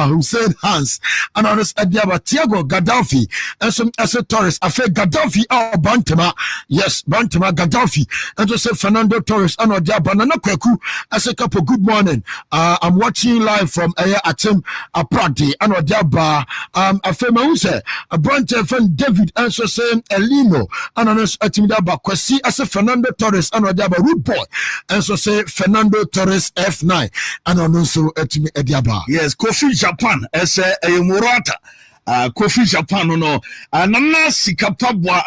Hussein Hans and others at Diaba Tiago Gaddafi and some as a Torres. I feel Gaddafi Bantama. Yes, Bantama Gaddafi and just Fernando Torres and Diaba Nana Kweku as a couple. Good morning. I'm watching live from Atim Apradi and Diaba. I feel Mause a Brantefan David and so saying Elino and others at Timidaba Kwesi as a Fernando Torres and Diaba Root Boy and so say Fernando Torres F9 and also at Diaba. Yes, Kofi Japan as a Murata. Kofi Japan no Nana Sika Pabwa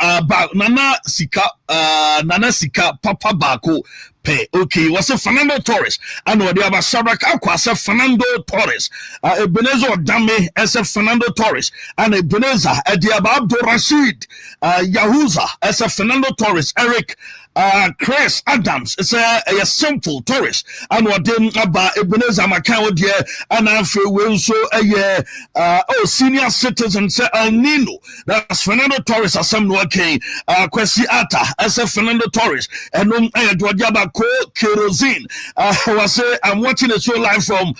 Nana Sika Papa Bako Pay. Okay, was a Fernando Torres and what the other Sabak Aqua Fernando Torres, Ebenezer Dame as a Fernando Torres and Ebenezer Diaba Abdul Rashid Yahuza as a Fernando Torres, Eric Chris Adams is a simple Torres and what them about Ebenezer Macau dear and I feel will so a senior citizen say El Nino. That's Fernando Torres as some working Kwesi Ata as a Fernando Torres and Dwajaba Kerosene. I'm watching the show live from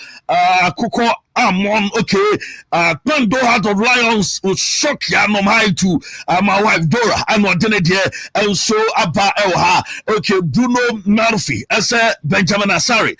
Kuko Amon, okay. Pando Heart of Lions will shock ya no high to my wife Dora and what did it and so Abba Elha, okay. Bruno Murphy as a Benjamin Asare.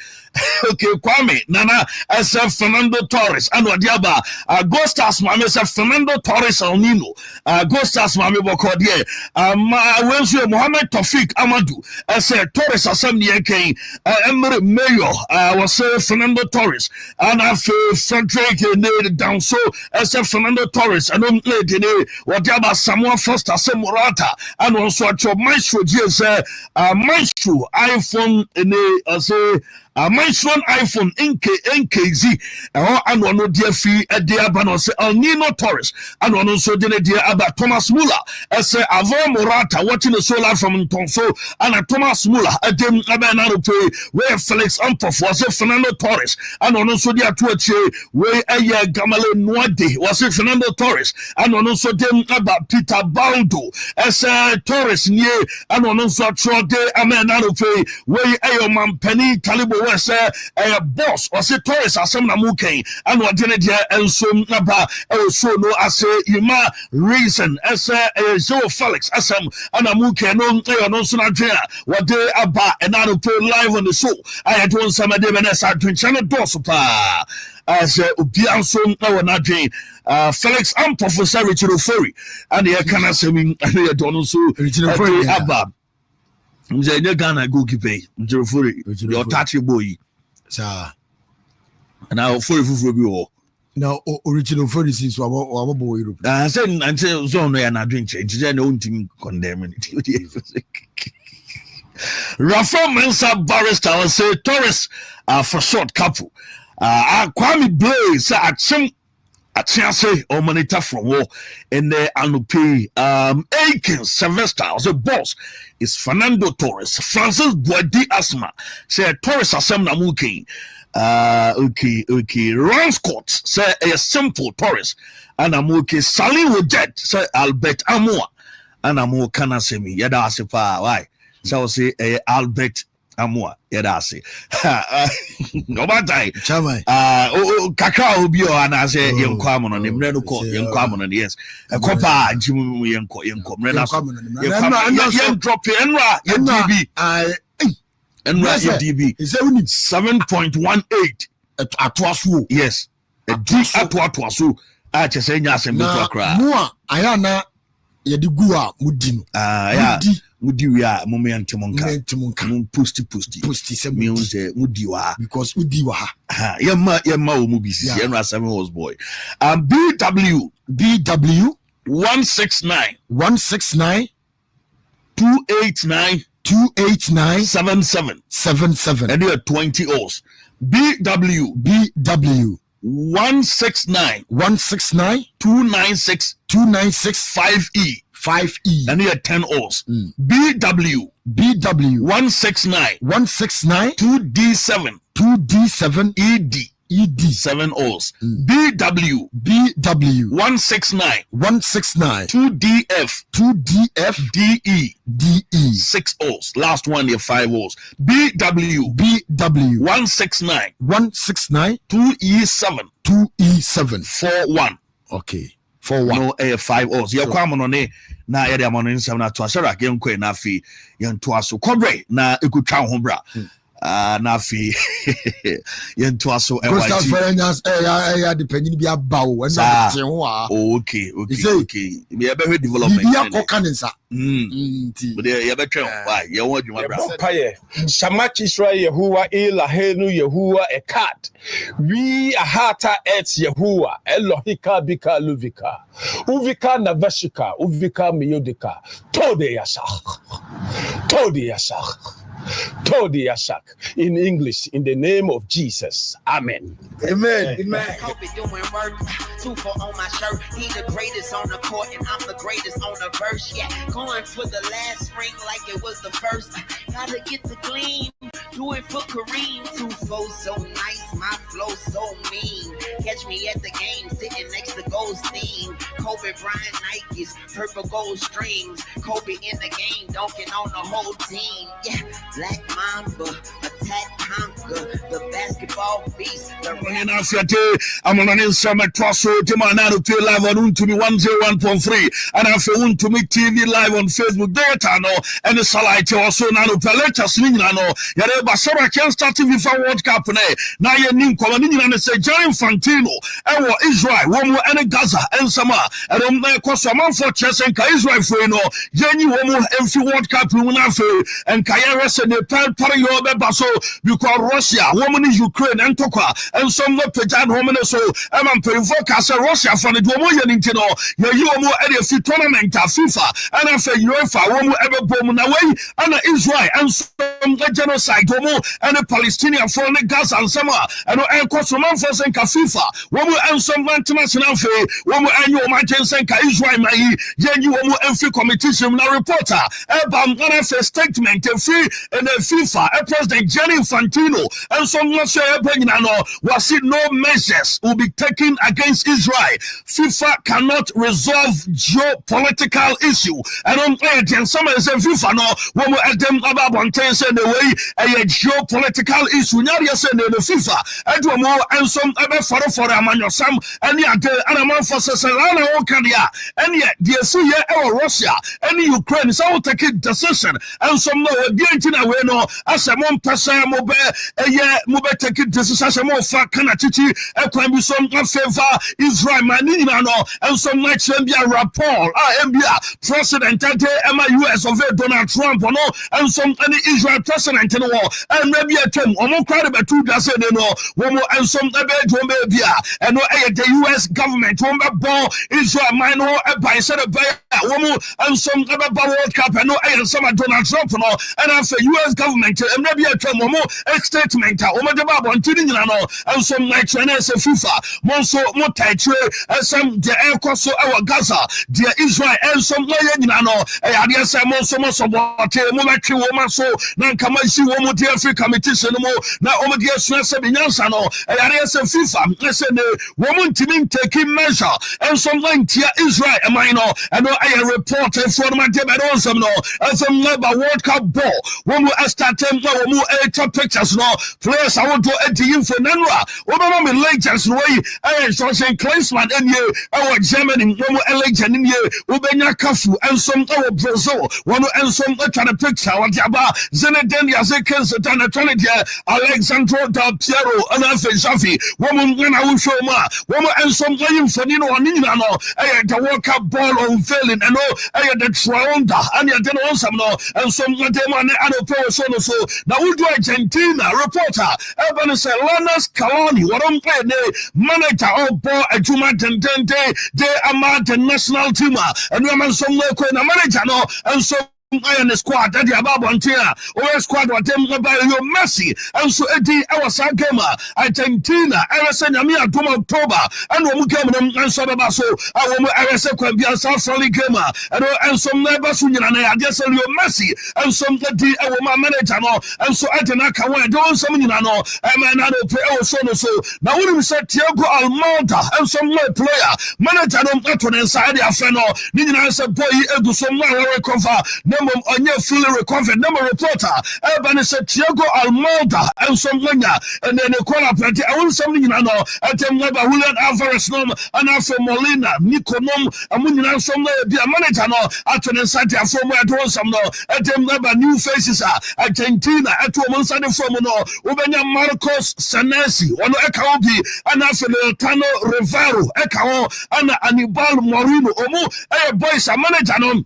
Okay, Kwame Nana as a Fernando Torres and Wadiaba Ghostas Mame as a Fernando Torres El Nino Ghostas Mame Bokodie Wensu Mohamed Tofik Amadou as a Torres Assembly King Emery Mayor was a Fernando Torres and I feel Frederick down so as a Fernando Torres and Wadiaba Samuel Foster Semurata and also a Maestro yes Maestro iPhone as a Maestro iPhone NKZ and one no dear fee a dear Banos El Nino Torres and one also did dear about Thomas Muller as a Avon Morata watching the solar from Tonso and a Thomas Muller a dim Abanano pay where Felix Ampoff was a Fernando Torres and one also dear to where a Gamale Noade was a Fernando Torres and one also dim about Peter Baldo as a Torres near and one also Trode Amenano pay where a man Penny Talibo was a boss or say Torres as some Namuke and what did it and so Naba so no as a Yuma reason as a Joe Felix as some Anamuke no so what they about and now put live on the show. I had one some of them as I twin channel dosupa as Ubianson now Felix Ampo for Richard Ofori and the Kana Semi and the Donoso Richard Ofori Abba. Mzee Ghana goalkeeper your touchy boy sir and now for now original for this is our boy I said until zone and I drink change then own team condemning it Rafael Mensah barrister was say Torres for short Capo Kwame Blaze at some a chance or monitor from war in the Anupi Aiken Sylvester as a boss is Fernando Torres Francis Boadi Asma say Torres Asem Namuki okay Ron Scott say a simple Torres and Amuki Salim Wojet say Albert Amoa and Amu Kana Semi Yada Asipa why so say Albert Amwa yedase no batai chama kakra obi o ana say yenkwa mo no ne mre no ko yenkwa mo no yes ekopa jimu yenko mre na so yen drop enra DB enra DB is 7.18 atwaso yes atwaso a chese nya asem akra mo a ayana yedi gu a mudi no ya mudi we a moment monka posti se means mudi wa because mudi wa ha yema o mubisi yenra 7 horse boy BW 169 289 77 and you are 20 horse BW 169 296 5E and you are 10 horse BW 169 2D7 ED 7 horse BW 169 2DF DE 6 horse last one here 5 horse BW 169 2E7 2E7 41. okay 41 no 5 O's ya kwa mono ne na ya de amono nsam na to asara ke nkwe na afi ye nto aso kobre na ekutwa ho bra na afi ye nto aso Coastal Foreigners ya de panyin bi abawo na te ho a okay me ya be development ya kokanensa but ya be twen why ye won adwuma bra paye Shamak Israel Yehovah Elahenu Yehovah Ekat we ahata et Yehovah Elohika bika luvika uvika navashika uvika miyodika tode yasak in English in the name of Jesus. Amen. Amen. Hope it doing work. 2 4 on my shirt. He the greatest on the court and I'm the greatest on the verse. Yeah, going for the last ring like it was the first. Gotta get the gleam. Do it for Kareem. 2 4 so nice, my flow so mean. Catch me at the game sitting next to Goldstein. Kobe Bryant Nikes, purple gold strings. Kobe in the game, dunking on the whole team. Yeah, Black Mamba, attack conquer, the basketball beast. I'm on an instrument toss to my now to live on Wontumi 101.3 and I feel Wontumi TV live on Facebook data no and the salite also now to later swing no yare basara can start FIFA World Cup na ye nim kwa ni nyina say Giant Fantino ewo Israel wo mo ene Gaza ensama and na kwaso amanfo chese ka Israel fo no yenyi wo mo emfi World Cup no na fe and kaya se ne pare yo be baso because Russia wo mo ni Ukraine entokwa and some no pejan wo mo so am perifo ka se Russia for the wo mo ye nti no ye yi wo mo e fi tournament FIFA and afa UEFA wo mo ebe bom na we and Israel and some genocide wo mo and Palestinian for the Gaza and some and no kwaso manfo se ka FIFA wo mo and some international fe wo mo anyo ma jensen ka Israel mai yenyi wo mo emfi competition na reporter ebam na fe statement free and the FIFA President Gianni Infantino and some not say was it no measures will be taken against Israel. FIFA cannot resolve geopolitical issue and on and some say FIFA no when we them about one say the way a geopolitical issue now you say the FIFA and more and some ever for a man some and yeah and a man for Sasana and yet the see here Russia and Ukraine so take a decision and some no we no as a mon person mo be take a decision as a mo fa kana chichi e kwan bi some favor Israel mani na no and some like Zambia rapport MBA president US of Donald Trump no and some any Israel president no and maybe a term omo kware be two da say no wo mo and some be do be bia and no the US government wo be born Israel man no e by say the wo mo and some be World Cup and no and some Donald Trump no and after US government and maybe a term mo statement omo de ba bon tini nyina no and some like Chinese FIFA mo so mo taitre and some the air cost so our Gaza the Israel and some like nyina no e ade say mo so what mo ma twi wo ma so na nka ma si wo mo de Africa competition mo na omo de asu se binyansa no e ade say FIFA say ne wo mo ntimi taking measure and some like Israel am I no and no I report for my de be some no and some about World Cup ball wo mo start them wo mo take pictures no players I want to enter in for Nanwa wo mo me legends no way so say Klinsmann and you our Germany wo mo legend in you wo benya Capo and some our Brazil wo no and some try to picture what about Zinedine Yazekins and Antonio Alexandro Del Piero and Shafi wo mo na wo show ma wo mo and some playing for Nino Nina no the World Cup ball unveiling and no the Triunda and you don't want some no and some them and so now we do Argentina reporter Evan say Lana Scaloni what I'm playing manager of ball a Juma Tendente de Amad the national team and we man some local manager no and so in the squad that you about one tier or squad what them by your Messi and so Eddie our Sagema Argentina I send me a October and we came and so about so I will be a South Front gamer and some neighbors and I just sell you Messi and some Eddie our manager no and so I didn't come when don't some you know I mean I don't play so now when we said Thiago Almada and some player manager don't get to inside the affair no need I say boy do some recover onye fully recovered number reporter Ebani said Thiago Almeida and some Lenya and then the corner party I want something no atem neba Julian Alvarez no and after Molina Nico nom amunina some be a manager no atone sante afom adon some no atem neba new faces Argentina atu mo sante from no ubenya Marcos Senesi ono eka obi and after Tano Rivero eka ho ana Anibal Morino omu boys a manager no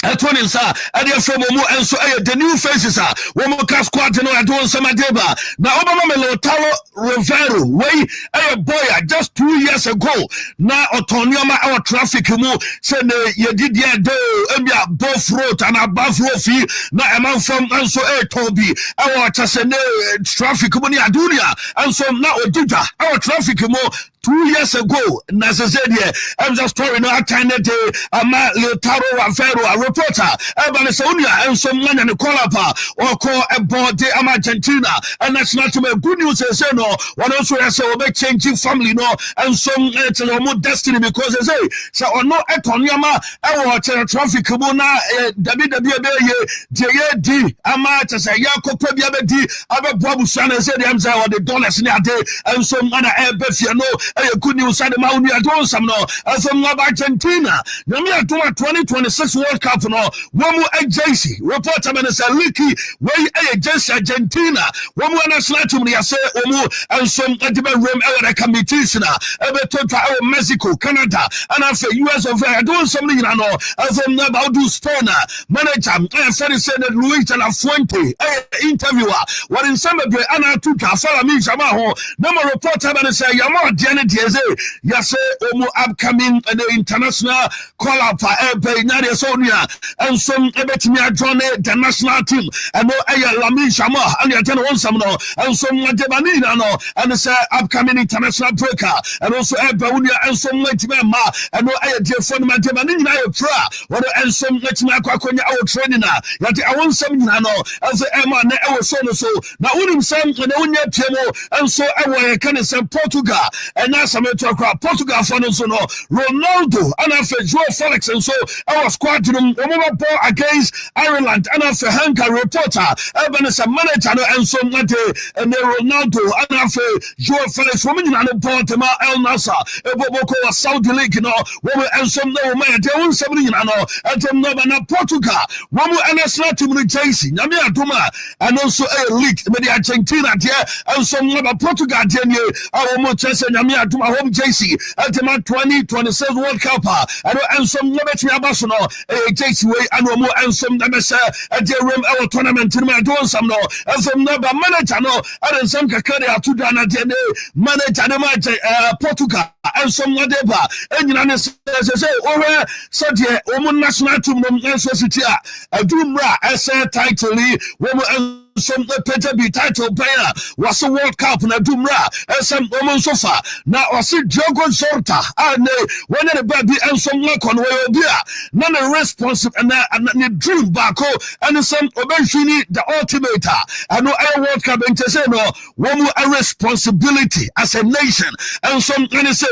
Atoni sa adia from mu enso the new faces womo ka squad no adon sama deba na obama Melotalo Rivero way boy just 2 years ago na otonioma our traffic mu say ye did ye do ebia both road and above road fi na eman from enso tobi our chasene traffic mu ni adunia enso na ojuja our traffic mu 2 years ago necessary I'm just story no attend day ama Lautaro Rivero a reporter Ebani Saunia and some man and call up or call a board ama Argentina and that's not to good news say no one also say we changing family no and some it's more destiny because they say so no etonyama e watch traffic mo na WWD ama say yakopa bia be di abeboabu sana say dem say the dollars ni ade and some man e be fie no good news and ma unu adon sam no from Argentina nyame adon 2026 World Cup no womu agency reporter man say leaky wey agency Argentina womu national team ya say omu and some edible room e committees na e be total Mexico Canada and after US of adon some ni na no from about do Spain manager say that Luis La Fuente interviewer what in some be ana tuka fala mi jama ho na reporter man say yama yes, upcoming the international call up for Nadia Sonia and some Ebetimia John the national team and no Lami Shama and the general some no and some Debanina no and it's upcoming international breaker and also Ebaunia and some Letima and no dear friend Debanina pra what and some Letima Quaconia our training that I want some no as Emma our son so now wouldn't send the Unia Temo and so I can send Portugal and now some Portugal for no Ronaldo and after Joe Felix and so our squadron ball against Ireland and after Hanka reporter Ebenezer manager and so and Ronaldo and after Joe Felix women and Portema El Nasa Eboboko Saudi League no women and some no man they won 70 and them no Portugal women and national team JC Namia Duma and also a league with the Argentina there and some no Portugal there our Manchester Namia Duma home JC at the 2026 World Cup and some Nebet Yabasono JC way and more and some Nemesa at the room our tournament in my doing some no and some number manager no and some Kakari to Dana manager Portugal and some Nadeba and you say over such a national team society a Dumra as a title woman some Peter be title player was a World Cup na Dumra and some woman sofa now I see Diogo Jota and when the baby and some work on way be none responsible and the dream back and some eventually the ultimate I know I World Cup and say no one more a responsibility as a nation and some any say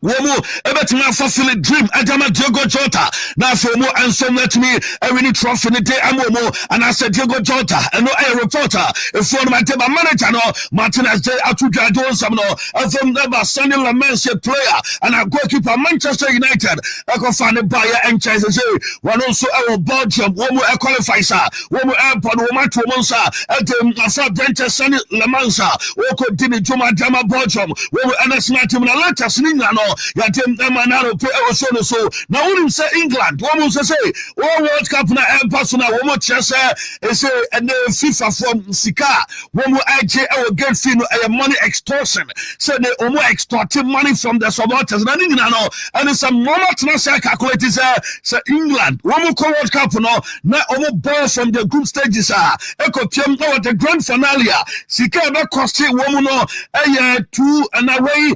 womu ebetima fulfill a dream adama Diogo Jota na for mo and some let me every trophy in the day amomo and I said Diogo Jota and no a reporter if for my table manager no Martinez J Atuja do some no from the Sunny Lamense player and a goalkeeper Manchester United I go find a buyer and Chelsea one also our Belgium womu a qualifier womu airport womu to monsa at the Brent Sunny Lamansa woko dini Juma Jama Belgium womu national team na latest ninga no yatem manaro pe so now when say England one say World Cup na personal one chese say and FIFA from Sika one IJ our get fee no money extortion say they extorting money from the supporters na ninga no and some normal transfer calculators say England one World Cup no na ball from the group stages ekopiem no the grand finale Sika be cost one no 2 and away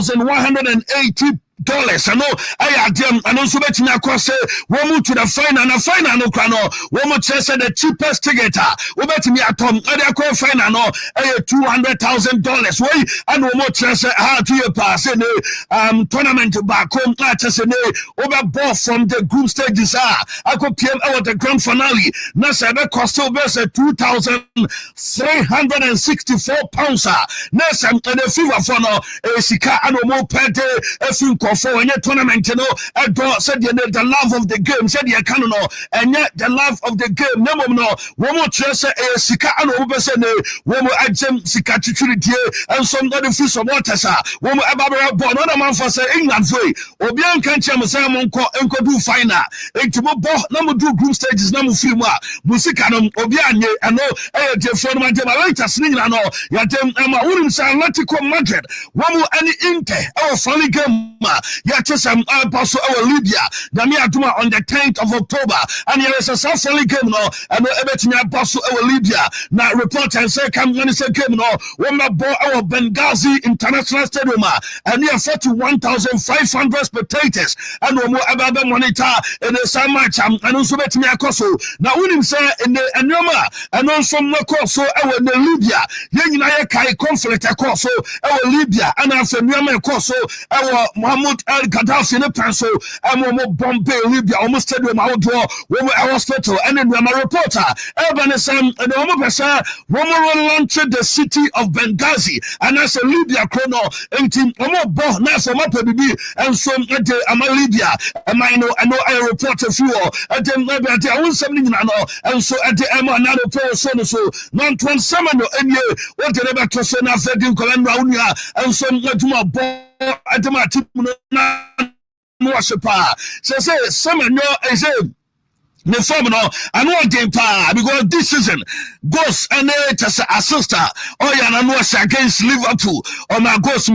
3,180 I know I am and also betting across one to the final no crano, one chess the cheapest ticket. We bet me at Tom, I call final no $200,000. Way and one more chess how to your pass tournament back home chess over ball from the group stages. I could PM out the grand finale. Nasa cost over £2,364. Nasa and the FIFA for no Sika and more per day for any tournament, you know, said the love of the game, said the canon, and yet the love of the game. No, one more chess, Sika and Obersen, one more agent Sika Chichurity, and some other fish of water, one more Ababa born, another man for England way, or Bian Kancham, Simon, and could do finer. Into number 2 group stages, number 3, Musicanum, Obiane, and no, from my later singing, and all, Yatem, and my woman, Atletico Madrid, one more any Inter, our funny game. Yachesam Paso our Libya, Damia Duma on the 10th of October, and here is a South game no, and Ebetimia Paso our Libya. Now report and say come when it's a game no, when my boy our Benghazi International Stadium, and near 41,500 spectators, and no more about the monitor in the same match, and also Betimia Koso. Now when him say in the Anoma, and also Mokoso our Libya, Yenaya Kai conflict across our Libya, and after Niama Koso our Mahmoud El Gaddafi in a pencil, and one more Bombay, Libya, almost stadium outdoor, one more hospital, and then my reporter, Urbanism, and the Omopesa, one more launched the city of Benghazi, and that's a Libya chrono, 18, one more bomb, that's a baby, and so I'm a Libya, and I know I report a few, and then maybe I want something, and so at the Emma, another person, so non 27, and you, what did ever to send after the Colombia, and so much more bomb. At the Martin, say, some of your the formula and what game because this season goes and as a sister against Liverpool or my goes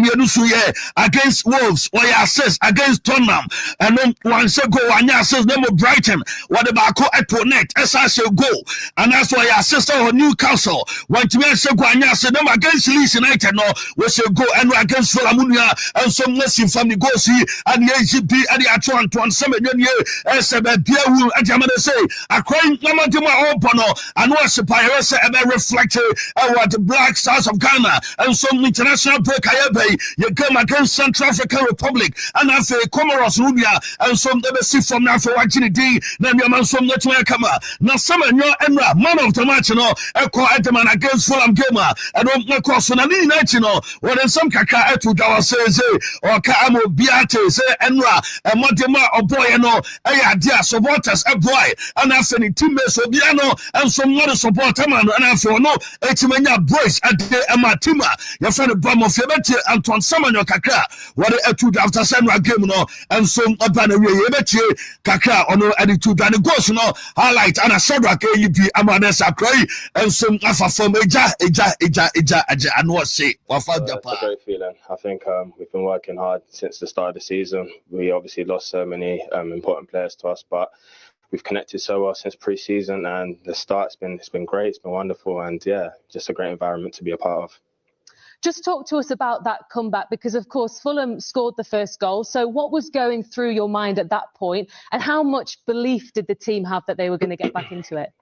against Wolves or assist against Tottenham and then once go and assist them with Brighton what about at net as I say go and that's why your sister or Newcastle want to go and assist them against Leeds United no we should go and against Fulamunia and some lesson from the goals and the AGP and the Atwan 27 as a beer and say a crying Namadima Opono and was a pirate and reflected what the Black Stars of Ghana and some international break you come against Central African Republic and after Comoros Rubia and some embassy from now for watching the then your man from the Kama. Now some of your Emra, man of the match, Echo Ataman against Fulham Gamer and don't cross on a national or then some Kaka to Dawa says or Kamo Biate say Emra and Madima or boy dear supporters a boy and after the teammates of Biano and some other supporter man and after no Etimania boys at the Amatima your friend of Bram of Yabeti and Ton Samanyo Kaka what a two after Sandra game and some upon a Yabeti Kaka on no attitude and goes highlight and a Sadra KUP Amanesa Cray and some Alpha from Eja and what say it's a great feeling. I think we've been working hard since the start of the season. We obviously lost so many important players to us, but we've connected so well since pre-season, and the start's been great. It's been wonderful, and yeah, just a great environment to be a part of. Just talk to us about that comeback, because of course Fulham scored the first goal. So what was going through your mind at that point, and how much belief did the team have that they were going to get back into it?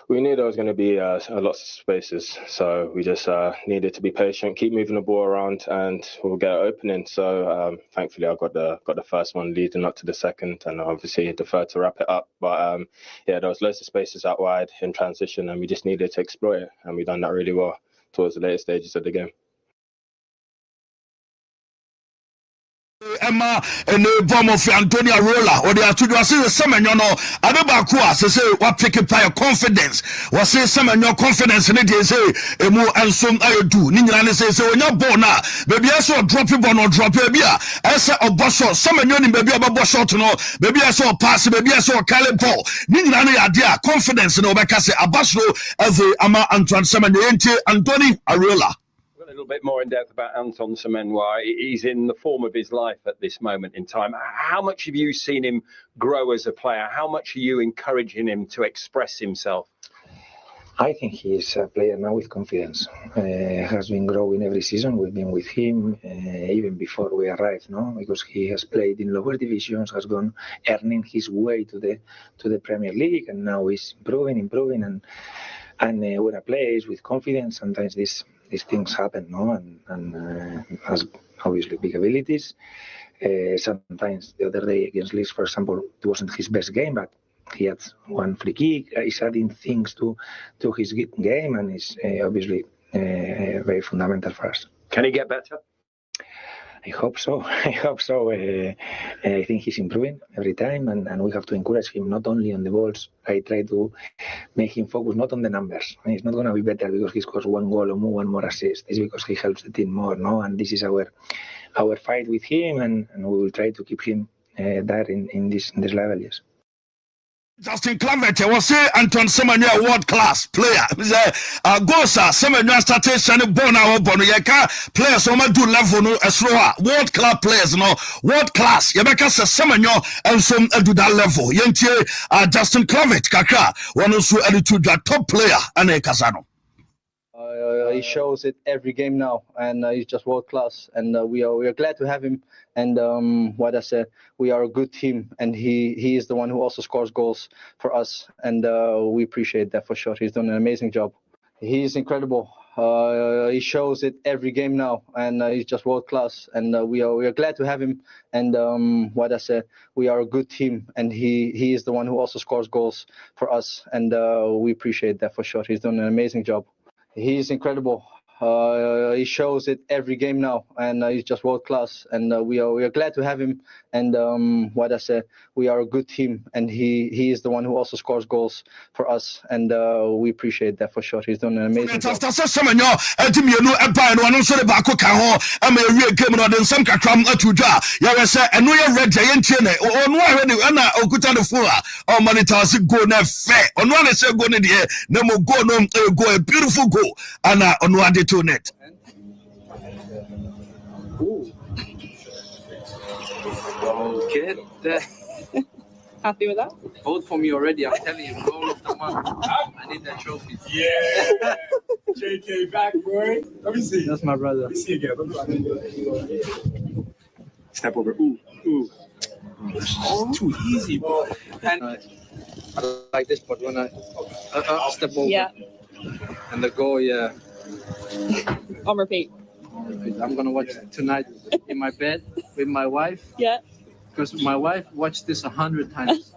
We knew there was going to be lots of spaces, so we just needed to be patient, keep moving the ball around, and we'll get an opening. So thankfully, I got the first one leading up to the second, and obviously the third to wrap it up. But yeah, there was loads of spaces out wide in transition, and we just needed to exploit it, and we done that really well towards the later stages of the game. Emma and the bomb of Antonio Rola or the Atudu say some and Ababakua say what pick up your confidence was say some and your confidence in it is a more and some I do Ningland says so when you're born now maybe I saw drop it or drop it beer as a boss some and you maybe about boss shot no maybe I saw pass maybe I saw Caleb Paul Ningland idea confidence no because Abasho as a Ama Antoine Semen Anthony Arola. A little bit more in depth about Anton Semenwa. He's in the form of his life at this moment in time. How much have you seen him grow as a player? How much are you encouraging him to express himself? I think he is a player now with confidence. Has been growing every season. We've been with him even before we arrived, no? Because he has played in lower divisions, has gone earning his way to the Premier League, and now he's improving, and when a player is with confidence, sometimes these things happen, no? And has obviously big abilities. Sometimes the other day against Leeds, for example, it wasn't his best game, but he had one free kick. He's adding things to his game, and is obviously very fundamental for us. Can he get better? I hope so. I think he's improving every time, and we have to encourage him not only on the balls. I try to make him focus not on the numbers. He's not going to be better because he scores one goal or one more assist. It's because he helps the team more, no? And this is our fight with him, and we will try to keep him there in this level, yes. Justin Clavett was say Anton Semenyo world class player. Gosa Semenyo started shining born our bono yeka players on do level no esroa world class players no world class. Yebeka se Semenyo and some do that level. Yentie Justin Clavett kakra one also attitude top player and a Casano. He shows it every game now, and he's just world class. And we are glad to have him. And what I said, we are a good team, and he is the one who also scores goals for us, and we appreciate that for sure. He's done an amazing job. He's incredible. He shows it every game now, and he's just world class. And we are glad to have him. And what I said, we are a good team, and he is the one who also scores goals for us, and we appreciate that for sure. He's done an amazing job. He's incredible. He shows it every game now, and he's just world class. And we are glad to have him. And what I said, we are a good team, and he is the one who also scores goals for us, and we appreciate that for sure. He's done an amazing job. After Semenyo, Edimiano, Empire, and one so the Bako Kaho, I'm a real game on them some Kakram Atuja. Yawasa, and we are red giant chene, or no already, and Okuta the Fula, or Manitas go ne fair, on one is a go in the air, no more go, no go, a beautiful go, and on one day to net. Okay. Happy with that? Vote for me already. I'm telling you, goal of the month. I need that trophy. Yeah. JK back, boy. Let me see. That's my brother. Let me see again. Step over. Ooh. It's too easy, bro. And I like this, but when I step over, yeah, and the goal, yeah. On repeat. I'm gonna watch it tonight in my bed with my wife. Yeah. Because my wife watched this 100 times,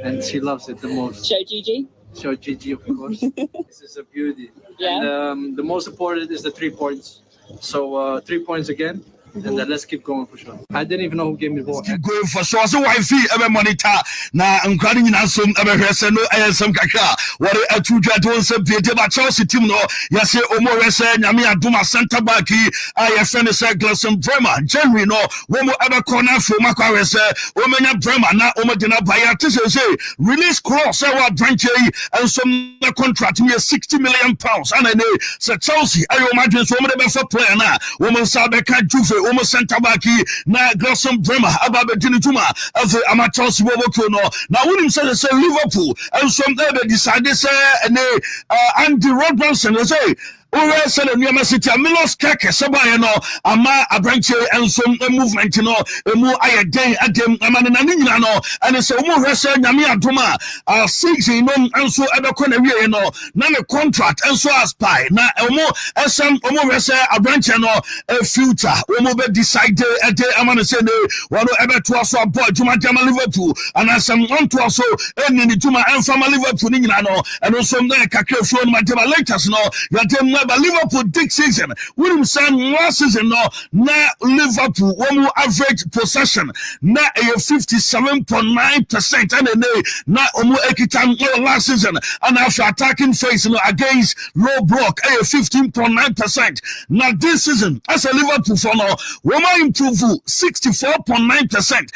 and she loves it the most. Show Gigi. Show Gigi, of course. This is a beauty. Yeah. And the most important is the 3 points. So 3 points again. And then let's keep going for sure. I didn't even know who gave me the ball. Keep going for sure. So wifey ever monitor na nkwani nyina som ever hwese no ayesam kakra. What a two don't say be ba Chelsea team no. Yase omo hwese nyame adoma center back yi ayefene say Gleson Bremer. January no wo mo ever corner from akwa hwese wo menya Bremer na omo de na buy at say release clause say what branch yi and some contract me 60 million pounds and say Chelsea ayo madwen so mo de be for player na wo mo sa be ka Juve almost center back na Gleson Bremer about Juma of the amateur Bobo no. Now when him say Liverpool and some there decided say Andy Robertson say Ore said the New City Milos Keke Sabaya no ama abranche and some movement no emu aye den adem amana na nyina no and so mo hwese nyame adoma 6 no and so ebekọ na wie no na the contract and so as pie na emu esam omo hwese abranche no future omo be decide ade amana say no wano ebeto so boy Juma Jama Liverpool and asam on to so eni ni Juma and from Liverpool nyina no and so na kakra so ma Jama latest no yadem but Liverpool this season, we say last season na Liverpool one average possession na 57.9% and na omo ekitan last season and after attacking phase against low block 15.9%. Now this season as a Liverpool for now, we might improve 64.9%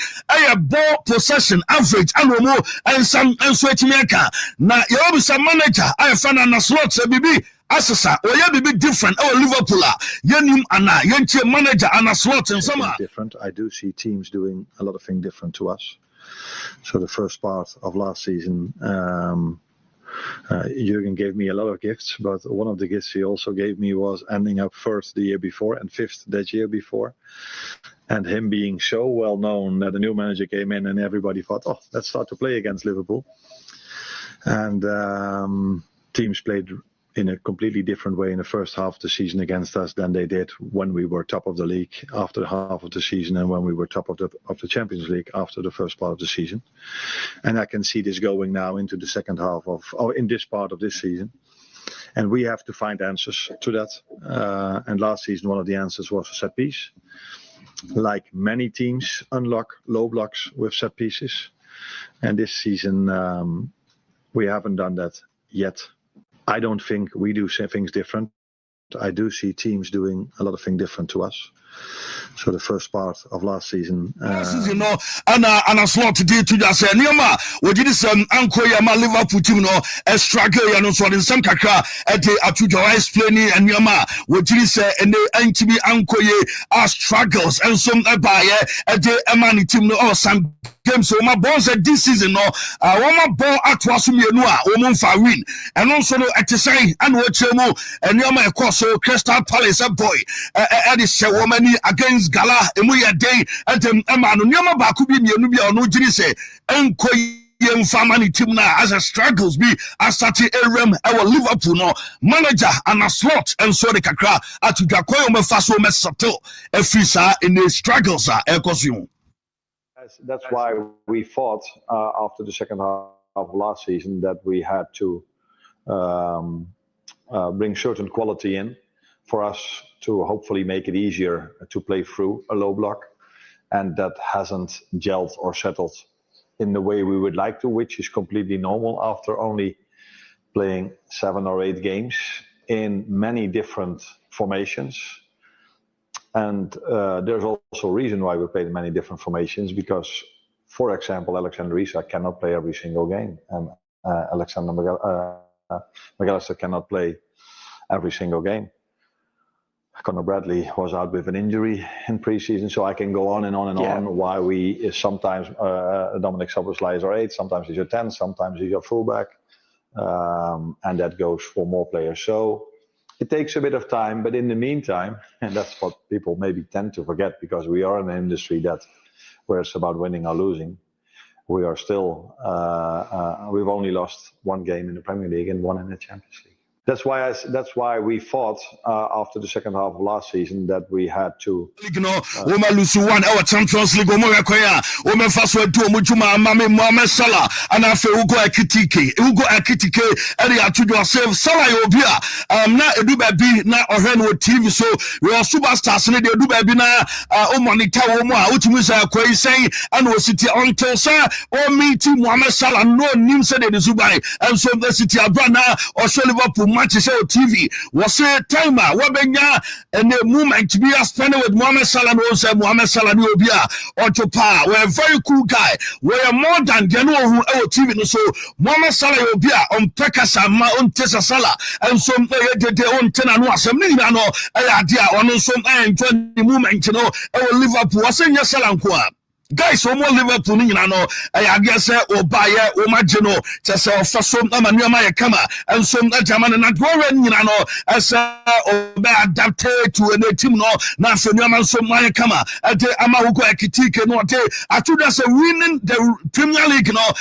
a ball possession average and omo and some and sweat maker. Now you have some manager I find a slot bibi Asasa, or you be different. Oh, Liverpool, Yenim Anna, Yenche manager Anna slot in summer. Different. I do see teams doing a lot of things different to us. So the first part of last season, Jurgen gave me a lot of gifts, but one of the gifts he also gave me was ending up first the year before and fifth that year before. And him being so well known that a new manager came in and everybody thought, oh, let's start to play against Liverpool. And teams played in a completely different way in the first half of the season against us than they did when we were top of the league after the half of the season and when we were top of the Champions League after the first part of the season. And I can see this going now into the second half in this part of this season. And we have to find answers to that. And last season, one of the answers was a set piece. Like many teams, unlock low blocks with set pieces. And this season, we haven't done that yet. I don't think we do things different. I do see teams doing a lot of things different to us. So the first part of last season, you know, and a slot today to just say, Nioma, we did some Uncle Yama Liverpool team, no, a struggle, you know, so in some kaka at the Atuja explaining, and Nioma, we did say, and the NTB Uncle Ye are struggles, and some buyer at the Amani team, no, some games. So my boss said this season, no, one more ball at Wasumi Noa, woman for win, and also at the same, and watch more, and Nioma, of course, so Crystal Palace, a boy, at the woman against Gala, and we are day at the Amano Nioma Bakubi, Nubia, no Jinise, and Koy family team now as a struggles be as such a realm our Liverpool no manager and a slot and so the kakra at Gakoy Mefaso Mesato Efisa in the struggles are Ecosun. That's why we thought after the second half of last season that we had to bring certain quality in for us to hopefully make it easier to play through a low block, and that hasn't gelled or settled in the way we would like to, which is completely normal after only playing 7 or 8 games in many different formations. And there's also a reason why we played in many different formations, because, for example, Alexander Isak cannot play every single game, and Alexander McAllister cannot play every single game. Conor Bradley was out with an injury in pre-season, so I can go on and on and on why we sometimes Dominic Szoboszlai is our 8, sometimes he's your 10, sometimes he's your fullback, and that goes for more players. So it takes a bit of time, but in the meantime, and that's what people maybe tend to forget, because we are in an industry where it's about winning or losing. We are still we've only lost 1 game in the Premier League and 1 in the Champions League. That's why we thought after the second half of last season that we had to. Woman lose 1 our Champions League. Woman first went to Mujuma, Mami Mohamed Salah, and after Ugo Akitike, and they to yourself Salah Obia. Now Edu Baby, now Oren TV, so we are superstars, and they do Baby now. Omanita Oma, which means I saying, and was city until sir, or meeting Mohamed Salah, no name said in Zubai, and so the city Abrana or Liverpool. Manchester TV was a timer. Wabenya and the movement to be spending with Mohamed Salah. Also, Mohamed Salah Obia or Chopa. We're a very cool guy. We're more than general who our TV. So Mohamed Salah Obia on Pekasa on Tessa Salah and some they own 10 and 1. Some no idea on some and 20 movement. You know, our Liverpool was in your Salah. Guys, so more Liverpool, you know, I guess, or buy or Magino, just for some Amania Kama, and some German and Adworan, you know, as adapted to a team, no, National some Maya Kama, at the Amahuko Akitik, no, I told us winning the Premier League, no,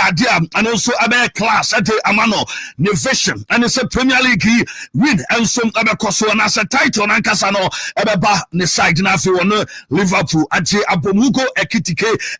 idea, and also a class at the Amano, Nivation, and it's a Premier League win, and some other Koso, and as a title, and Casano, Ebaba, the side, and Liverpool, at the Abomugo Ekiti.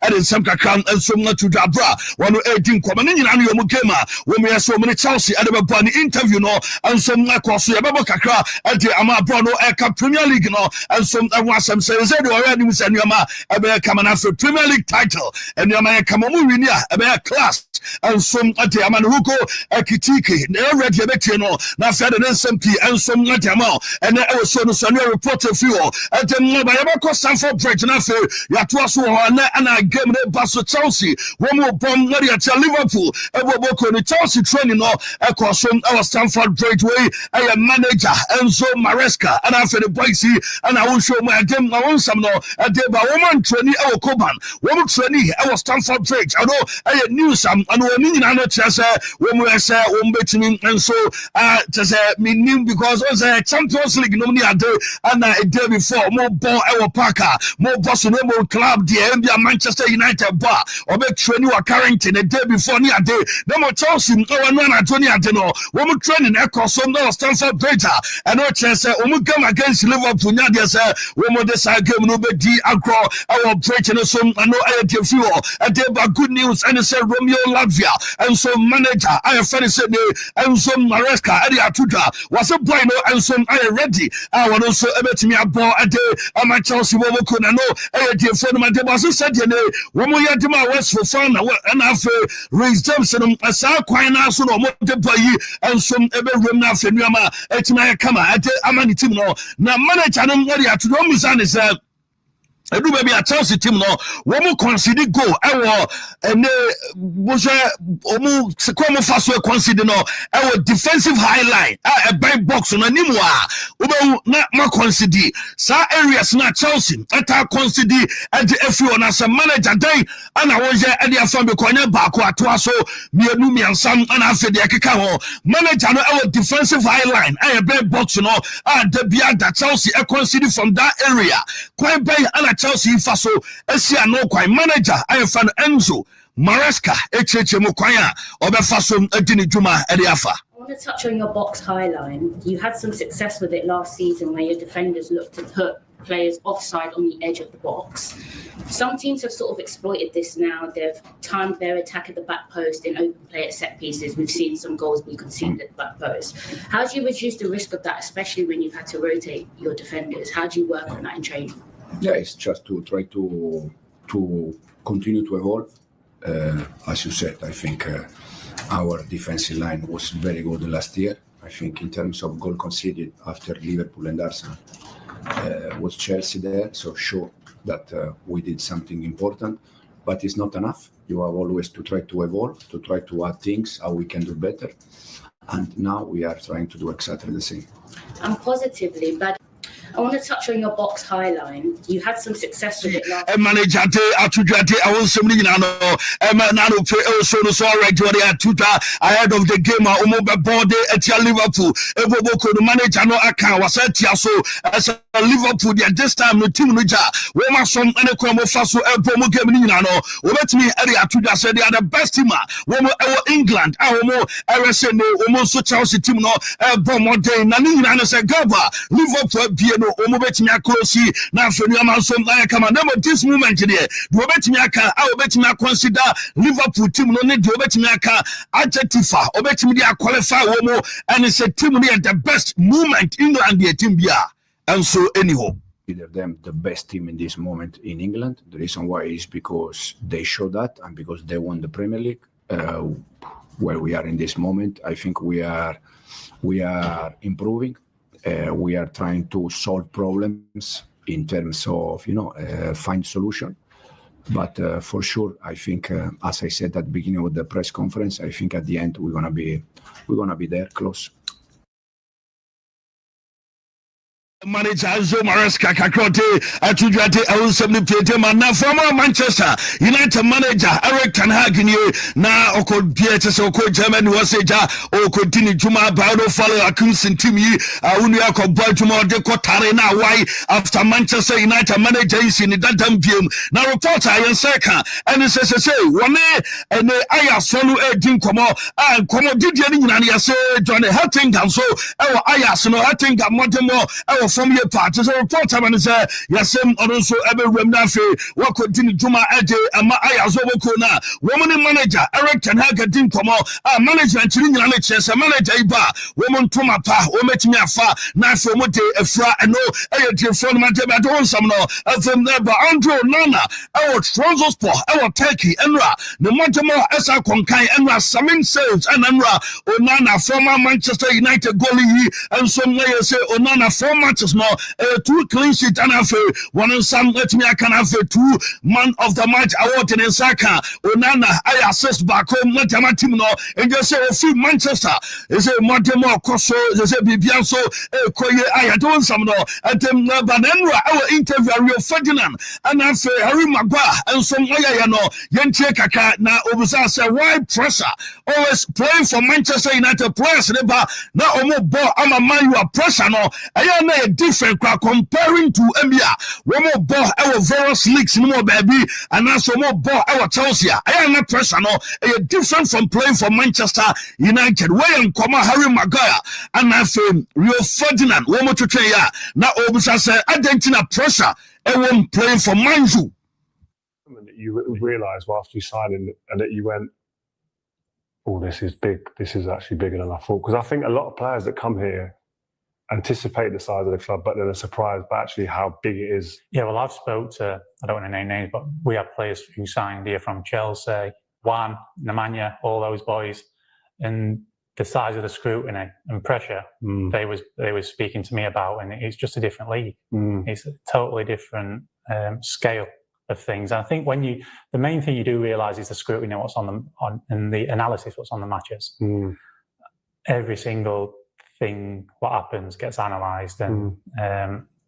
And in some account and some not to Dabra, 118 coming in and Yomukema, when we have so many Chelsea at the interview, no, and some Nakosi, Ababakakra, at the Amabrono Eka Premier League, no, and some Awasam says, already with Yama, a coming after Premier League title, and Yama Kamamuria, a class, and some at the Amanuko, Ekitiki, already a Betino, now said an SMP, and some Natamo, and I was so the reporter fuel, at the Yabako Stanford Bridge, and after Yatuaso. ana game ne baso Chelsea womo bom na ya Liverpool eboboko ni Chelsea training no ekoso our Stamford Bridge way manager Enzo Maresca and after the boys and I will show my game na won some no deba woman training e Koban woman training e Stamford Bridge I know news and we mean na no chese woman say we betimi enso chese me nim because was Champions League no me ade and a day before more ball e Parker more boss no more club the NBA Manchester United bar or be training wa Carrington a day before ni ade no more Chelsea no na Tony ade no woman training e cross no Stamford Bridge and no chance woman come against Liverpool nya dey say woman this game no be di agro our Bridge no so no I dey feel and dey ba good news and say Romeo Latvia and so manager I find say and so Maresca and atuda was a boy no and so I ready I want also ebetimi abo ade ama Chelsea wo ko na no e dey phone ma dey so said ne woman ya dey ma West for fun and afa Reece James no asa kwan na so no mo dey boy and so ebe room na afa nuama etima kama ade ama ni team no na manager no ngari atudo musane say edu baby a Chelsea team no womu concede goal ewo ene boje omu sekomo faso concede no ewo defensive high line a by box no nimwa obo na ma concede sa areas na Chelsea eta concede and efi on as a manager day ana wonje e dia fam be konya ba ko ato so mienu miansam ana afi de keka ho manager no ewo defensive high line a by box no de bia da Chelsea e concede from that area quite by ana Chelsea faso esia no kwan manager I fan Enzo Maresca echeche mo kwan a obefaso adini djuma ede afa. I want to touch on your box high line. You had some success with it last season where your defenders looked to put players offside on the edge of the box. Some teams have sort of exploited this now. They've timed their attack at the back post in open play at set pieces. We've seen some goals be conceded at the back post. How do you reduce the risk of that, especially when you've had to rotate your defenders? How do you work on that in training? Yeah, it's just to try to continue to evolve. As you said, I think our defensive line was very good last year. I think in terms of goal conceded after Liverpool and Arsenal was Chelsea there. So sure that we did something important, but it's not enough. You have always to try to evolve, to try to add things, how we can do better. And now we are trying to do exactly the same. And positively, but I want to touch on your box high line. You had some success with it last year. Manager I will somebody so already ahead of the game body at Liverpool. The manager no account was at so as Liverpool this time no team no we must some and faso promo game let me area to say they are the best team England almost Chelsea team no bomo day na say Gaba Liverpool no betimi akrosi na afenu amansom na kama na this moment there do betimi aka betimi consider Liverpool team no ne do betimi aka adjective betimi dey qualify wo mo and it's a team near the best moment England the team bia and so anyhow consider them the best team in this moment in England. The reason why is because they show that and because they won the Premier League. Where we are in this moment, I think we are improving. We are trying to solve problems in terms of, find solution. But for sure, I think, as I said at the beginning of the press conference, I think at the end we're gonna be there close. Manager Enzo Maresca kakrote atujate awunsem pete man na former Manchester United manager Eric Ten Hag ni na okobie chese okọ Germany waseja okodini juma ba no follow akunsin team yi unu akọbọ juma de kotare na why after Manchester United manager is in that damn game na reporter yen seka and say wone ene aya sonu edin komo komo didie ni nyina ya say John Hattingham so ewo aya so no Hattingham modemo ewo from your part so reporter man say yasem also ebe remna fe wa continue juma eje ama aya so boko na woman manager Eric Ten Hag din komo management chiri nyina na chese manager iba woman toma pa o metimi afa na so mo de efra eno eye de phone man de don some no from there but Andrew Nana our Trabzonspor our Turkey enra the montemo esa konkan enra samin sales enra Onana former Manchester United goalie and some say Onana former matches more 2 clean sheet and after one some let me I can have 2 man of the match award in Saka Onana I assist back home let my team no and just say free Manchester is a more Koso is a Bibian so Koye I don't some no at them Banenra our interview Rio Ferdinand and after Harry Maguire and some Oya no Yenche Kaka na Obusa say why pressure always playing for Manchester United players never na omo ball ama man you are pressure no I am a different comparing to NBA one more ball our various leagues no more baby and also more ball our Chelsea I am not pressure no a different from playing for Manchester United where and come Harry Maguire and I feel Rio Ferdinand one more to try ya na Obusa say Argentina pressure everyone playing for Manju. You realised whilst you signed and that you went, oh, this is big. This is actually bigger than I thought. Because I think a lot of players that come here anticipate the size of the club, but then are surprised by actually how big it is. Yeah, well, I've spoke to, I don't want to name names, but we have players who signed here from Chelsea, Juan, Nemanja, all those boys, and the size of the scrutiny and pressure they was speaking to me about, and it's just a different league. It's a totally different scale of things. And I think the main thing you do realise is the scrutiny what's and the analysis what's on the matches. Every single thing what happens gets analysed, and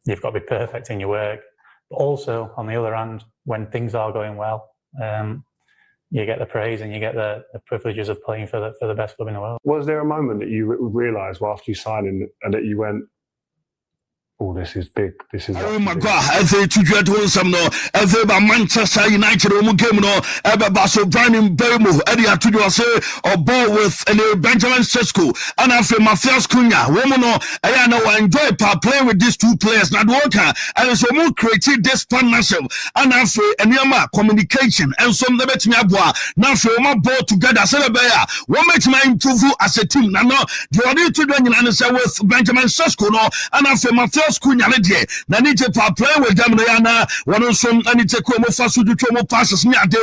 you've got to be perfect in your work. But also on the other hand, when things are going well, you get the praise and you get the privileges of playing for the best club in the world. Was there a moment that you realised whilst you signed and that you went, oh, this is big. This is. Oh my God! Every to get home some no. Every by Manchester United game no. Every by so Brian Mbeumo. Eddie Atudu say or ball with Benjamin Sesko. And after Matthias Cunha, woman no. I know I enjoy playing with these 2 players. Not working. And so more creative this partnership. And after Enyama communication and some the bet me abwa. Now for my ball together. Say the one match my improve as a team. Now no. The other 2 and say with Benjamin Sesko no. And after Matthias Cunha na need to play with them na one some and take come fasu do chomo passes me ade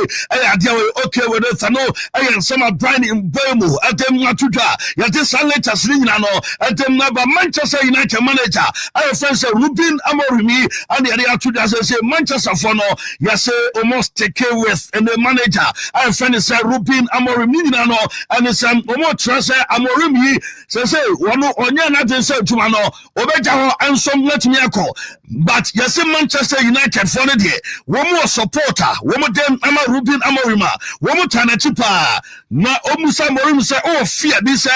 okay with it no some Brian Mbeumo atem natuda ya this latest na no atem na ba Manchester United manager I friends Ruben Amorim and the atuda say Manchester for no ya say almost take with and the manager I friends say Ruben Amorim na no and some almost trust Amorim say one onya na dey say tuma no obeja ho and let me call, but yes, Manchester United for the day. One more supporter, one more them, Ruben Amorima, one more time, chipa. Na Omusa Morim say, oh, fear this,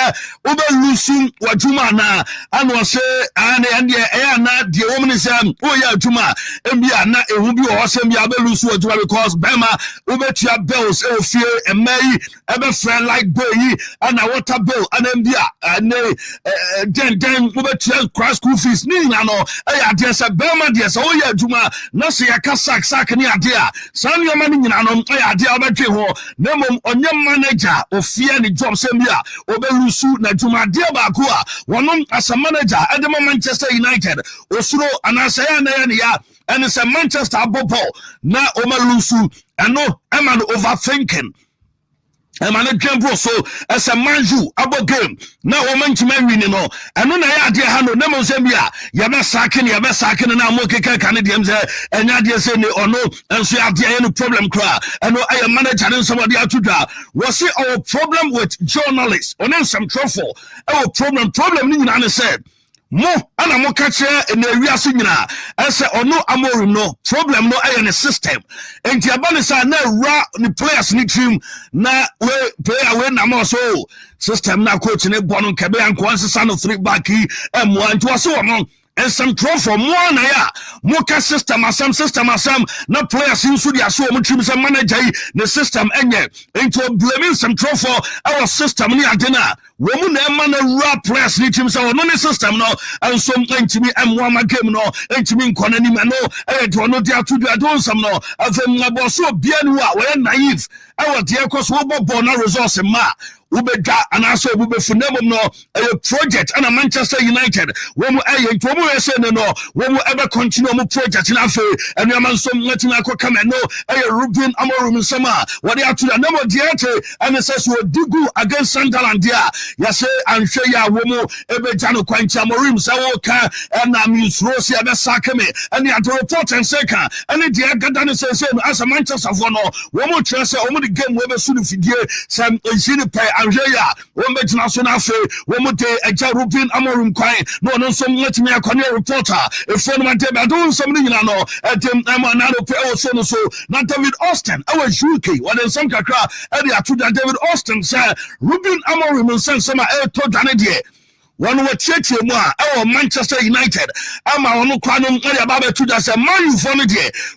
over losing Wajuma na, and was say, and the woman is, oh, yeah, Juma, and be na, it will be awesome, ya be lose Wajuma because Bema, over to your bells, oh, fear, and May, ever friend like Boy, and a water bill, and then be and then over to your cross school fees, Nina. No, there's a Belma, there's oh yeah, Juma, Nasi Kasak, near dear, San your money, dear, Nemo on your manager of fear the job Sembia, Obelusu, Najuma, dear Bakua, one as a manager at the Manchester United, Oslo, and Asaya, and it's a Manchester Bopo, na Omelusu, and no, I'm an overthinking. I'm an example so as a manju abo game na woman to me win no and no na ya de ha no na mo zambia ya be sakin na mo keke kan dem say enya de say ni ono enso ya de any problem cry and no I am manager and somebody atuda was it our problem with journalists on some trouble our problem ni na said mo ana mo ka kire na wiase nyina ese ono Amorim no problem no aye ne system enti abane sa na ra ni players ni team na we player we na mo so system na coach ne bono kebe anko ansesa no 3 back e mo anto so wo and some trouble for more na ya moka system na players in so dia so mo team say manager the system enye into blaming some trouble for our system ni adena wo mu na man na players ni team say no ne system no and some entimi M1 ma game no entimi nkona ni no do no dia to do adon some no afem na bo so bia ni wa we naive our dear cause wo bo na resource ma ubeda anaso ubefundemo no a project and a Manchester United womu no womu ever continue mu project na fe and you man some letting come no Ruben Amorim sama what they are to the number diete and says we digu against Sunderland there yase and show ya womu ebejano kwanchi Amorim sawoka and means Rossi ebe sakeme and ya to report and second and the gadane say as a Manchester for no womu chese omu the game we be sunu fidie sam ejini pe Anjeya, Wombe National Fe, Womote, Eja Rupin, Amorum Quine, no, some let me a corner reporter, a friend of my table, I do something, you know, at him, Amanado, so, not David Austin, our Shuki, what in some kakra, Edia to that David Austin, sir, Rupin Amorum will send some air to Danadier. One were church our Manchester United. I'm a Quanum Baba to that's a man for me.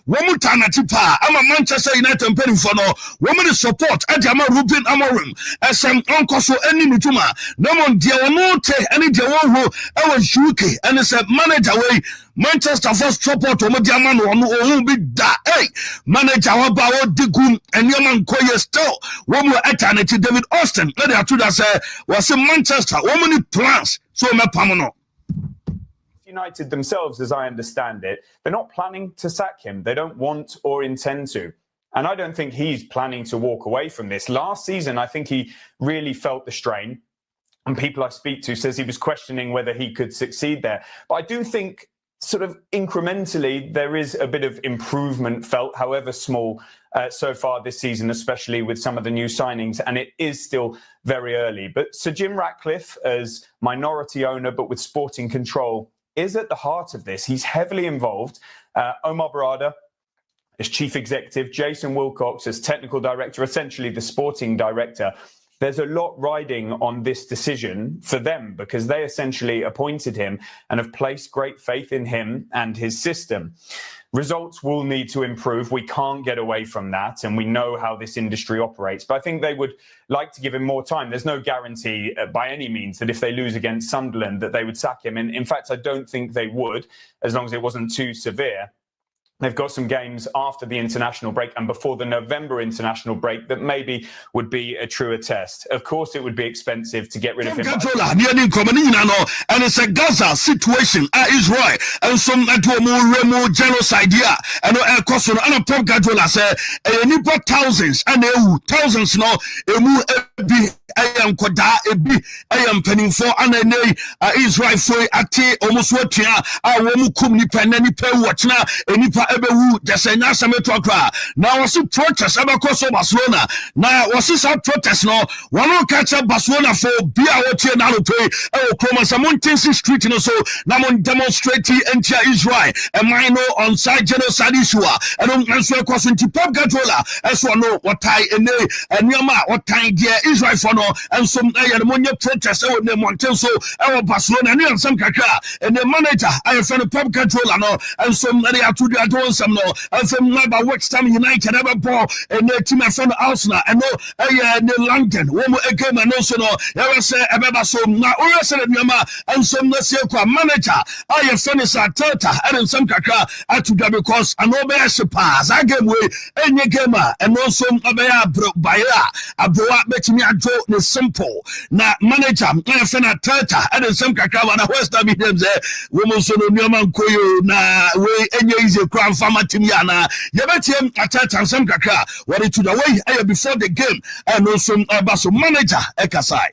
Woman Tipa, I'm a Manchester United penny for no woman support at Yama Rupin Amorim as some uncle so any Mituma. No one dear no take any dear our Shuki and it's a manager way. Manchester first support Omodiaman won't be that. Hey, manager Wabao Digun and Yaman Koye still. One more eternity David Austin. Let her to that say was in Manchester. Woman plans. So me pamono. United themselves, as I understand it, they're not planning to sack him. They don't want or intend to. And I don't think he's planning to walk away from this. Last season, I think he really felt the strain. And people I speak to says he was questioning whether he could succeed there. But I do think sort of incrementally, there is a bit of improvement felt, however small, so far this season, especially with some of the new signings, and it is still very early. But Sir Jim Ratcliffe, as minority owner, but with sporting control, is at the heart of this. He's heavily involved. Omar Barada as chief executive, Jason Wilcox as technical director, essentially the sporting director. There's a lot riding on this decision for them because they essentially appointed him and have placed great faith in him and his system. Results will need to improve. We can't get away from that, and we know how this industry operates. But I think they would like to give him more time. There's no guarantee by any means that if they lose against Sunderland that they would sack him. And in fact, I don't think they would, as long as it wasn't too severe. They've got some games after the international break and before the November international break that maybe would be a truer test. Of course, it would be expensive to get rid of him. And it's a Gaza situation at Israel and some more genocide here. And a question and a Pep Gajola said, thousands and thousands no, I am Koda, I am penning for an Israel for Ate, almost what here. I won't come ni pen any pay watch now, any just a nasa metro. Now was a protest about Barcelona. Now was this a protest no? One will catch up Barcelona for BRT now pay. Oh, Chroma Samontensi Street and so Namon demonstrating enter Israel. And minor on side genocide issue. And don't answer a question to Pep Gajola. As one know what I and Yama what time dear Israel for no and some Ayamonia protest over the Montenso, our Barcelona and some Kaka and the manager I found Pep Gajola no and some many are to the some no and some number West Ham United ever ball and the team from Arsenal and no the London one again and also no ever say ever so now or said and some manager I finish at Tata and some Kaka at to because an obvious pass I game way any gamer and also by Abroa bet me a draw the simple na manager I finish at Tata and some Kaka and West Ham there woman so no man koyo na we any easy crown farmer Timiana Yabetim Atata some Kaka what it to the way before the game and also Basso manager Ekasai.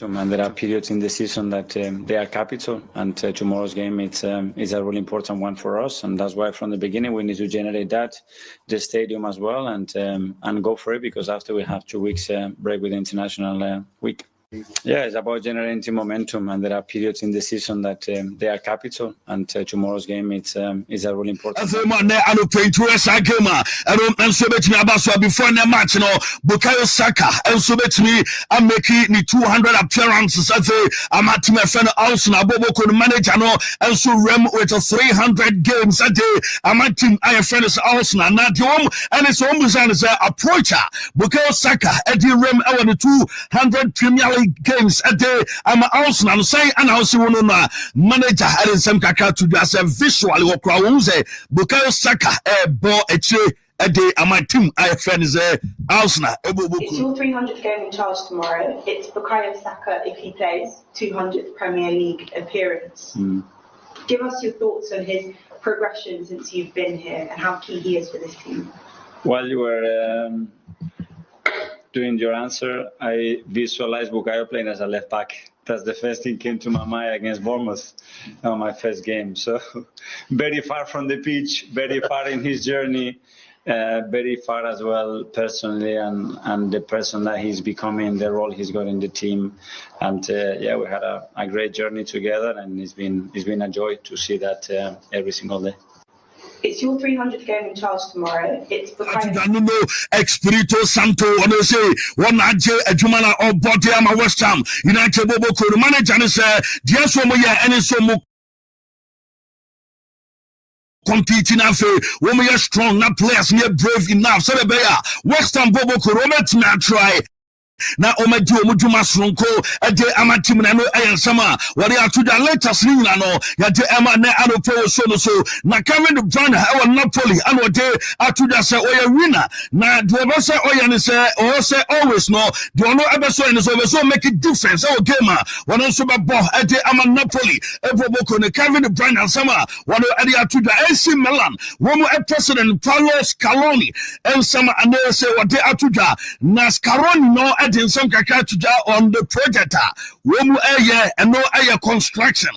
And there are periods in the season that they are capital, and tomorrow's game is a really important one for us, and that's why from the beginning we need to generate that, the stadium as well, and go for it because after we have 2 weeks break with the international week. Yeah, it's about generating momentum, and there are periods in the season that they are capital, and tomorrow's game is a really important. As a man, I don't paint to a Sakema, and so bet me about before the match, no, Bukayo Saka, and so bet me, I'm making me 200 appearances. I'm at my friend Arsenal, Bobo could manage, and so rem with 300 games a day. I'm at team, I friend is Arsenal, not home, and it's almost an approacher. Bukayo Saka, Eddie Rem, I want 200 Premier League games at the Arsenal say and also manager and some kaka to as a visual or crowds Bukayo Saka ball a chair a day and my team I friend is Arsenal. It's your 300th game in charge tomorrow. It's Bukayo Saka if he plays 200th Premier League appearance. Give us your thoughts on his progression since you've been here and how key he is for this team. While you were doing your answer, I visualized Bukayo playing as a left back. That's the first thing came to my mind against Bournemouth on my first game. So very far from the pitch, very far in his journey, very far as well personally, and the person that he's becoming, the role he's got in the team. And yeah, we had a great journey together, and it's been a joy to see that every single day. It's your 300th game in charge tomorrow. It's Espirito Santo, when they say one Aje Jumana or Botiama West Ham United Bobo could manager and say, dear Somoya, and so competing and say, when we are strong, not players near brave enough. So the West Ham Bobo could not try. Na omedi omuduma sonko ade amatim na no ayensama wori atu da latest ni na no yade ema na anopo so no so na Kevin De Bruyne e won Napoli and ode atu da say oya winner na do be say oya ni say o say always no do no ebe so ni so make it difference o game won so be ball ade ama Napoli e boboko ne Kevin De Bruyne ansama won ade atu da AC Milan womo e president Paolo Scaloni ensama ane say ode atu da na Scaloni no in some kakatuja on the project. Womu aye and no aye construction.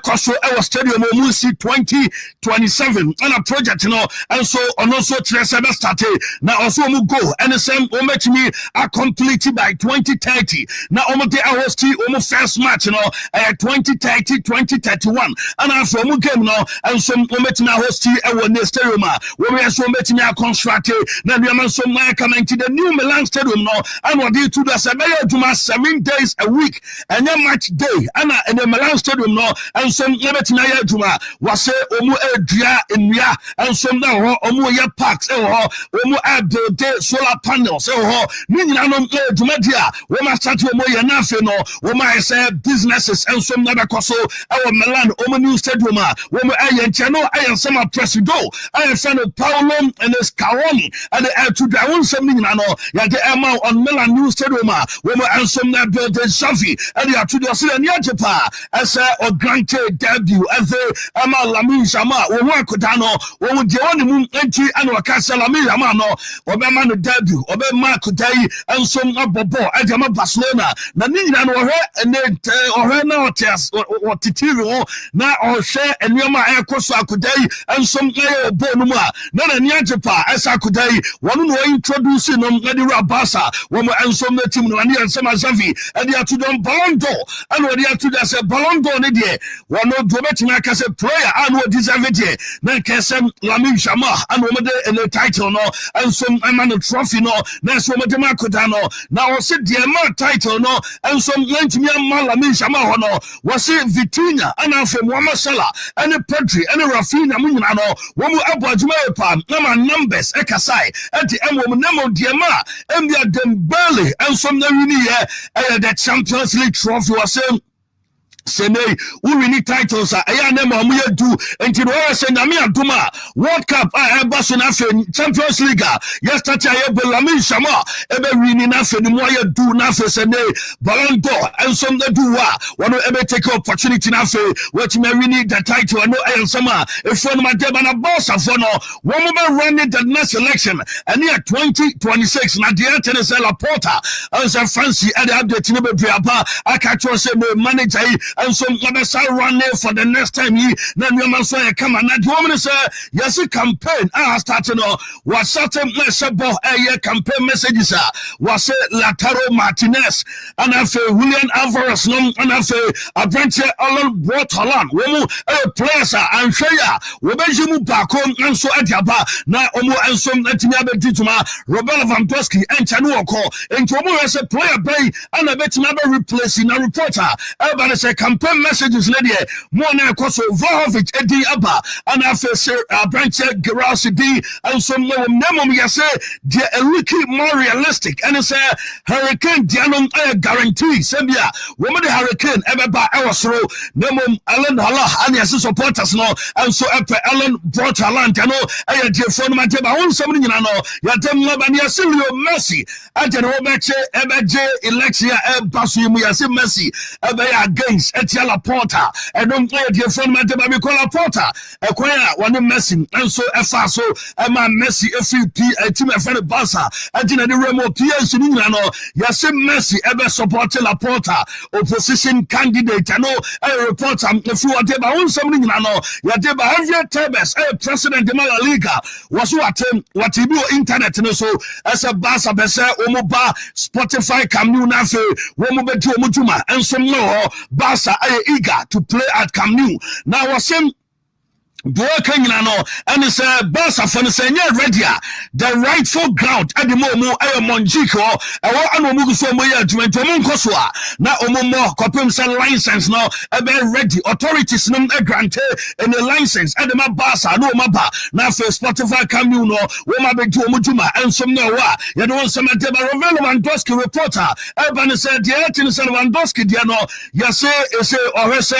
Koso our stadium Musi 2027 and a project, you know, and so on also Tresebe started. Now also mu go and the same match me are completed by 2030. Now omo de host omo first match, you know, 2030, 2031. And after mu game now and some match na host our next stadium. We are so match na constructed. Now we are so coming to the new Milan stadium now and what to the 7 days a week and a match day and the Milan stadium no and some Nebetina Juma was say omu edria in ya and some now omu ya parks omu build solar panels meaning I don't Jumadia we must start omu ya nafe no we might say businesses and some never coso our Milan omu new stadium we ayen channel ayen sama presido ayen fan Paolo and Scaloni and the to the own something I know ya the amount on Milan new stadium when we answer that building Shafi and you to the Australian Japan as a granted debut as a Lamin Shama or Wakutano or with the only entry and Wakasa Lamin Amano or Beman debut or Beman Kudai and some Bobo and Jama Barcelona Nanina or her and then or her now test or Titirio now or share and Yama Akosa Kudai and some Bonuma not in Japan as I could one who introducing them Rabasa when we answer the team and some Zavi and they are to them Ballon d'Or and what they are to say Ballon d'Or in the one of Dometina as a player and what deserve it then Kesem Lamin Shama and one in the title no and some man trophy no that's what the Makutano now said the amount title no and some Lamin Shama no was it Vitina and from Wamasala and the Pedri and the Rafina Munano Wamu Abajuma Nama numbers Ekasai at the M Nemo Diama and the Dembele and some the Champions League trophy was saying Sene, we need titles. I am a do until I send me a Duma World Cup. I have Basson Champions League. Yesterday, I have Lamin Shama, ever winning nothing. The more you do nothing, Sene, Ballon d'Or, and some that do one will ever take opportunity now. What you may need the title. I know I am summer. If one of my deb and a boss of one more running the next election and near 2026. Now the Anthony Zella Porter as a fancy and the update in the I can't trust the manager. And some other side run there for the next time. Then you must say, come on, that woman say, yes, a campaign. I started was certain campaign messages was Lautaro Martinez and I feel William Alvarez and I feel Adventure Alan Waterland. Womu players and Shaya, Webejimu Bakon and so Adiaba, now Omo and some Etiabe Dituma, Robert Lewandowski and Chanuoko, and Tomo as a player bay and I bet never replacing a reporter. Everybody say, campaign messages lady more na koso Vlahovic edi aba and after branch Gerasi D and some name yase de Enrique more realistic and say Hurricane Dianom guarantee Sembia woman the Hurricane ever by our throw name Alan Allah and yes supporters no and so Alan brought talent and no dear phone my table on something you know ya dem Labania Silvio Messi and Roberto Ebeje election Basu Yasi Messi against Etiala Porter and don't play dear phone my table because Porter acquire one Messi and so so Emma Messi a team of friend Barca and in the realm of PS in England Yasi Messi ever supported La Porta opposition candidate I know a reporter if you are there on something you know you are there by Javier Tebas president de La Liga was what he do internet so as a Barca bese omoba Spotify Camp Nou na fe womo betu omutuma and some no Barca are eager to play at Camp Nou now was him Broken and it's a Barca for the senior ready the rightful ground at the moment Monjico and Omugu so moya to Monkoswa now Omomo Copim license now ready authorities no granted and the license at the Barca no maba now for Spotify Camp Nou no Woma Betu Omutuma and some no you know some Lewandowski reporter Urban said the 18 Lewandowski diano yase or say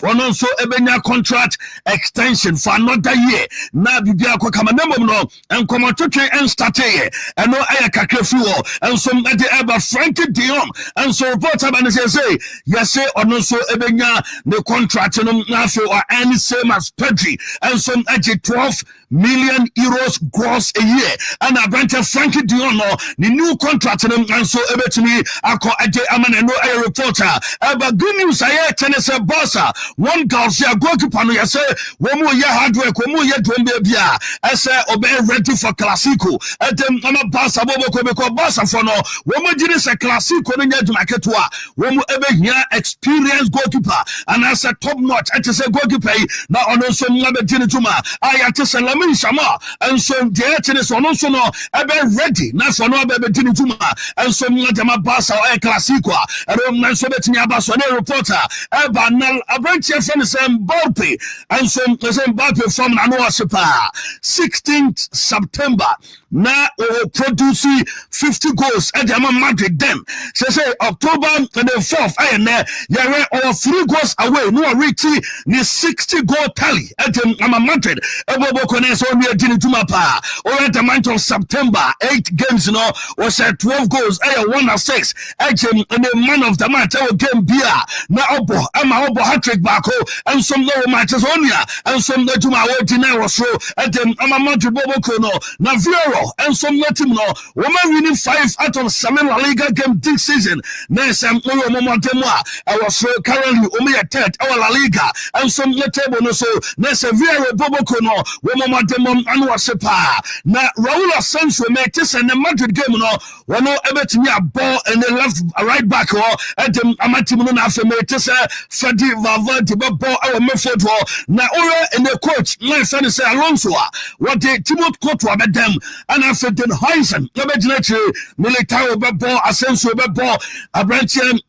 one also ebenya contract extension for another year na bibia kwa kama nemo no and come to train and start here and no aya kakrefu and some at the ever Frankie Dion and so reporter and say yes or so ebenya the contract no na or any same as Pedri and some at 12 million euros gross a year and I granted Frankie Dion no the new contract and so ebetumi akọ ade amana no a reporter but good news I Tennessee Barca one girl say goalkeeper no say womu ye hard work womu ye dwembe bia I say obe ready for classico dem ama Barca bobo ko because Barca for no womu gire say classico no nya dwuma ketua womu ebe hia experienced goalkeeper and as a top notch I say goalkeeper na ono so ngabe gire dwuma ayate Salamin Shama and so the tennis ono so no ebe ready na for no ebe gire dwuma and so ngama Barca o classico and na so betini abaso na reporter eba na abranche friend say Mbappe and so Mbappe from Anoasepa 16th September now produce 50 goals at the Madrid them say October the 4th and there are 3 goals away no reach the 60 goal tally at the Madrid so near Dintumapa or at the month of September 8 games no was 12 goals 1 or 6 at the man of the match game beer now obo hat-trick back and some no matches on ya and some no Juma dinero so at the Madrid Boboko no Naviero and some let him know woman winning 5 out of 7 La Liga game this season next moment I was currently only a third our La Liga and some table no so next Viero Boboko no woman demon and was a pa now Raul Asensio make this and the Madrid game no one no ever to me a ball and the left right back or at the Amatimo na after make this Freddy Valverde ball our midfield now and the coach my son say Alonso what the Timothy Courtois about them and after Den Heisen Militao ball Asensio ball Abranchian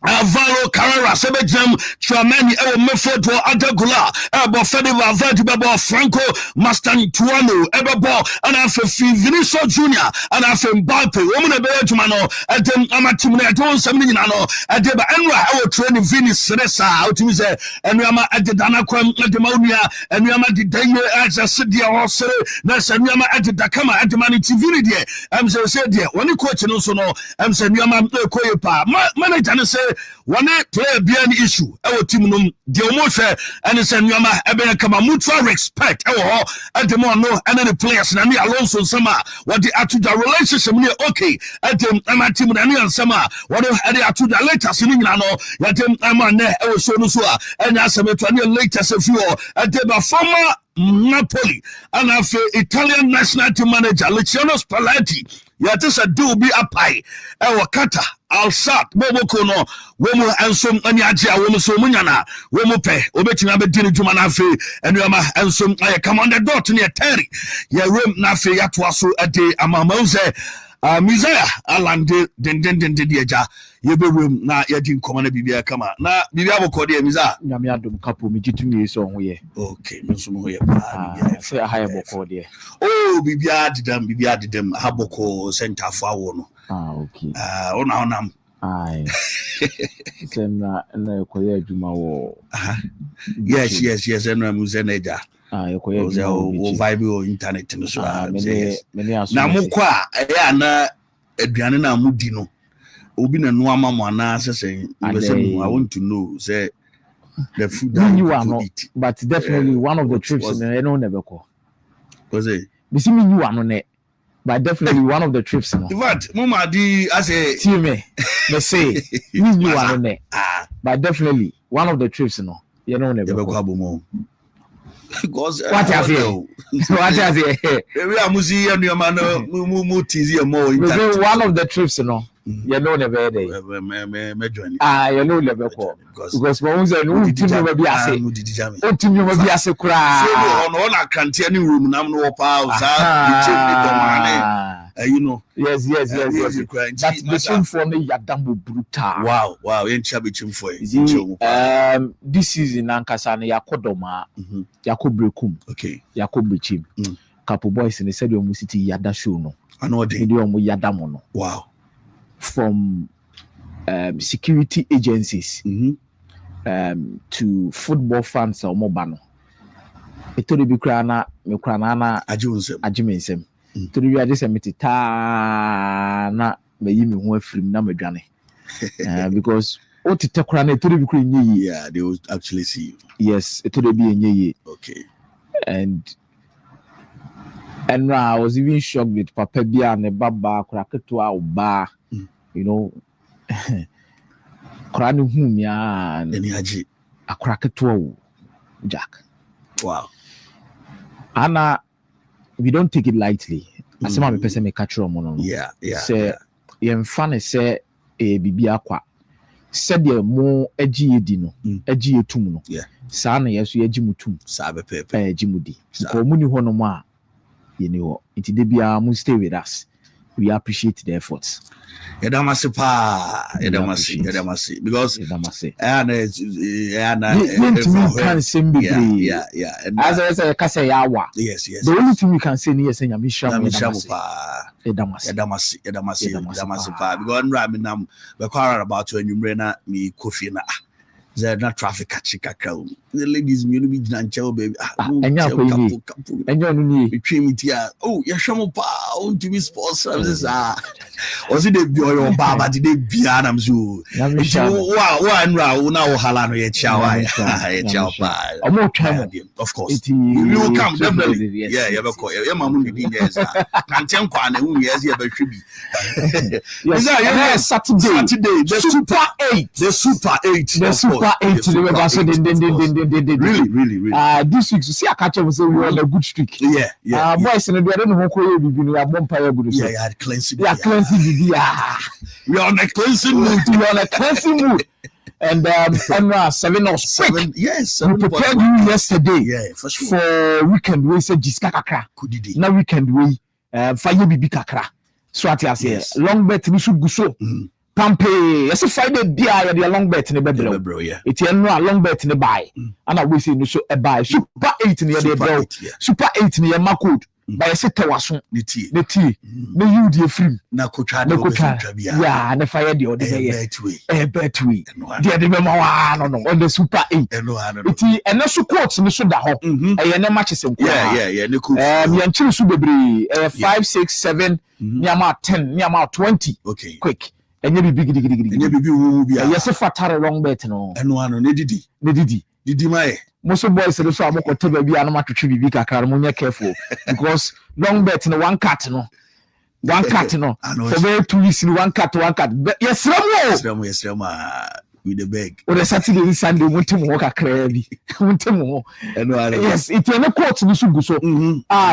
Valo Carrera Sebejam Chouameni Mefod Adagula Fede Valverde Franco Mastantuano Ebebo and after Vinicius Junior and after Mbappe woman Belgiumano at them Amatimune don't something nano at Deba Enra our training Vinicius Seresa out to say and Rama at the Danaquam at the Monia and Rama the Danger as a city or so that's and Rama at the Dakama at the Mani TV there I'm so said there when you coach and also no I'm saying Rama Koyepa manager say one player be an issue our team no the almost and it's an yama ebe kama mutual respect at the more no and then the players na me Alonso sama what the atuda relationship me okay at the my team na me sama what the atuda latest ni na no ya dem amane e so no so and as me to any latest few at the former Napoli and after Italian national team manager Luciano Spalletti yet is a do be a pie Kata Alsat Boboko no womu ensom aniagia womu so munyana womu pe obetina be dini juma na fe enuama ensom aye commander dot ne terry ye rem na fe yatoa so ade amamauze Mizaya alande den dia yebewem na yedi nkoma na bibia kama na bibia bokɔ de amiza nyame adom Capo me gitumi so ho ye okay me so ho ye pa bibia say ha ye bokɔ de oh bibia didam ha bokɔ center fo awo no okay ona onam ai semna na ekoye adwuma wo yes eno amuzeneja ekoye wo vibe o internet no so na mukɔ a na aduane na amudi no obi na no amamo na sese I want to know say the food that you eat but definitely one of the trips I know never go was it me see me you ano ne but definitely one of the trips no what mama di I say see me say you ano ne but definitely one of the trips no you know never go abomo because what you say we are musi and man mu tizi mo one of the trips no you know never day me join you know never go because when say no timi be ase o timi be ase kura so on akante any room nam no pa you know yes that the same for me yadambo brutal wow yen chabe chimfo this season ankasa na yakodoma yakobrekum okay yakobrechim Capo boys in the said you city yada show no ano de yadamo no wow from security agencies to football fans or mobano etori bi kra na me kra na agimensem tori wi ade se metita na meyi me ho afrim na medwane because o tete kra na etori bi kra nyi yeah they will actually see you yes etori bi nyi okay and I was even shocked with Papa Bia and Baba Kraketwa Oba, you know, Kranu Humia and Haji a Kraketwa Jack. Wow. Anna, we don't take it lightly. As a person may catch your mono. Yeah. Say, you're funny, say, a bibi aqua. Said you're more edgy dino, edgy tumuno. Yeah. Sana, yes, you jimutum, Sabe Pepe, Jimudi. Komuni honoma. You know, it must stay with us. We appreciate the efforts. Edamasi because as I say, Kasayawa. Yes. The only thing we can say is Edamasi. Because I'm about to enumerate me coffee na. There not traffic catching the ladies be Nancho baby. Oh, you're Shamopa on TV sports services. Was it a boy or Baba? Did they be Adam Zoo? Wow, now Halano Chow. More time, of course. You will come definitely. Yeah, you have a call. Your mom will be years. Can't tell Kwan, yes, you have a tribute. Saturday, the Super 8. Really. This week, see, I catch up with you on a good streak. Yeah. Boys, and we don't know who are bumpire good. Yeah, cleansing. We are cleansing. We are on a cleansing mood. And 7 or 7. Yes, we prepared you yesterday. Yeah, for sure. For weekend, we said Jiska Kakra. Now weekend, we fire Bibi Kakra. So I say, long bet, we should go so. Pampe, yes, Friday dia ya long bet in the bebro. Yeah. It's a long bet in the buy. And I will say no so a buy. Super 8 in the bro. Super 8 in the macode. By a set was the tea. No you dear free. Na kocha. Yeah, and the fire the other a bet we. Dear the memo on the Super 8. And no support in the soda hop. I never matches. Yeah. Yanchu Subebri 5, 6, 7, Yama 10, Yama 20. Okay. Quick. And you be big. Yes, a fatter long bet no. And one on Didi. Didi my. Most of boys say so I'm going to be an amateur to be careful because long bet no one cat no. One cat no. For very 2 weeks in one cat. But yes, with the bag. Or the Saturday and Sunday Wontumi walk a crabby. Wontumi. Yes, it's a court to so.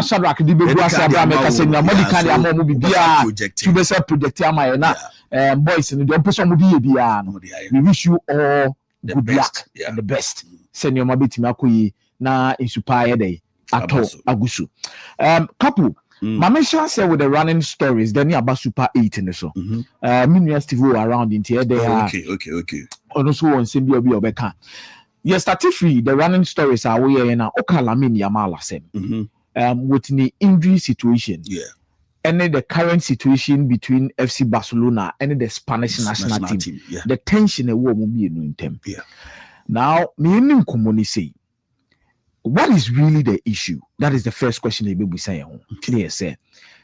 Shadrach the big grass Abraham saying Modica Amo be to be self project boys in the opposition we wish you all good luck and the best. Send your mabiti makuyi na inspire day ato agusu. Capo Mama Sha said with the running stories, then about Super 8 in the show. Minion Steve around in here. Okay. And also on Symbio Obeka. Yes, free the running stories are we in a Okalamin Yamala Sem. With the injury situation. Yeah. And the current situation between FC Barcelona and the Spanish national team. Yeah. The tension a war will be in them. Yeah. Now, me communi say, what is really the issue? That is the first question they be saying. Clear say,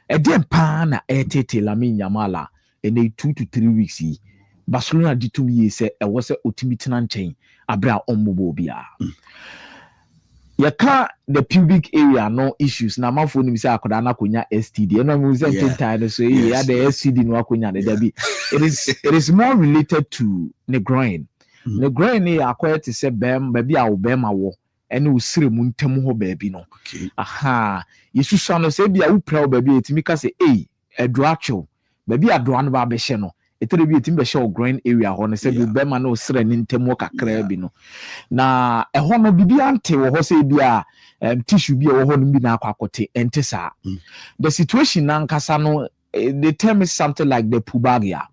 a damn pana etete Lamine Yamala in a 2 to 3 weeks. Barcelona did to me say I was a ultimate chain abra ombobia. Yaka the pubic area no issues. Na man phone say akoda kunya STD. And I'm saying tired so yeah the STD no kunya the debi. It is more related to the groin. The groin ni akoya to say bem baby a obema wo. Ene usire mu ntemu ho baby no. Aha. Yesu so no say bia wo pra baby etimi ka say edroacho. Baby adroa no ba be hye no. Etore bi etimi be hye o groin area ho no say bema no usire ni ntemu kakra bi no. Na ehɔ no bibi ante wo ho say bia tissue bi wo ho no bi na akwakote ente sa. The situation na nkasa no they tell me something like the pubagia.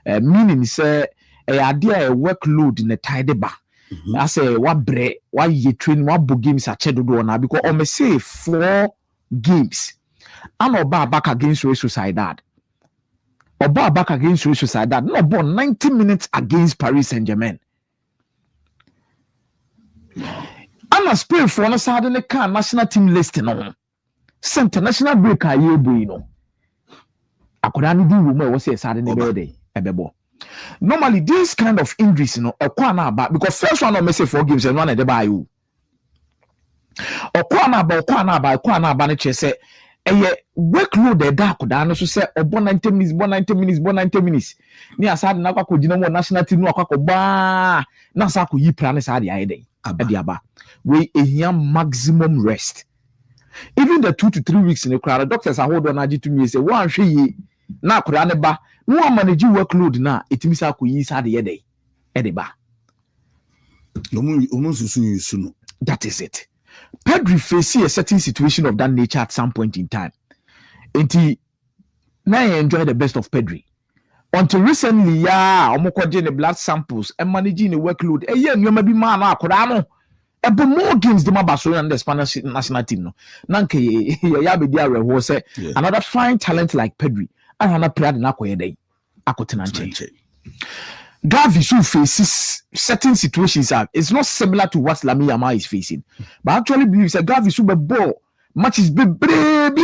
Meaning say idea a workload in the tide ba. I say what bre why you train what book games are chedo na because on me say 4 games. I'm about back against Real Sociedad. About back against Real Sociedad. No about 90 minutes against Paris Saint-Germain. I'm a spirit for no side in the car national team list no. Center national break a year no. I could only do rumor was say side in the birthday. Normally, this kind of injuries, a corner about because first one on message 4 games and one at the bayou. Or corner about say a workload the dark could also say 90 minutes. Near Sad Naka could national team no ba Nasaku yi plan is the idea. Adiaba. We a maximum rest. Even the 2 to 3 weeks in the crowd, doctors are holding on to me say one she na kurane ba no manage workload na etimi sa ko yi sa de yede edeba that is it. Pedri face a certain situation of that nature at some point in time. And now I enjoy the best of Pedri until recently the blood samples and managing the workload you maybe man akoda no more games the Barcelona and the Spanish national team no nanke ya be dia we say another fine talent like Pedri I have not played in Akoyede. Akotenanche. Gavi so faces certain situations. It's not similar to what Lamine Yamal is facing, but actually believes that Gavi super ball matches be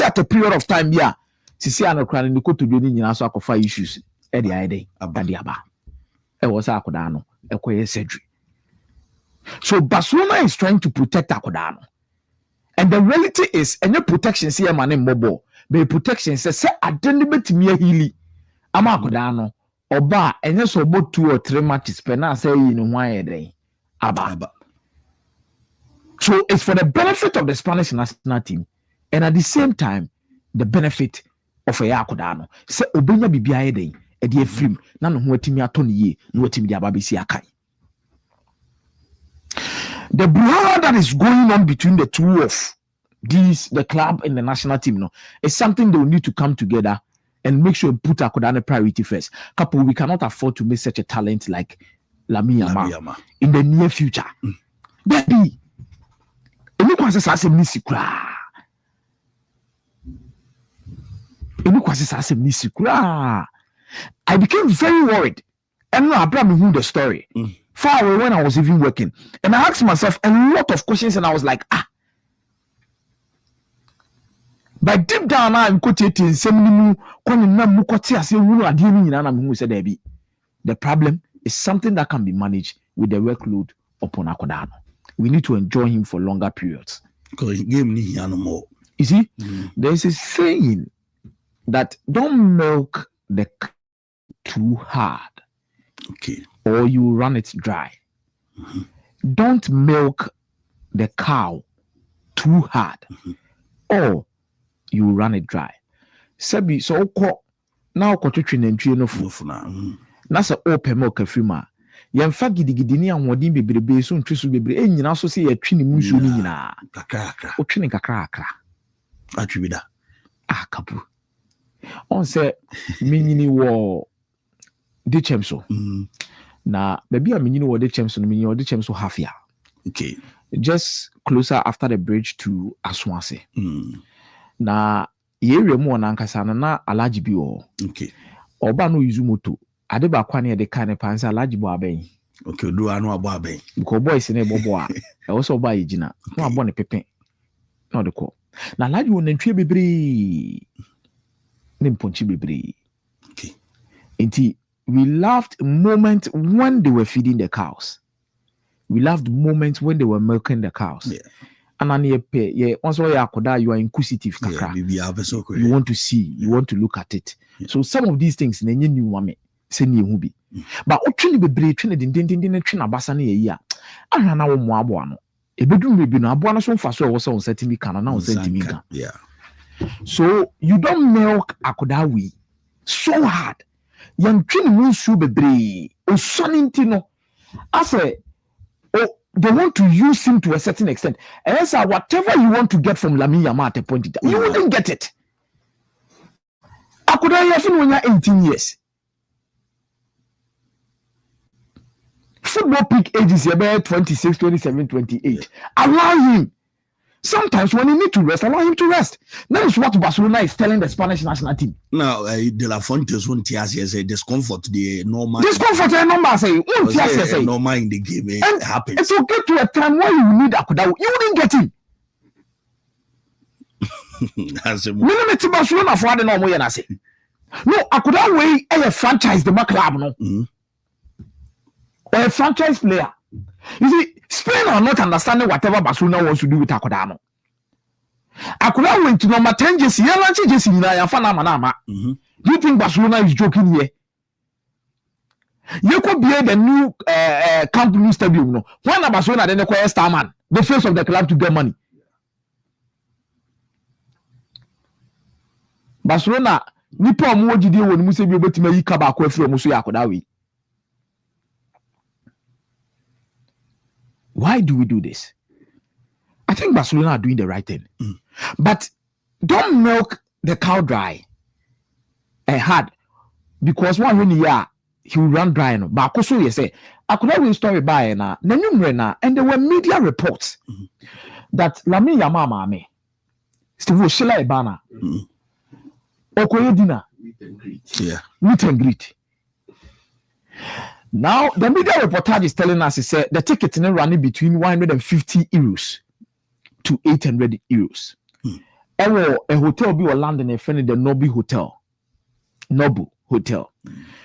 at a period of time. Yeah, Sisi anokran ni koto doni nyina so akofa issues. E dey ide abadiaba. E was akodano. Ekoye surgery. So Barcelona is trying to protect Akodano, and the reality is any protection see man in mobile. Be protection say adenibet me healy ama Akodano oba enye so about 2 or 3 matches pe na say you know why dey aba. So it's for the benefit of the Spanish national team and at the same time the benefit of Akodano. Say obenya bibia dey e dey free na no ho atimi atoni ye na watimi dey aba besi akai. The brawl that is going on between the two of the club and the national team, is something they will need to come together and make sure put Akodane priority first. Capo, we cannot afford to miss such a talent like Lamine Yamal in the near future. Baby, I became very worried. And now Abraham knew the story. Far away when I was even working. And I asked myself a lot of questions and I was like, But deep down, I'm quoting some the problem is something that can be managed with the workload upon Akodano. We need to enjoy him for longer periods. Because he gave me no more. You see, there's a saying that don't milk the cow too hard. Okay. Or you run it dry. Don't milk the cow too hard. Or you run it dry. Sebi so now twetwe nantwie no fu na se open milk afima yemfa gidigidi ni anwodin bebrebe so ntwe so bebre enyina so se yatwe ni musu ni nyina kakra otwe ni kakra atwibida Capo. On say mini war the chamso. Na baby a mini war the chamso half year. Okay. Just closer after the bridge to Aswanse. Na area mu nankasa na alaji bi o. Okay. Oba no use moto. Ade ba kwa na de kan pa nsa alaji bo aben. Okay, do anu abo aben. Because boys na bobo a. E wo so ba yigina. No abo ne pepe. No de ko. Na alaji won ntwe bebre. Ne mponchi bebre. Okay. Inti we laughed moment when they were feeding the cows. We laughed moments when they were milking the cows. Yeah. And also you are inquisitive. Yeah, you want to see, you want to look at it. Yeah. So some of these things, you new one say new hubi. But what be brave train abasa na ye ana na wo mo abo ano. Ebedu me bi na abo ano so mfaso wo so setting can na setting can. Yeah. So you don't milk akoda we so hard. Yan twin mu su bebre o soninti no. I say they want to use him to a certain extent. And so whatever you want to get from Lamine Yamal at a point in time, you wouldn't get it. I could have when you're 18 years. Football peak age is about 26, 27, 28. Allow him. Sometimes when he need to rest, allow him to rest. That is what Barcelona is telling the Spanish national team. Now, De La Fuentes won't say discomfort the normal. Discomfort the normal say normal in the game. It happens. It will get to a time where you need Akudawi. You wouldn't get him. Barcelona for the normal and I say. No, Akudawi is a franchise the club no. A franchise player. You see, Spain are not understanding whatever Barcelona wants to do with Akuda. Akuda went to number 10 jersey. Do you think Barcelona is joking here? You could be the new Camp Nou stadium. No, when Barcelona then acquire Starman, the face of the club to get money. Barcelona, Nipo mo jide won mu se bi obetima yi kaba akwa firi omuso yakoda we. Why do we do this? I think Barcelona are doing the right thing. But don't milk the cow dry hard. Because one when he will run dry. No? But also you say, I could always story by na and there were media reports that Lamine Yamal Steve Shila Ebana Okoye dinner. Meet and greet. Now, the media reportage is telling us, he said the ticket is running between 150 euros to 800 euros. A hotel be London, a friend the Noble Hotel,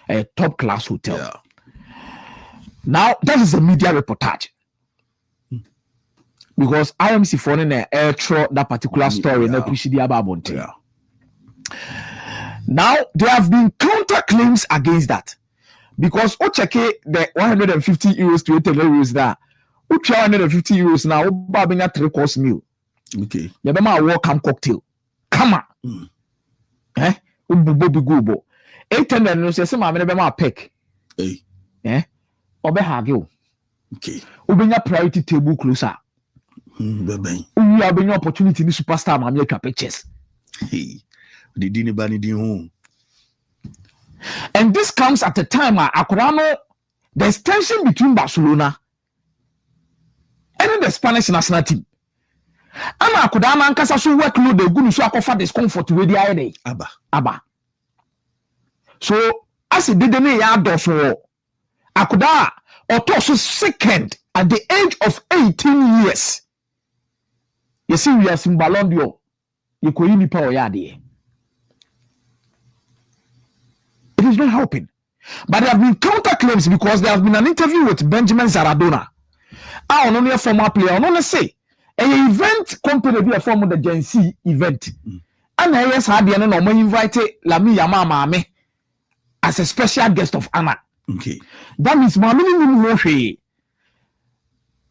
a top class hotel. Yeah. Now, that is a media reportage. Because IMC for air throw that particular story, and push the about. Now, there have been counter claims against that. Because Ocheke the 150 euros to 800 euros there. Ucha 150 euros now, Babing a 3-course meal. Okay. Yabama welcome cocktail. Come on. Ububobi gubo. 800 no say some a peck. Obe hagio. Okay. Ubenya priority table closer. Bebe. We have an opportunity in superstar ma make pictures. Hey. The dini bani di home. And this comes at a time where Akurano, there's tension between Barcelona and the Spanish national team. And Akudama and Casasu workload the good so offer discomfort with the idea. Abba. So as it didn't yard for Akuda or Tosu second at the age of 18 years. You see, we are in Ballon d'Or. You could even power yard. It is not helping. But there have been counter claims because there has been an interview with Benjamin Zaradona. I don't know a former player. I don't say an event company be a form of the Gen Z event. And I yes had the no invited Lamine Yamal as a special guest of honor. Okay. That means my minimum worry.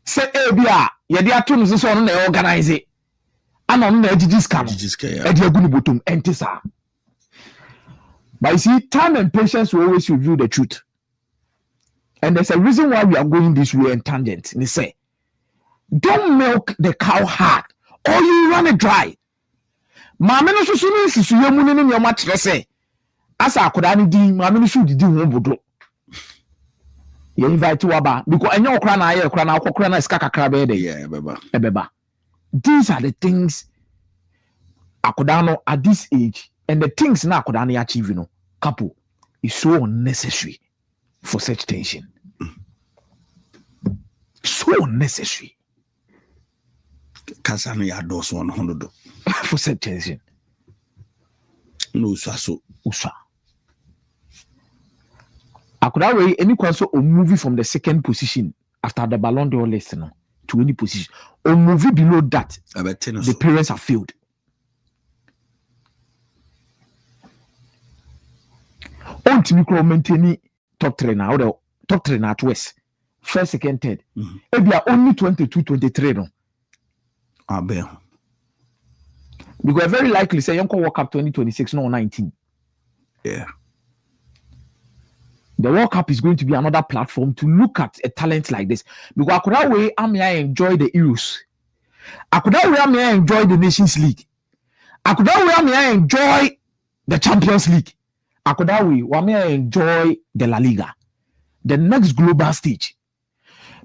Say Abia, Yadia Tunis is on the organize it. And on the edges come. Ediagunibutум entisa. But you see, time and patience will always reveal the truth. And there's a reason why we are going this way and tangent. They say, don't milk the cow hard or you run it dry. maame no so no nsusu yemu ne ne ma kyerɛ sɛ asa akoda ne din maame no so didi ho bodo ye invite waba because enyo okra na aye okra na akokra na iska kakra be de yeah ebeba. These are the things akoda no at this age and the things na akoda no achieve, you know, Capo, is so unnecessary for such tension. So unnecessary. Kasano ya dos 100 for such tension. No so usa. Akoda way any also a movie from the second position after the Ballon d'Or list no, to any position or movie below that. The parents have failed. On to maintain top trainer or the top trainer at West. First, second, third. If you are only 22, 23, no. Because very likely say you can walk up 2026, no 19. Yeah. The World Cup is going to be another platform to look at a talent like this. Because I way I enjoy the Euros. I enjoy the Nations League. I enjoy the Champions League. I enjoy the La Liga, the next global stage.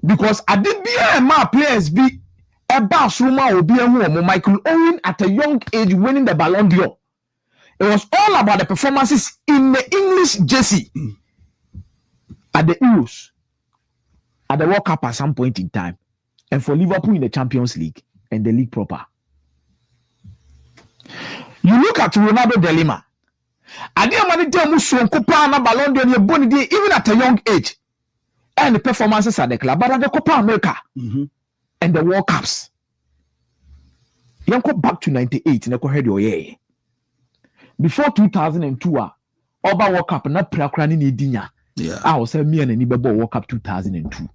Because I did be my players be a boss rumor or be a woman. Michael Owen at a young age winning the Ballon d'Or. It was all about the performances in the English jersey at the Euros, at the World Cup at some point in time, and for Liverpool in the Champions League and the league proper. You look at Ronaldo de Lima. I didn't want to tell you so Copa na Ballon d'Or even at a young age, and the performances at the club, but at the Copa America and the World Cups. You go back to 98 and I heard your year. Before 2002, Oba World Cup na prakrani ni dinya. Yeah. I was me and Nibebo World Cup 2002.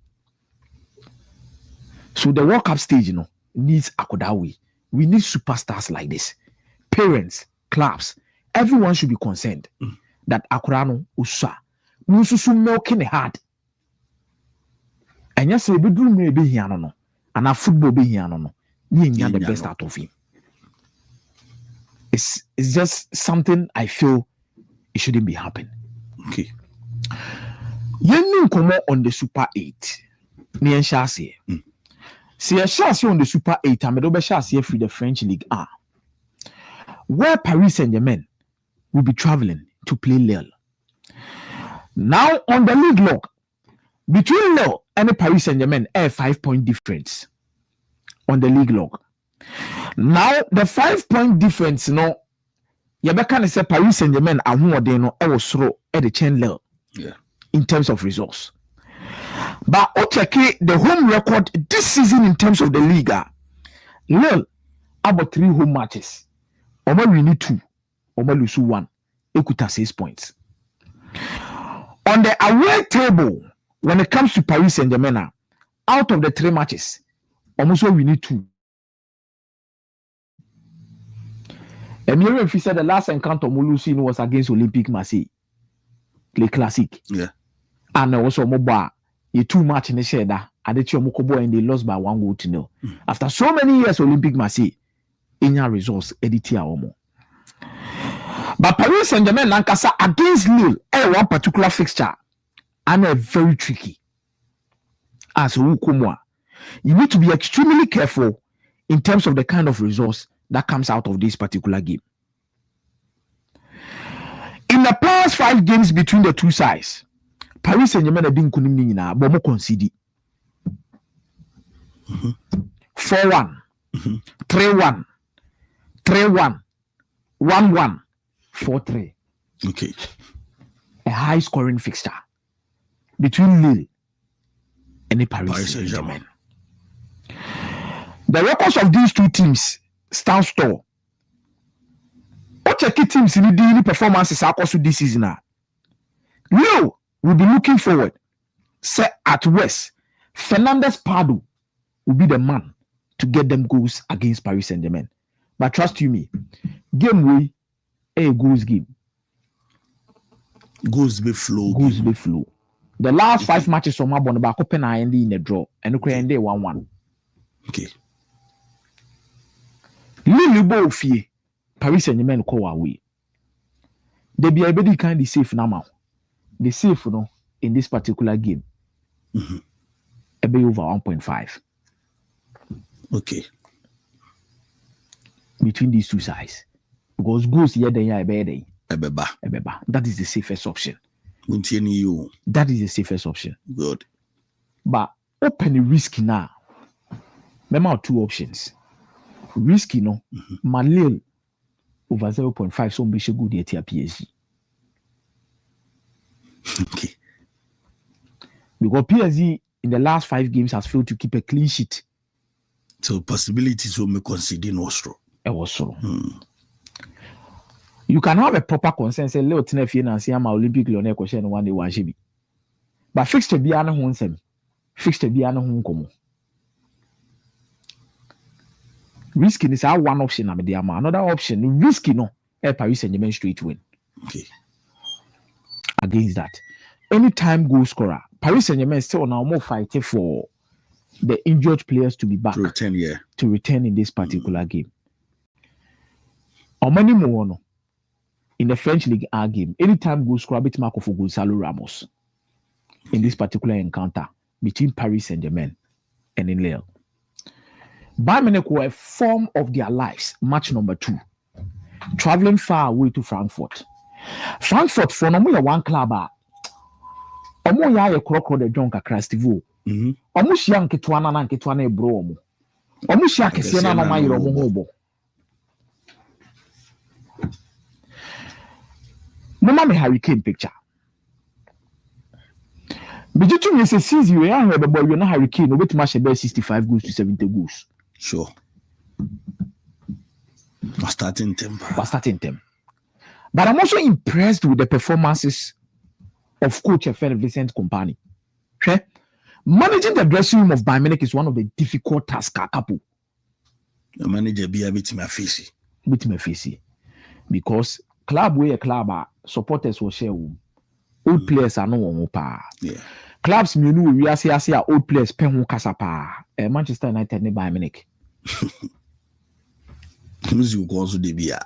So the World Cup stage, you know, needs Akodawi. We need superstars like this. Parents, clubs, everyone should be concerned that Akurano Usa Mususu milking hard. And yes, a bedroom may be here no, and a football be here no. You the best out of him. It's just something I feel it shouldn't be happening. Okay. You come on the Super 8. Ni chassis. See a chassis on the Super 8. I'm a chassis for the French League A, where Paris Saint-Germain will be traveling to play Lille. Now on the league log between Lille and Paris Saint-Germain, a 5-point difference on the league log. Now the 5-point difference, no, you can say Paris Saint-Germain are more than no at the chain Lille. Yeah. In terms of results. But okay, the home record this season in terms of the league, Lille about 3 home matches. Oma we need 2, Oma lose 1. Ekuta 6 points. On the away table, when it comes to Paris Saint-Germain, out of the 3 matches, almost we need 2. And if you said the last encounter Mulusi was against Olympique Marseille, Le Classique. Yeah. And also Moba, a 2 match in the Sheda, and the Chomokobo and they lost by 1-0. After so many years, Olympique Marseille, in your results, Editia Omo. But Paris Saint-Germain Lancasa against Lille, one particular fixture, and a very tricky. As Ukumwa, you need to be extremely careful in terms of the kind of results that comes out of this particular game. In the past 5 games between the two sides, Paris Saint-Germain didn't kunimina, but more concede. 4-1, 3-1, 3-1, 1-1, 4-3. Okay. A high scoring fixture between Lille and the Paris Saint-Germain. The records of these 2 teams stand tall. What key teams in the performances across this season? Lille will be looking forward. Set at West, Fernandes Pardo will be the man to get them goals against Paris Saint-Germain. But trust you me, game way a goals game. Goals be flow. Goals be flow. The last 5 matches from Mabon about Copenhagen in the draw and Ukraine 1-1. Okay. Lille Bofie. Paris Saint-Germain call away. They be able to kind of safe now. The safe no in this particular game. Be over 1.5. Okay. Between these two sides. Because goals here then Ebeba. That is the safest option. You. That is the safest option. Good. But open the risk now. Remember two options. Risky no. Malil over 0.5 so be good at PSG. Okay. Because PSG in the last 5 games has failed to keep a clean sheet. So possibilities will make consider Nostro. You can have a proper consensus. Leo Tinefie and Siama Olympic Lone question 1 day 1 GB. But fixture be an home. Fixture be an home come. Risky is our one option. Another option, risky no. Paris Saint-Germain straight win. Okay. Against that, anytime goal scorer, Paris Saint-Germain still now more fighting for the injured players to be back to return in this particular game. Or many more no. In the French League A game, anytime goal scorer beat Marco for Gonzalo Ramos in this particular encounter between Paris Saint-Germain and in Lille. Bayern Munich were a form of their lives, match number 2, traveling far away to Frankfurt. Frankfurt for no more one club. Omo ya ye krokro de John kakra Steve. Omo hia nketwa na nketwa na ebro omo. Omo hia kese na no mayiro omo hobo. Mama me Hurricane picture. Bijitu me say season we are the boy we na Hurricane no betima shebe 65 goals to 70 goals. Sure. But starting them. But I'm also impressed with the performances of Coach Vincent Kompany. Okay? Managing the dressing room of Bayern Munich is one of the difficult tasks. Capo. The manager be a bit my facey. Because club where a club are supporters will share room. Old players are no one pa. Yeah. Clubs me know we are say old players pen who kasapa. Manchester United ne Bayern Munich. You go also debia.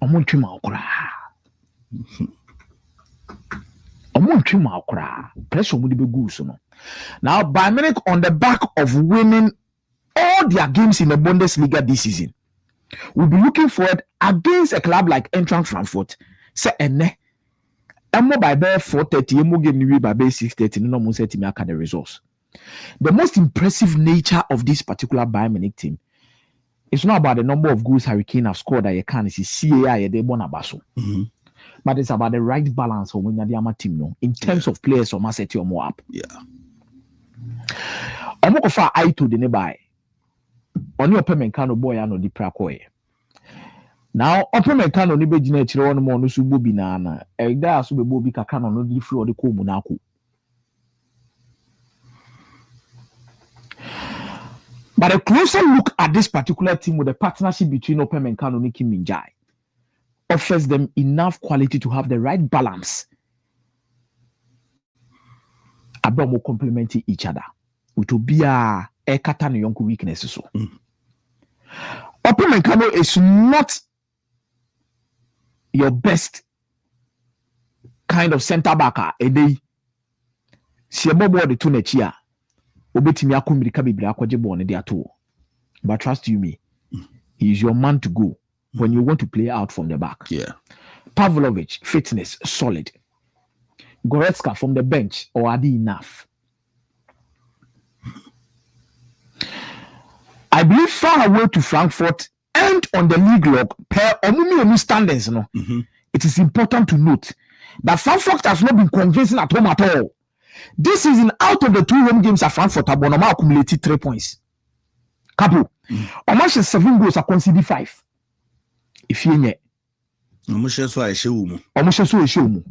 Omontwema okra. Pressure mu de be goals no. Now Bayern Munich on the back of winning all their games in the Bundesliga this season will be looking forward against a club like Eintracht Frankfurt. Say ene emo by 4:30 emo game ni by 6:30 no mo set me aka the results. The most impressive nature of this particular Bayern Munich team, it's not about the number of goals Hurricane have scored that you can see CAI they bonabaso. But it's about the right balance of when you're team no in terms of players or set your more up. Yeah. I'm not far I to the nearby. On your payment can boy and no di prakoe. Now payment can only be generated on more no sububi nana. Egda sububi can no di floor the comunaku. But a closer look at this particular team with the partnership between Opem and Kano Niki Minjai offers them enough quality to have the right balance. Abramo complementing each other. It will be a katan yonku weaknesses. So. Opem and Kano is not your best kind of center backer. A day. Siabobo the tunechia. Obetimi akomirika bibiri akwaje ball ne de ato. But trust you me, he is your man to go when you want to play out from the back. Yeah. Pavlovich, fitness solid. Goretzka from the bench, or are they enough? I believe far away to Frankfurt and on the league log per Omumi standards. No, it is important to note that Frankfurt has not been convincing at home at all. This season, out of the 2 home games at Frankfurt, Abonoma accumulated 3 points. Capo, Omash 7 goals are conceded 5. If you know, Omash so I show you.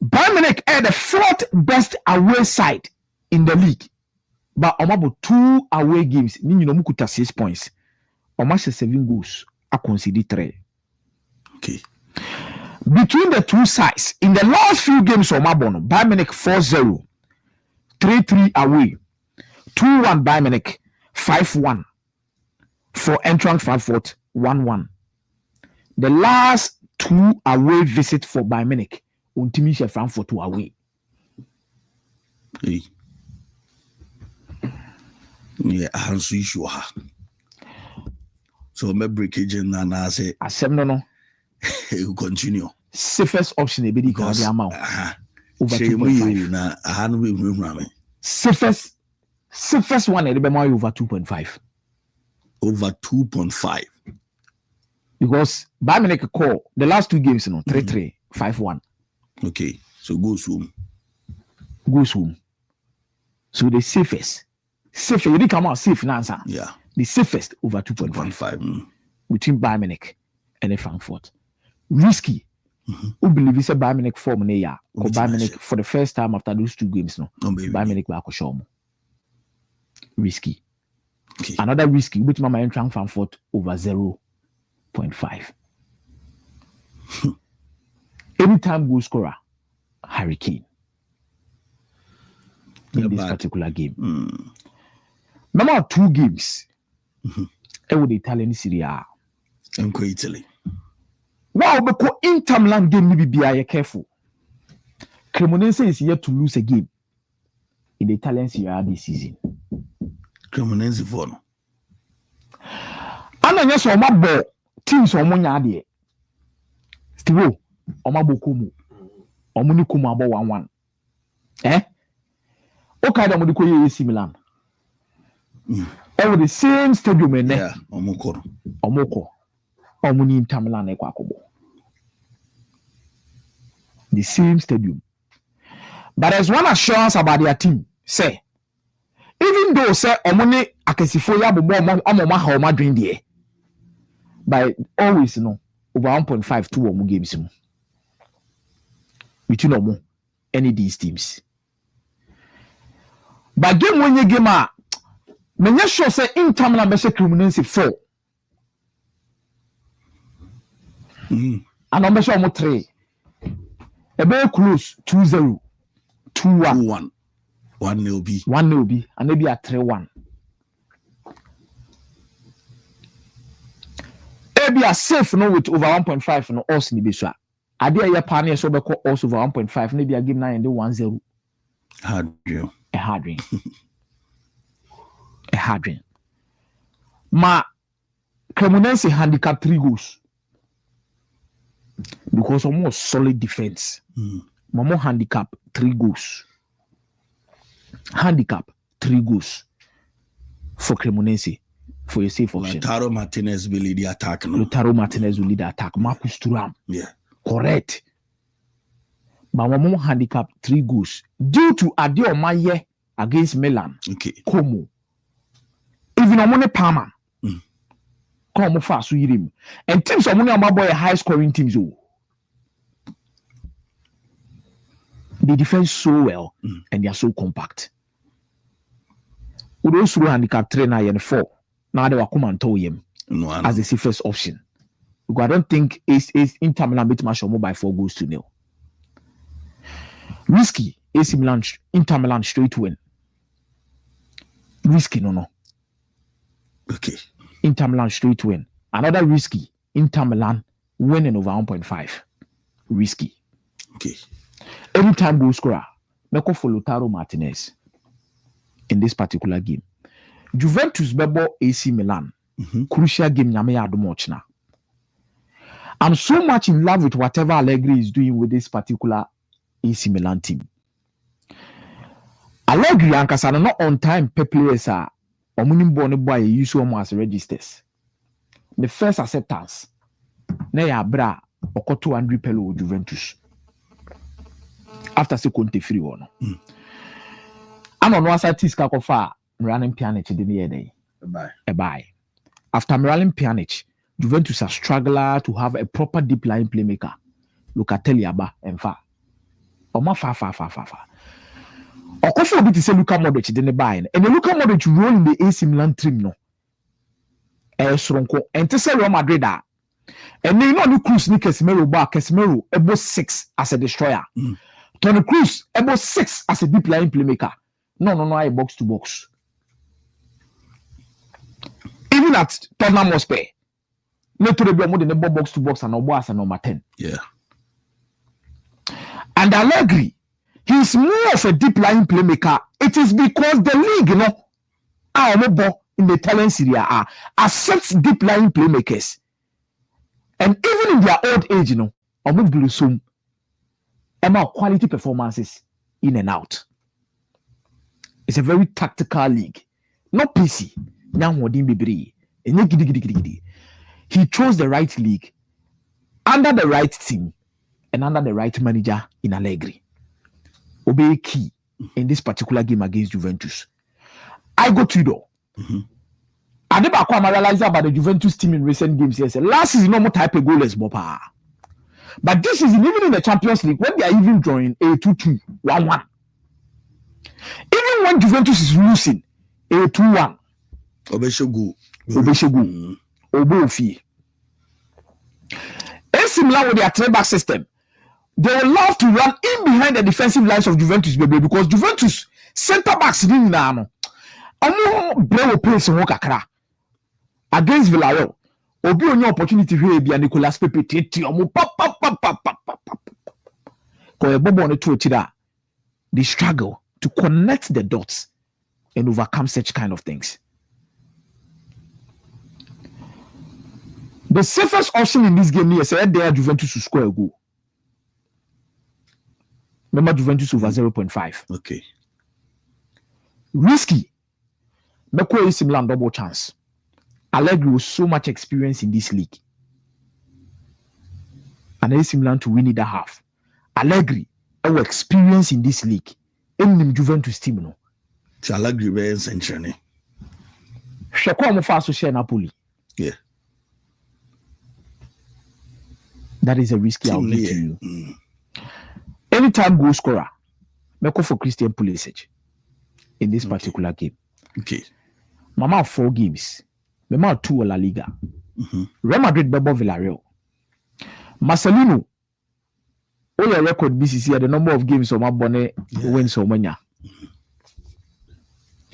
Bayern Munich are the 4th best away side in the league, but Omabo 2 away games, Nino Mukuta 6 points. Omash 7 goals are conceded 3. Okay. Between the two sides, in the last few games of Mabono, Bayern Munich 4-0, 3-3 away, 2-1 Bayern Munich, 5-1, for Eintracht Frankfurt 1-1. The last 2 away visits for Bayern Munich, Wontumi share Frankfurt 2 away. Hey. Yeah, Hansu issue. So my breakage and I say asem no you continue. Safest option be the amount. Over 2.5. Safest one be more over 2.5. Over 2.5. Because Bayern Munich call the last 2 games 3-3, 5-1. Okay. So go home. So the safest you didn't come out safe now, sir. Yeah. The safest over 2.5 between Bayern Munich and Frankfurt. Risky. Who believe it's a Bayern Munich form in a year? Bayern Munich for the first time after those 2 games, Bayern Munich back show. Risky. Okay. Another risky which my Eintracht Frankfurt over 0.5. Anytime goal scorer, Harry Kane. In this particular game. Number 2 games. With the Italian Serie A. And Italy. Wow, because Inter Milan game maybe be careful. Cremonese is yet to lose a game in the Italian Serie A this season. Cremonese for no. And yes, on my ball teams on Munyadi. Still, on my bokumu. On Munikumu about 1-1. Okay, I'm going to AC Milan. Over the same stadium, yeah, Omoko. Omuni Inter Milan ekwakobo. The same stadium. But there's one assurance about their team. Say, even though say Omuni Akesifoya Bobo Omoma Homa doing there, but always over 1.5 2 Omu games between Omu any of these teams. But game when you game out, menya sure say Inter Milan be Cremonese 4. And I'm sure I'm 3. A very close 2-0, 2-1, 1-0 B, 1-0 B, and maybe a 3-1. Maybe a safe no with over 1.5 no also ni beswa. Ade a pioneer so be also over 1.5. Maybe a game 9 and 1-0. Hard dream. A hard dream. A hard dream. Ma Cremonese handicap 3 goals. Because of more solid defense. More handicap 3 goals. Handicap 3 goals for Cremonese for a safe option. Lautaro Martinez will lead the attack. No? Lautaro Martinez will lead the attack. Marcus Thuram. Yeah. Correct. But more handicap 3 goals due to Adeomaye against Milan. Okay. Como. Even Omone Palmer. Come fast with him. And teams are money about high scoring teams. They defend so well and they are so compact. We don't throw handicap 3 and 4. Now they will come and tell him as the safest option. Because I don't think it's Inter Milan beat Mashomo by 4 goals to 0. Risky AC Milan, Inter Milan straight win. Risky no. Okay. Inter Milan straight win. Another risky. Inter Milan winning over 1.5. Risky. Okay. Anytime goal scorer, Meko for Lautaro Martinez in this particular game. Juventus bebo AC Milan. Crucial game nyame ya much now. I'm so much in love with whatever Allegri is doing with this particular AC Milan team. Allegri ankasa no on time players are Omunimbo ne boy use as registers. The first acceptance na ya bra okoto 100 pelo Juventus. After Conte free one. Ano no asati ska kofa Miralem Pjanic de ne day. Bye. After Miralem Pjanic, Juventus are struggler to have a proper deep line playmaker. Locatelli aba emfa. Oma fa. Okofo obi to say Luka Modric de ne buy. And the Luka Modric role in the AC Milan team no. Sronko ente say Real Madrid da. And you know the Cruz ni Casemiro ba Casemiro ebo 6 as a destroyer. Toni Kroos ebo 6 as a deep line playmaker. No, I box to box. Even at Tottenham Hotspur, not to be more than a box to box and a boss and number 10. Yeah. And Allegri, he's more of a deep line playmaker. It is because the league, in the talent Syria accepts deep line playmakers. And even in their old age, some quality performances in and out. It's a very tactical league. Not PC. He chose the right league under the right team and under the right manager in Allegri. Obey key in this particular game against Juventus. I go to though. I never realized about the Juventus team in recent games. Yes, last season no more type of goalless bopa. But this season, even in the Champions League, when they are even drawing a 2-2, 1-1. Even when Juventus is losing a 2-1. Obeshogu. Obofi. And similar with their three-back system, they will love to run in behind the defensive lines of Juventus, baby, because Juventus center backs didn't know. Blow place in Wakakra against Villarreal. Obi on your opportunity here be Nicolas Pepe tete omo pap. They struggle to connect the dots and overcome such kind of things. The safest option in this game is that they are Juventus to score a goal. Remember Juventus over 0.5. Okay. Risky. Meko is similar double chance. Allegri with so much experience in this league. And AC Milan to win it that half. Allegri, our experience in this league. In Juventus team no. Allegri very century. Sheko mo fa so Napoli. Yeah. That is a risky I'll give to you. Anytime goal scorer, Meko for Christian Pulisic in this particular game. Okay. Mama 4 games. Mama 2 La Liga. Real Madrid Bebo Villarreal. Marcelino. All your record BCC the number of games my bonnet wins so many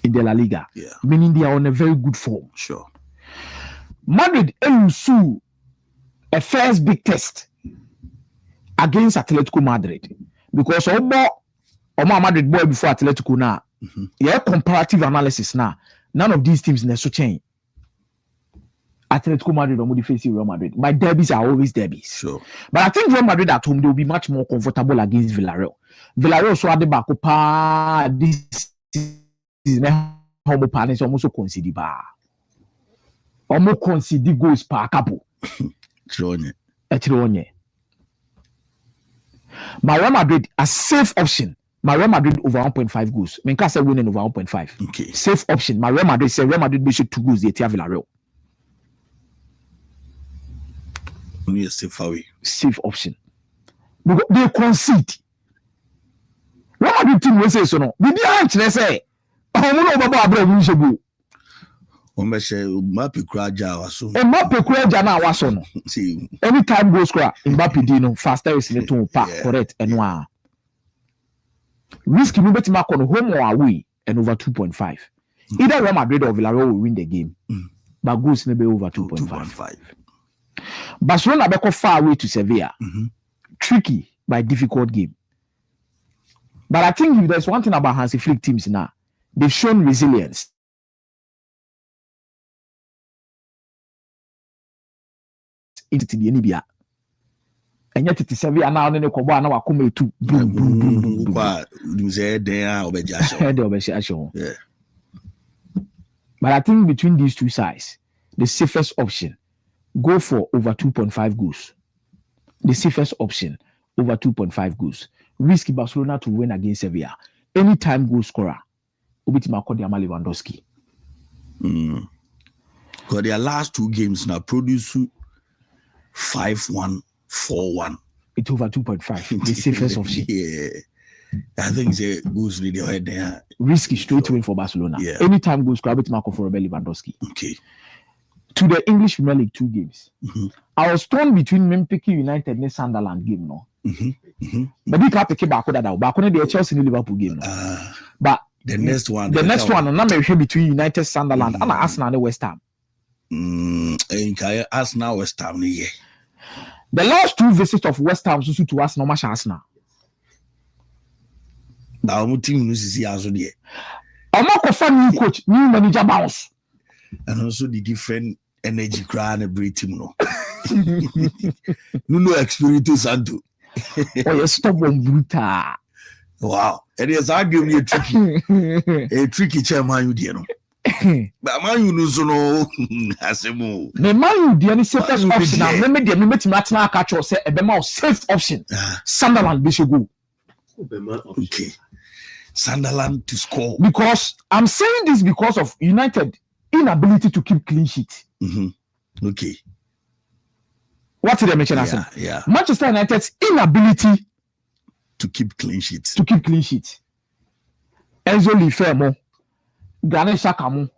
in the La Liga. Yeah. Meaning they are on a very good form. Sure. Madrid Elusu a first big test against Atletico Madrid because Omo Madrid boy before Atletico now. Yeah, comparative analysis now. None of these teams in so chain. Atletico Madrid or Moody facing Real Madrid. My derbies are always derbies. Sure. But I think Real Madrid at home they will be much more comfortable against Villarreal. Villarreal so at the back this is home opponents almost concede bar. Almost concede goals per Capo. Tronye. My Real Madrid a safe option. My Real Madrid over 1.5 goals. Menka say winning over 1.5. Okay. Safe option. My Real Madrid say Real Madrid be 2 goals they tear Villarreal. Only a safe option. Because they concede. Real Madrid team will say so no. Did you actually say? Oh no, Baba Abraham win so go. Mbappe Kraja waso. Mbappe Kraja na waso no. See. Anytime goal scorer Mbappe dino faster is in the pack correct and one. Risk you bet him on home or away and over 2.5. Either Real Madrid or Villarreal will win the game. But goals may be over 2.5. Barcelona beko far away to Sevilla. Tricky by difficult game. But I think if there's one thing about Hansi Flick teams now, they've shown resilience. Into the Nibia. And yet it is Sevilla now and then Koba now come to yeah. But I think between these two sides, the safest option, go for over 2.5 goals. The safest option, over 2.5 goals. Risky Barcelona to win against Sevilla. Anytime goal scorer, Ubitima Kodiama Lewandowski. Because their last 2 games now produce 5-1, 4-1. It's over 2.5. The safest option. Yeah. I think it goes really ahead there. Risky straight win for Barcelona. Yeah. Anytime goal scorer, Ubitima for Lewandowski. Okay. To the English Premier League 2 games. I was torn between Memphis United and Sunderland game, no. But they can't pick back that. Back on the Chelsea and Liverpool game. But the next one, I'm not between United, Sunderland, and Arsenal and West Ham. Arsenal West Ham the last 2 visits of West Ham to Arsenal match Arsenal. Now my team no see as there. Omako new coach, new manager bounce. And also the different energy cry and breed team no. No experience Santo. Oh yes, stubborn brutal. Wow. It is arguing a tricky chairman you dear no. But man you know so no asemo. The man you the safest option now. Me dey me match catch or say ebema safe option. Sunderland be should go. Okay. Sunderland to score. Because I'm saying this because of United inability to keep clean sheet. Okay. What did I mention? Yeah. Manchester United's inability to keep clean sheets. Enzo Lifemo, Granit Xhaka,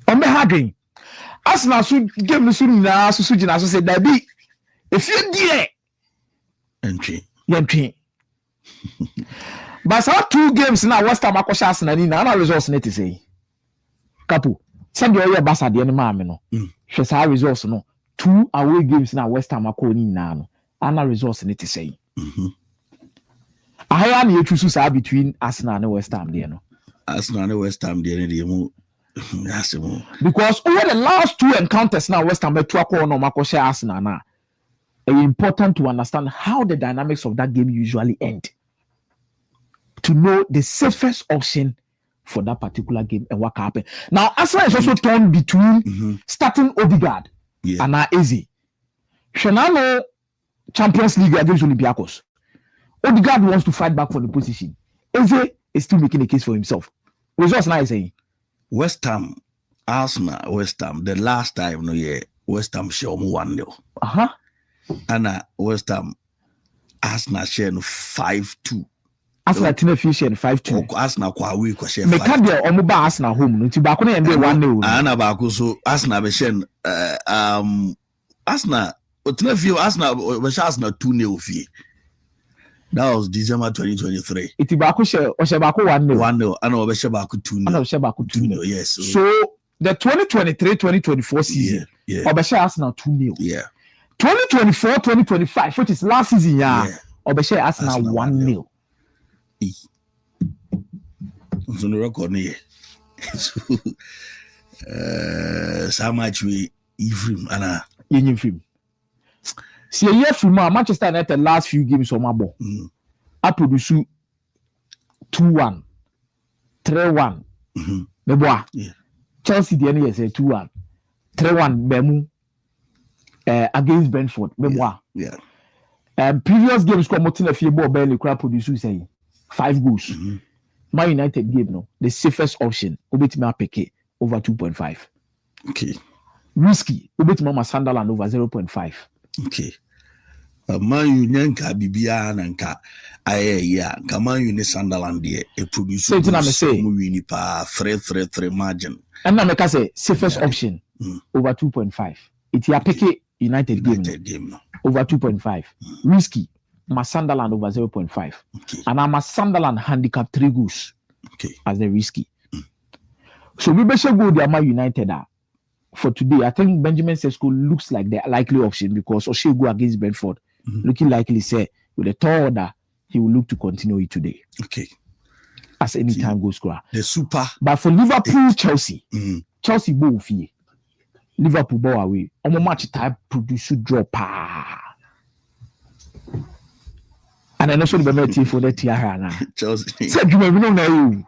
Ombe Arsenal so game so na so gina so say that be if you there entry. But so 2 games now West Ham akosha Arsenal ni na results net say. Capo, send your Barca the enemy no. She say results no. 2 away games now West Ham akoni na no. Ana results net say. Ahaya na yetu so between Arsenal and West Ham there no. Arsenal and West Ham there no. Because over the last 2 encounters now West Ham to akọ no makosha Arsenal na. It's important to understand how the dynamics of that game usually end. To know the safest option for that particular game and what happened. Now, Arsenal is also torn between starting Odegaard and Eze. Shenano Champions League against Olympiacos. Odegaard wants to fight back for the position. Eze is still making a case for himself. Results now is saying West Ham, Arsenal, West Ham. The last time West Ham share 1-0. And West Ham, Arsenal share 5-2. Arsenal team efficient 5-2. Arsenal kwa we kwa share 5. Meka de omo ba Arsenal home no ti ba ko na yende 1-0. Ana ba ko so Arsenal be share Arsenal otina fie Arsenal be share Arsenal 2-0 fie. That was December 2023. Iti ba ko share o share ba ko 1-0. 1-0 ana be share ba ko 2-0. Ana share ba ko 2-0. Yes. So the 2023-2024 season o share Arsenal 2-0. Yeah. 2024-2025 which is last season o share Arsenal 1-0. So the record here. So much we Ephraim and Ephraim. See a year from Manchester United last few games on my ball. I produce 2-1, 3-1. Meboa. Chelsea the end say 2-1, 3-1. Bemu against Brentford. Meboa. Previous games come out in a few ball barely crowd produce say 5 goals. My United game no the safest option obetima peke over 2.5. Okay. Risky obetima Sunderland over 0.5. Okay. Man Union ka bibia na nka ya nka Man Union Sunderland there e produce so na me say mo win pa 3-3 margin. And na me ka say safest option over 2.5. It ya peke United game no. Over 2.5. Risky my Sunderland over 0.5. Okay. And I'm a Sunderland handicap 3 goals. Okay. As the risky. So we better go the Man United for today. I think Benjamin Sesko looks like the likely option because O'Shea go against Brentford. Looking likely say with the third order, he will look to continue it today. Okay. As any time goes score. The super. But for Liverpool, Chelsea. Chelsea go fee. Liverpool ball away. On the match type produce drop. And I know so the better for that tiara now. Chelsea. Said you know you.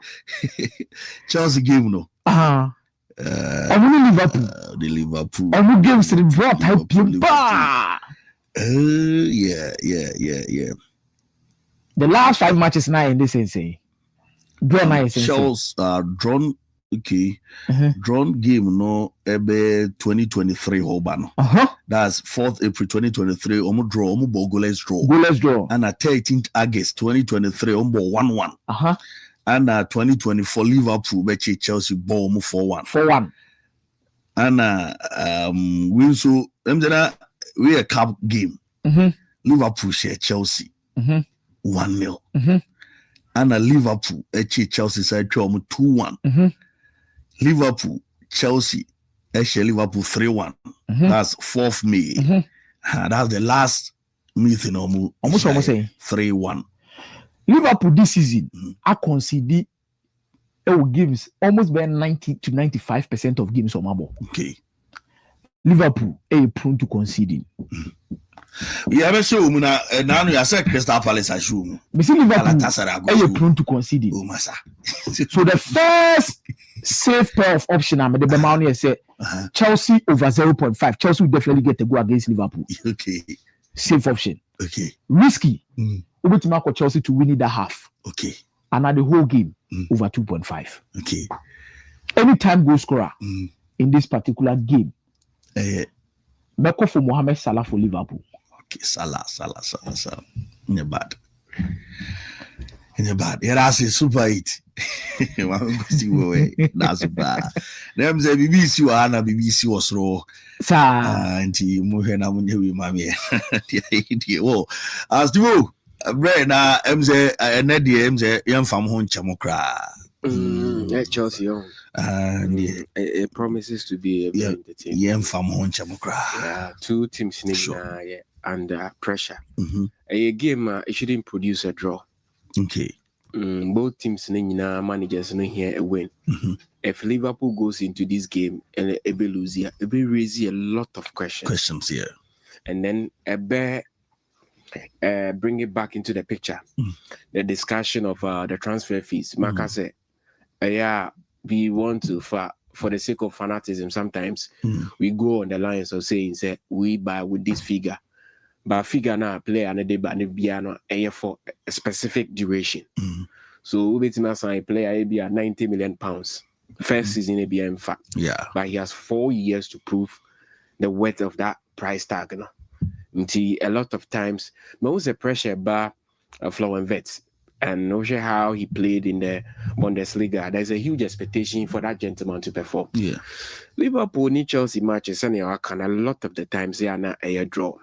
Chelsea game no. Liverpool. The Liverpool. I'm games to the draw type. Yeah. The last 5 matches now in this insane. Draw now is Chelsea drawn. Okay. Drawn game no ebe 2023 Hobano. That's 4th April 2023. Omo draw, omo ball goalless draw. Goalless draw. And 13th August 2023 omo 1-1. And 2024 Liverpool beche Chelsea ball omo 4-1. 4-1. And we so we a cup game. Liverpool share Chelsea 1-0. and a Liverpool Chelsea side 2-1. Liverpool Chelsea Liverpool 3-1. That's 4th May. That's the last meeting almost 3-1. Liverpool this season I concede games almost by 90 to 95% of games on Mabo. Okay. Liverpool are prone to conceding. Yeah, I show now you said Crystal Palace I show. Me see Liverpool are prone to conceding. So the first safe pair of option I'm the Bemani say Chelsea over 0.5. Chelsea will definitely get a go against Liverpool. Okay. Safe option. Okay. Risky. To mark Chelsea to win it that half. Okay. And at the whole game over 2.5. Okay. Anytime goal scorer in this particular game. Beko for Mohamed Salah for Liverpool. Okay, Salah. In bad. Yeah, that's a super hit. That's bad. Them say BBC was raw. Auntie Muhena Munyewi Mammy. Oh, as do right now, MZ and MZ young from home Chamokra. Chelsea, and it promises to be a very entertaining. Young from home Chamokra. Yeah, 2 teams under pressure. A game it shouldn't produce a draw. Okay. Both teams managers no here a win. If Liverpool goes into this game and it will lose here, it will raise a lot of questions here. And then bring it back into the picture. The discussion of the transfer fees. Maka said, we want to for the sake of fanaticism, sometimes we go on the lines of saying we buy with this figure. But figure now play and they buy for a specific duration. So we sign player be at £90 million. First season be in fact. Yeah. But he has 4 years to prove the worth of that price tag. Until a lot of times, most the pressure bar Florian Wirtz and no sure how he played in the Bundesliga. There's a huge expectation for that gentleman to perform. Yeah. Liverpool need Chelsea matches and a lot of the times they are not a draw.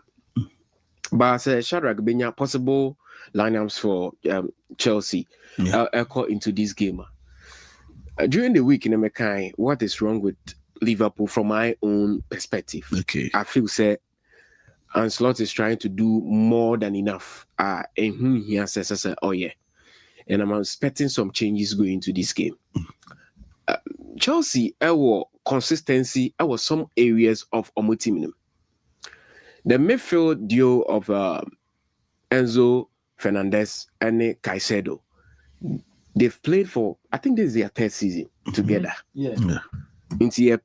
But Shadrach Benya possible lineups for Chelsea echo into this game. During the week in Mekai, what is wrong with Liverpool from my own perspective? Okay. I feel Ancelotti is trying to do more than enough. And he says, oh yeah. And I'm expecting some changes going into this game. Chelsea, our consistency, our some areas of Omotiminum. The midfield duo of Enzo Fernandez and Caicedo, they've played for, I think this is their 3rd season together. Yeah. Into a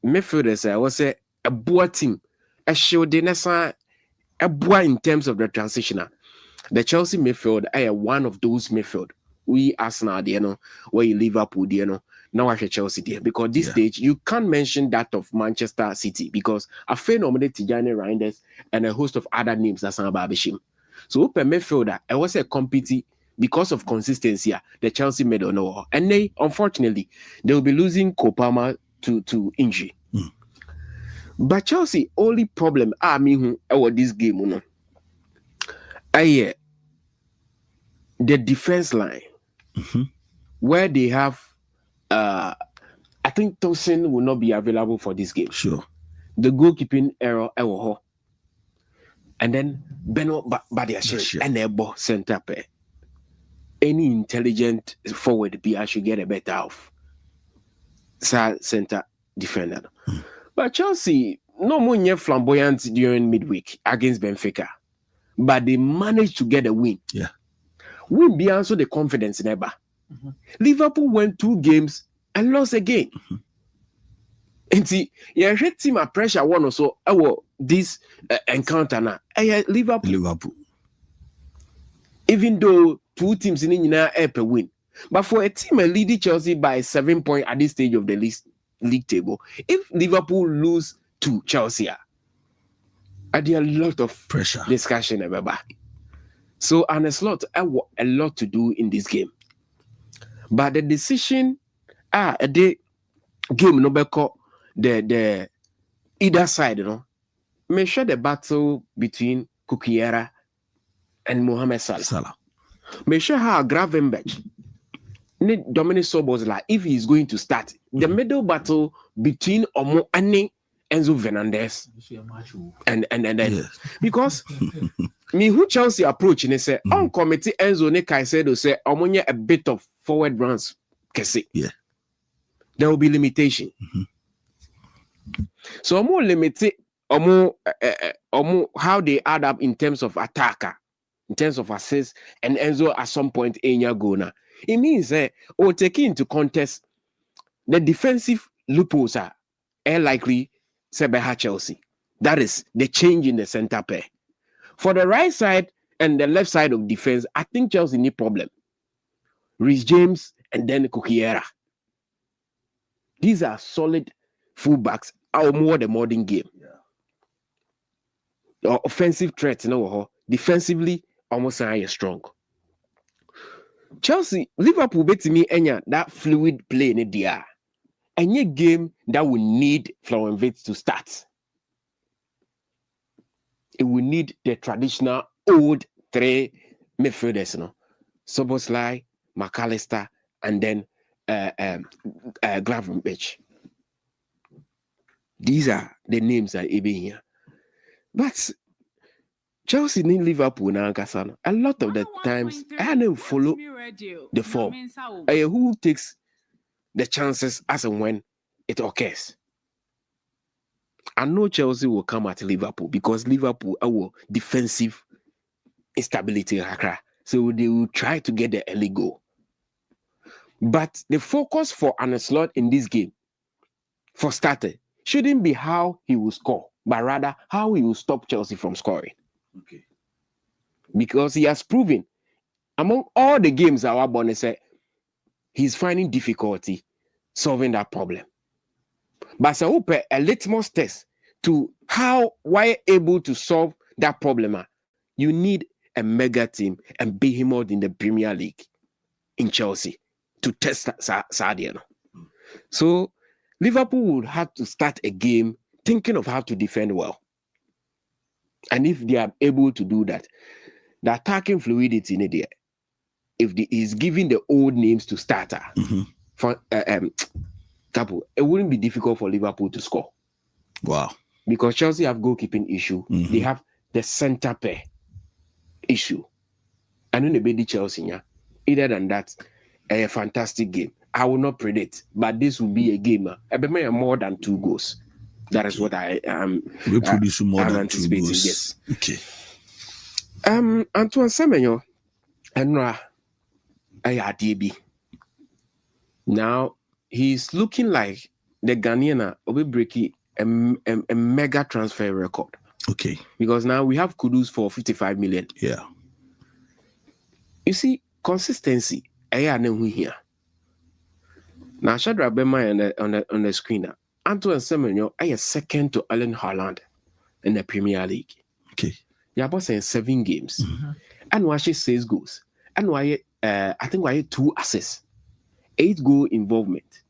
midfielders, I was say a boa team, a show the a boa in terms of the transitional. The Chelsea midfield are one of those midfield. We Arsenal, where you Liverpool, now I Chelsea there because this stage you can't mention that of Manchester City because I feel normally Tijani Reinders and a host of other names that's not Babishim. So open midfielder, I was a compete because of consistency. The Chelsea made on no, and they unfortunately they will be losing Kopama to injury. But Chelsea only problem this game, the defense line where they have. I think Tosin will not be available for this game. Sure. The goalkeeping error, and then Beno Badiashile and Ebo center pair. Any intelligent forward I should get a better off. Center defender. But Chelsea, no more flamboyant during midweek against Benfica. But they managed to get a win. Yeah. Win be also the confidence in Eba. Liverpool went 2 games and lost again. And see, team at pressure one or so. This encounter now. Liverpool. Even though 2 teams in India a win, but for a team leading Chelsea by 7 points at this stage of the league table, if Liverpool lose to Chelsea, there a lot of pressure discussion about. So Ancelotti a lot to do in this game. But the decision, the game no beko the either side, make sure the battle between Kukiera and Mohamed Salah. Make sure how Gravenberch, Dominic Sobos, like if he's going to start the middle battle between Omo and Enzo Fernandez and then because me who Chelsea approach and say on committee Enzo ne Caicedo say Omonya a bit of forward runs. Yeah, there will be limitation. So Omo limited Omo how they add up in terms of attacker, in terms of assists, and Enzo at some point in your goal now. It means or taking into contest the defensive loopholes are likely Sebeha Chelsea. That is the change in the center pair. For the right side and the left side of defense, I think Chelsea need problem. Reece James and then Kukiera. These are solid fullbacks or more the modern game. Or offensive threats, defensively almost strong. Chelsea, Liverpool bet me enya that fluid play in the any game that will need Florian Wirtz to start. It will need the traditional old three midfielders, Szoboszlai, McAllister, and then Gravenberch. These are the names that are here. But Chelsea need Liverpool now, Kasano. A lot of the times, I don't follow the form. Who takes the chances as and when it occurs? I know Chelsea will come at Liverpool because Liverpool our defensive instability. So they will try to get the early goal. But the focus for Arne Slot in this game, for starter, shouldn't be how he will score, but rather how he will stop Chelsea from scoring. Okay. Because he has proven among all the games our Bonne said, he's finding difficulty solving that problem. But so a litmus test to how why able to solve that problem. You need a mega team and behemoth in the Premier League in Chelsea to test Sardiano. So Liverpool would have to start a game thinking of how to defend well. And if they are able to do that, the attacking fluidity in there, if is giving the old names to starter, for Capo, it wouldn't be difficult for Liverpool to score. Wow. Because Chelsea have goalkeeping issue. They have the center pair issue. And then they beat Chelsea. Yeah? Other than that, a fantastic game. I will not predict, but this will be a game. More than 2 goals. That is what I am. We produce more than 2 goals. Yes. Okay. Antoine Semenyo, Enra, DB. Now he's looking like the Ghanaian will be breaking a mega transfer record. Okay. Because now we have Kudus for 55 million. Yeah. You see, consistency. Here. Now, Shadrach Bema on the screen now. Antoine Semenyo is second to Erling Haaland in the Premier League. Okay. Yeah, but in 7 games. And why she 6 goals. And why I think why 2 assists. 8 goal involvement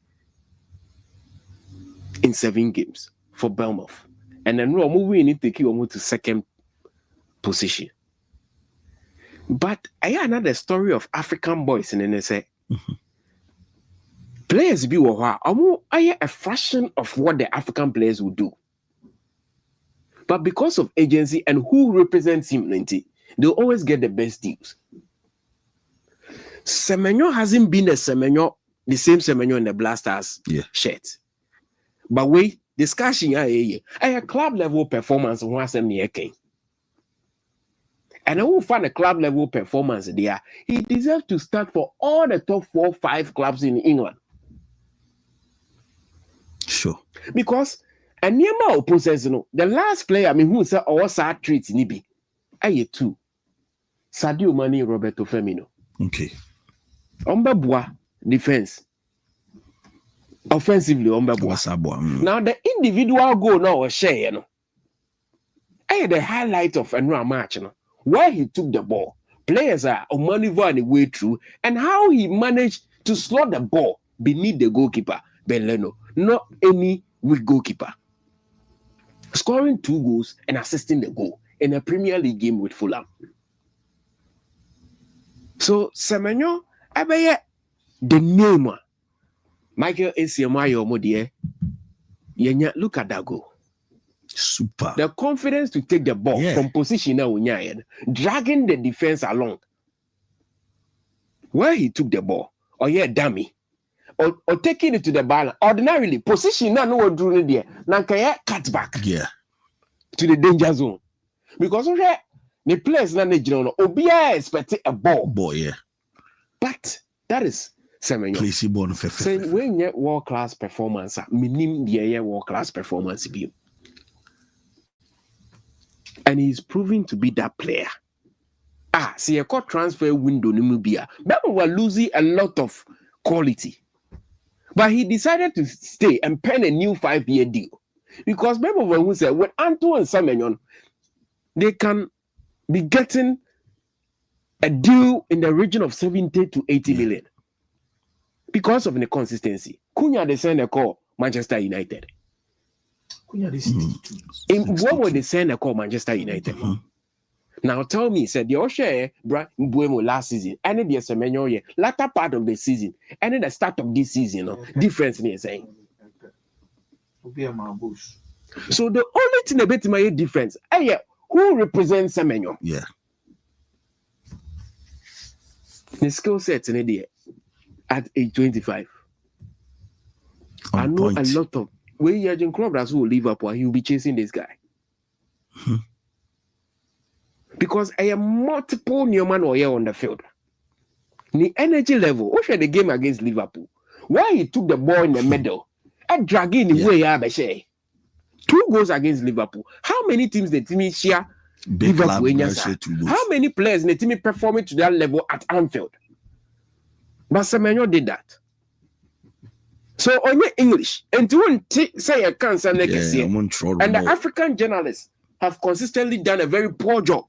in 7 games for Bournemouth. And then we need to keep on to second position. But I hear another story of African boys and then they say players be a fraction of what the African players will do. But because of agency and who represents him, they'll always get the best deals. Semenyo hasn't been the same Semenyo in the Blasters shirt. But wait, discussion a club level performance once a year came. And I will find a club level performance there. He deserves to start for all the top 4-5 clubs in England. Sure. Because a near process, the last player who said all sad treats nibi. I 2. Sadio Mane, Roberto Firmino. Okay. Ombabwa defense. Offensively, Ombabwa. Now the individual goal now was share, the highlight of a match, where he took the ball. Players are maneuver the way through, and how he managed to slot the ball beneath the goalkeeper, Ben Leno. Not any weak goalkeeper. Scoring 2 goals and assisting the goal in a Premier League game with Fulham. So Semenyo abeye the name Michael Esiamayo Modie. Yenya, look at that goal. Super. The confidence to take the ball from position now, dragging the defense along. Where he took the ball, or dummy, or taking it to the ball. Ordinarily, position now no one drew there. Now can cut back to the danger zone. Because the players now they don't Obia expect a ball. But that is Semenyo. Say when you world class performance, minim the world class performance view. And he's proving to be that player. See a court transfer window Namibia. Bema were losing a lot of quality. But he decided to stay and pen a new 5-year deal. Because Bema who said when Anto and Semenyo, they can be getting a deal in the region of 70 to 80 million. Because of the consistency. Kunya they send a call Manchester United. What were they saying? Call Manchester United? Now tell me, said the Oshe Buemo last season, and the Semenyo latter part of the season, and then the start of this season, difference in saying. So the only thing about my difference, who represents Semenyo? The skill sets in the at age 25. I know a lot of. When Jurgen Klopp does will Liverpool, he will be chasing this guy. Because I am multiple new man on the field. The energy level, what the game against Liverpool? Why he took the ball in the middle and dragging the way 2 goals against Liverpool. How many teams the team share Liverpool? How many players the team performing to that level at Anfield? But Semenyo did that. So on your English, and to say a cancer legacy, and the African journalists have consistently done a very poor job.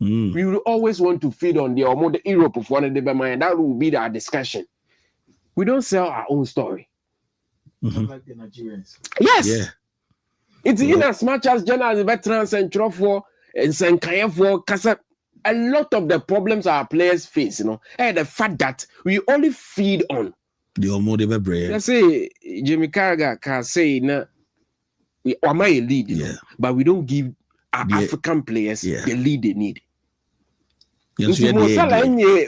We will always want to feed on the Europe of one of the and that will be our discussion. We don't sell our own story. Like the Nigerians. Yes. It's in as much as journalists, veterans, and Trofo and Sankaya Kasa. A lot of the problems our players face, and the fact that we only feed on. Let's say Jimmy Carragher can say we are my lead, but we don't give our African players the lead they need.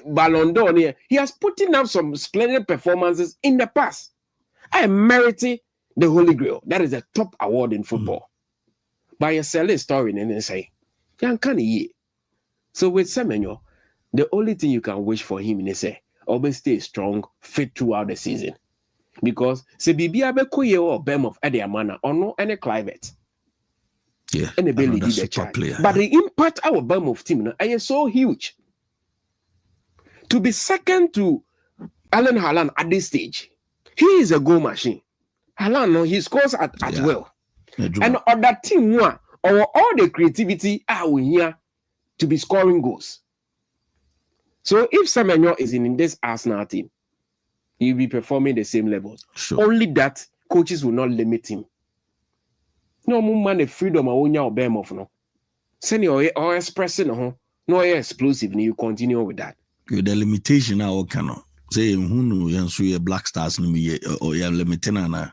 Ballon d'Or, he has put up some splendid performances in the past. I merited the Holy Grail. That is a top award in football. But you sell a story and then say, so with Semenyo, the only thing you can wish for him is say, always stay strong, fit throughout the season. Because se bibia be koye or bem of Ediamana or no any climate. And the belly did the charge. But the impact our bem of team is so huge. To be second to Alan Haaland at this stage, he is a goal machine. Haaland, he scores at well. And on that team one, or all the creativity are here to be scoring goals. So if Semenyo is in this Arsenal team, he'll be performing the same levels. Only that coaches will not limit him. No man the freedom of onya obem of no. Senior or expressing no explosive, you continue with that. The limitation now cannot say who know you Black Stars no me or you limiting na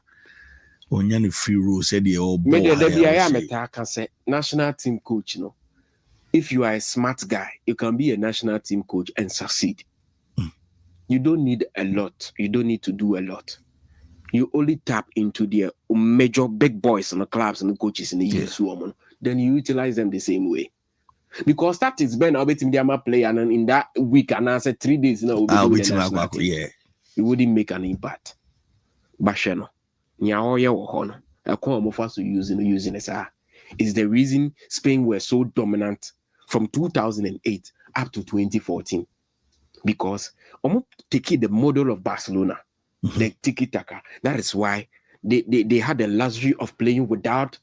onya the free rule said the all ball. I can say national team coach no. If you are a smart guy, you can be a national team coach and succeed. You don't need a lot. You don't need to do a lot. You only tap into the major big boys and the clubs and the coaches in the youth woman. Then you utilize them the same way. Because that is Ben Albert play and in that week and I said 3 days now you wouldn't make an impact. Basheno. Using is the reason Spain were so dominant from 2008 up to 2014. Because taking the model of Barcelona, the tiki-taka, that is why they had the luxury of playing without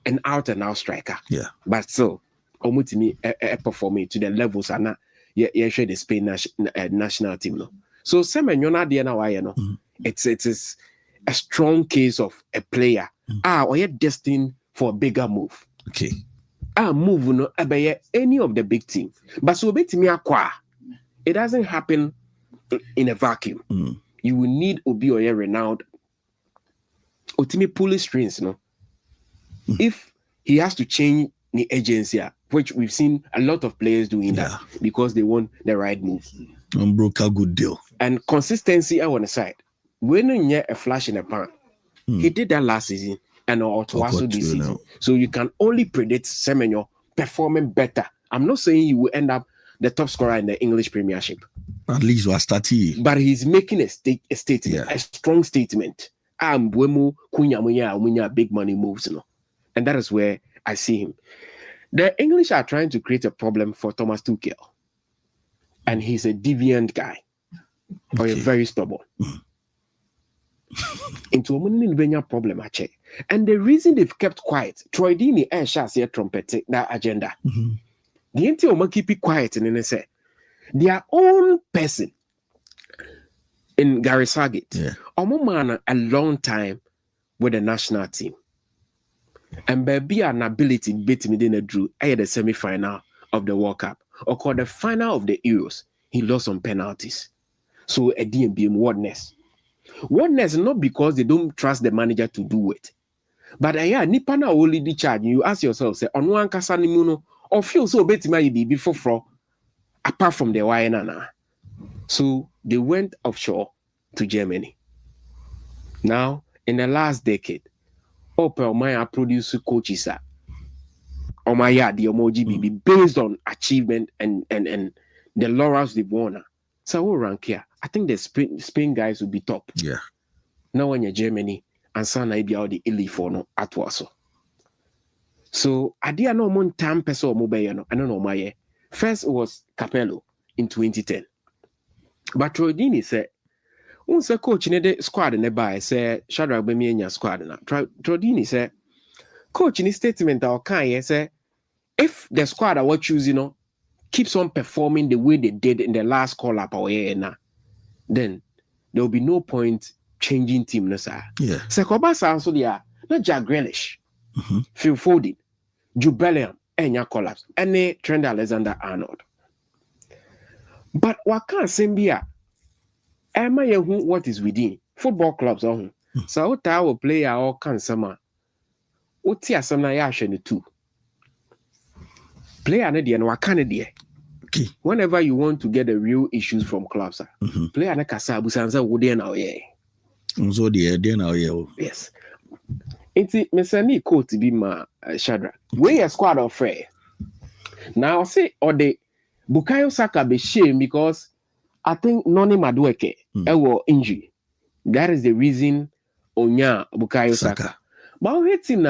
an out-and-out striker. But still, performing to the levels and share the Spain national team. No? So Semenyo it's a strong case of a player or you're destined for a bigger move. Move no any of the big teams. But so bet me acquire It doesn't happen in a vacuum. You will need Obi or renowned ultimate pulling strings, no. If he has to change the agency, which we've seen a lot of players doing that because they want the right move. Broke a good deal. And consistency on the side. When you get a flash in the pan, he did that last season and also this season. So you can only predict Semenyo performing better. I'm not saying he will end up the top scorer in the English Premiership. At least was starting. But he's making a statement, a strong statement. Big money moves, and that is where I see him. The English are trying to create a problem for Thomas Tuchel, and he's a deviant guy, or a very stubborn. Into a problem, and the reason they've kept quiet, Troy Deeney and Shazia trumpet that agenda. The Inti keep it quiet, and then say their own person in Gary Sargate, man a long time with the national team. And baby an ability beat me in drew at the semi-final of the World Cup or called the final of the Euros. He lost on penalties. So a DMBM wordness. Wordness not because they don't trust the manager to do it. But nipana only the charge. You ask yourself, say on one kasanimuno or feel so better my be before fro apart from the Wayanana. So they went offshore to Germany. Now, in the last decade, Opelmaya produced coaches the emoji BB based on achievement and the laurels they've won. So we'll rank here. I think the Spain guys will be top. Yeah. Now when you're Germany and Sana be out the elite for no at waso. So I did no more time peso mobile. I don't know my first was Capello in 2010. But Troy Deeney said, "Unse coach in the squad in the by say Shadrach Bemianya squad na." Troy Deeney said, "Coach in his statement or can say if the squad I was choosing, keeps on performing the way they did in the last call up then there will be no point changing team, no sir." Yeah. Sekoba sounds so there, not Jack Grealish, Phil Foden, Jude Bellingham, and your collapse, and Trent Alexander-Arnold. But what can't say be am I what is within football clubs on? So what I will play our can summer. What tia some na ya the two. Play another and what can it okay. Whenever you want to get the real issues from clubs, play another Kasabu Sansa would now yes. It's Messani coat to be my Shadrach. We a squad of fair. Now say or the Bukayo Saka be shame because I think Noni Madueke was injury. That is the reason Onya Bukayo Saka. But we hit him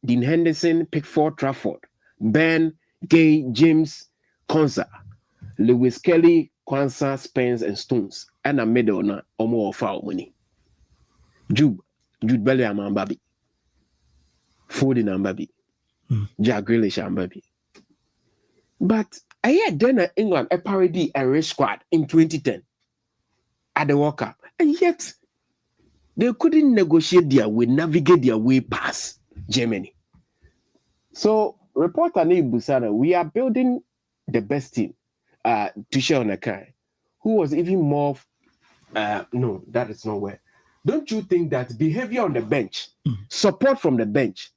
Dean Henderson, Pickford, Trafford, Ben, Gay, James, Konsa, Lewis Kelly, Kwanzaa, Spence, and Stones. And a middle na Omo of our money. Jude Bellingham and Babi. Foden and Babi. Jack Grealish and Babi. But I had done England a parody a race squad in 2010 at the World Cup, and yet they couldn't negotiate their way, navigate their way past Germany. So, reporter named Busana, we are building the best team. Tuchel Nakai, who was even more. No, that is nowhere. Don't you think that behavior on the bench, support from the bench,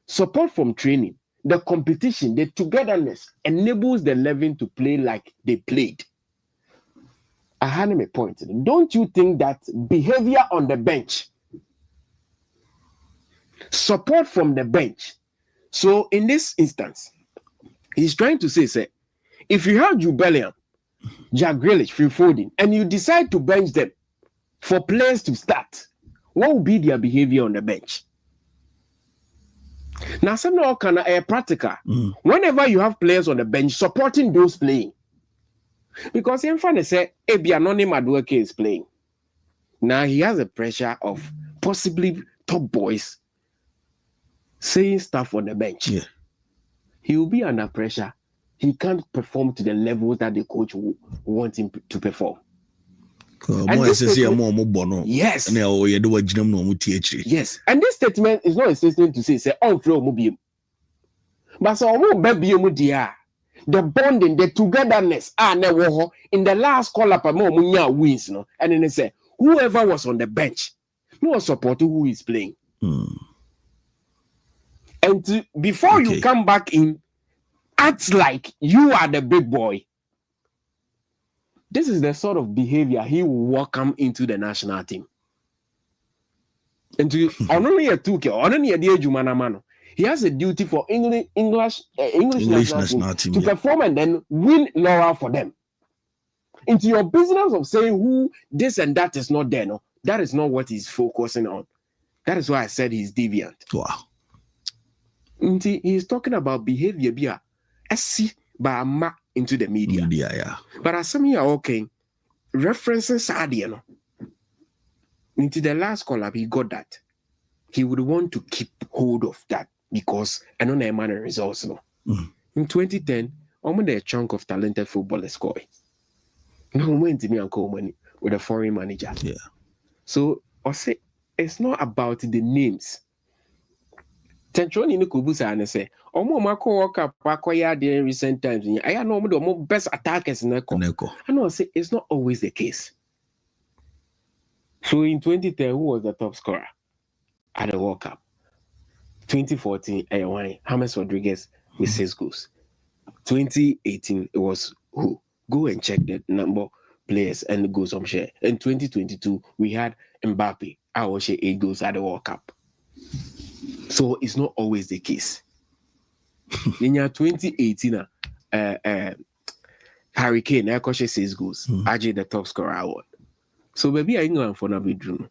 support from training, the competition, the togetherness enables the 11 to play like they played? I had him a point. Don't you think that behavior on the bench, support from the bench? So in this instance, he's trying to say, if you have Jude Bellingham, Jack Grealish, Phil Foden, and you decide to bench them for players to start, what will be their behavior on the bench? Now, some kind of practical. Whenever you have players on the bench supporting those playing, because in front say, Ebianoni Madueke is playing. Now he has a pressure of possibly top boys saying stuff on the bench. Yeah. He will be under pressure. He can't perform to the level that the coach wants him to perform. Yes. Yes. And this statement is not a statement to say on flow mubium. But so baby the bonding, the togetherness, never in the last call up a more wins, no, and then they say whoever was on the bench, who was supporting who is playing. And before you come back in, act like you are the big boy. This is the sort of behavior he will welcome into the national team. And to only a 2K, only a dear Jumanamano. He has a duty for English national team to perform and then win laurel for them. Into your business of saying who this and that is not there, no, that is not what he's focusing on. That is why I said he's deviant. Wow. He's talking about behavior, be see by a mark into the media. But as some are okay, references are there, no. Into the last collab, he got that. He would want to keep hold of that because I don't know manner results. No. In 2010, almost a chunk of talented footballers scored. No went to me and call money with a foreign manager. Yeah. So I say it's not about the names. Tenchoni no kubusa and say, Omo Mako Waka Pakoya in recent times. I know the best attackers in Neko. I know say it's not always the case. So in 2010, who was the top scorer at the World Cup? 2014, James Rodriguez with 6 goals. 2018, it was who? Go and check the number of players and the goals on share. In 2022, we had Mbappe, our share 8 goals at the World Cup. So it's not always the case. In year 2018, Harry Kane, I 6 goals. AJ the top scorer award. So maybe England for Nabidrum,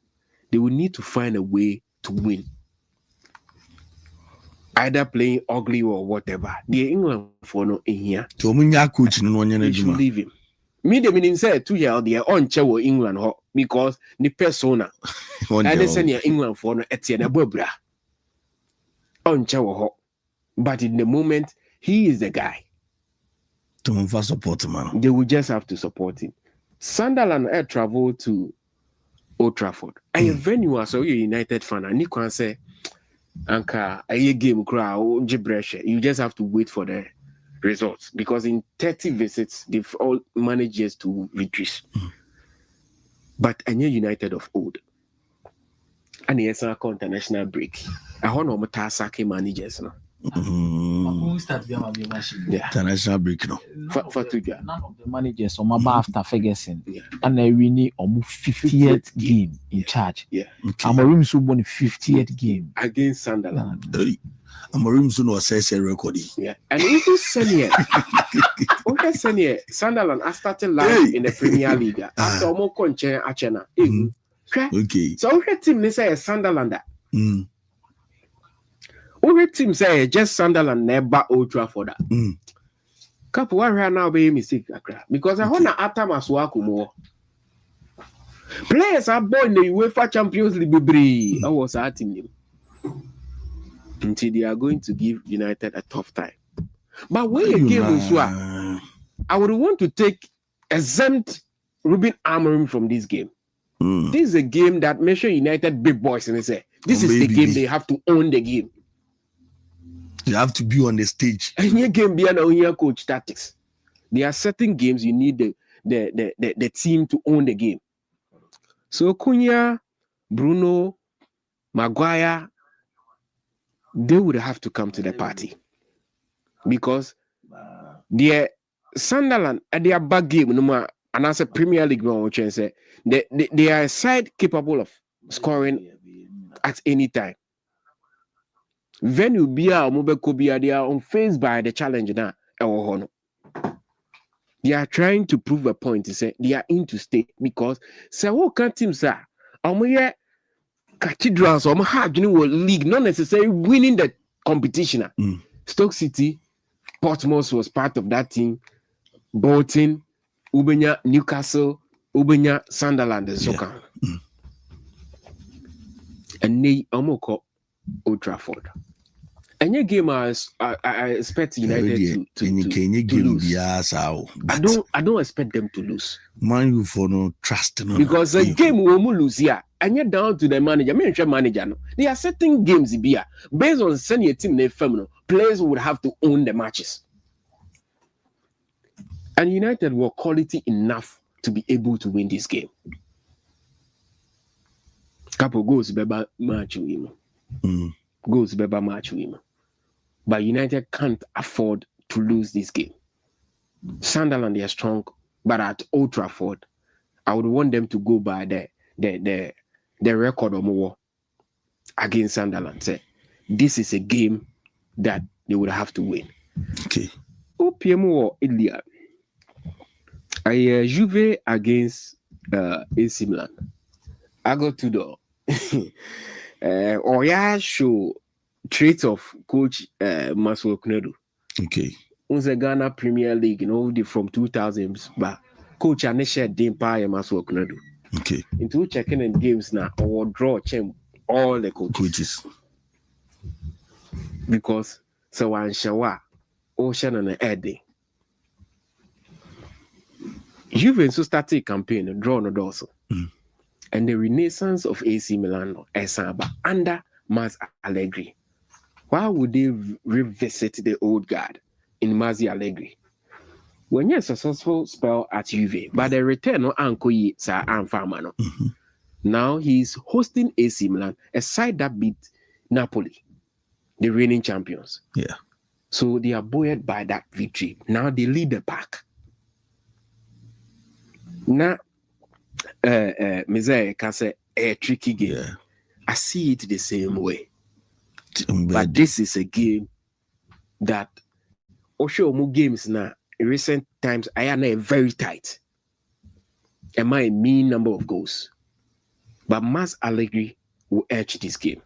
they will need to find a way to win. Either playing ugly or whatever. The England for no in here. So coach no they should leave him. Me the meaning say 2 years they are on chair England because the persona. And they send England for no Etienne Bobra. On chair. But in the moment, he is the guy. To support man. They will just have to support him. Sunderland air travel to Old Trafford. A venue as a United fan, and you can say, Anka, a game crowd, you just have to wait for the results because in 30 visits, they've all managed to reduce. But a new United of old, and yes, an international break. I want to Tasaki managers now. International break no. For Tuja. None of the managers after Ferguson and I winning 50th game in charge. Yeah. Amorim so won 50th game against Sunderland. Amorim so no say record. Yeah. And even Senior, Sunderland are starting live in the Premier League after Omo Conche Achena. Okay. So our team they say Sunderland. Our team say just Sunderland never Old Trafford. Capo, why now be mistake because I want to atam as more. Players are born in the UEFA Champions League. I was at him until they are going to give United a tough time. But when you game I would want to take exempt Ruben Amorim from this game. This is a game that measure United big boys and they say this is the game they have to own the game. You have to be on the stage. And your game be an coach tactics. There are certain games you need the team to own the game. So Cunha, Bruno, Maguire, they would have to come to the party. Because their Sunderland at their back game, no more, and as a Premier League which say they are a side capable of scoring at any time. Venue Bia or Mobekobia, they are unfazed by the challenge now. They are trying to prove a point to say they are into stay because so what teams are cathedrals or league, not necessarily winning the competition. Stoke City, Portsmouth was part of that team. Bolton, Ubenya, Newcastle, Ubenya, Sunderland, and Soccer. And they Omoko Old Trafford. And your game I expect United to lose. I don't expect them to lose. Man, you for no trust no. Because the game will lose here. And you're down to the manager. Manager. No. There are certain games based on senior team players would have to own the matches. And United were quality enough to be able to win this game. Capo goes beba match win. Goes beba match win. But United can't afford to lose this game. Sunderland, they are strong, but at Old Trafford, I would want them to go by the record of more against Sunderland. Say, this is a game that they would have to win. Okay. OPM Ilia. Juve against AC Milan. I got to the Oya show traits of coach Maswell Knedu. Okay. On the Ghana Premier League, from 2000s, but coach Anisha Dimpa Maswell Knedu. Okay. Into checking in games now or draw chem all the coaches. Because so one shawa Ocean and Eddie. Juve so started a campaign draw no also. And the renaissance of AC Milan Esaba under Mas Allegri. Why would they revisit the old guard in Mazi Allegri? When you're a successful spell at Juve, but the return no anko yi sa anfama no. Now he's hosting AC Milan, a side that beat Napoli, the reigning champions. Yeah. So they are buoyed by that victory. Now they lead the pack. Now, Messiah can say a tricky game. Yeah. I see it the same way. But this is a game that Osho games now in recent times I am very tight. Am I a mean number of goals? But Mas Allegri will edge this game.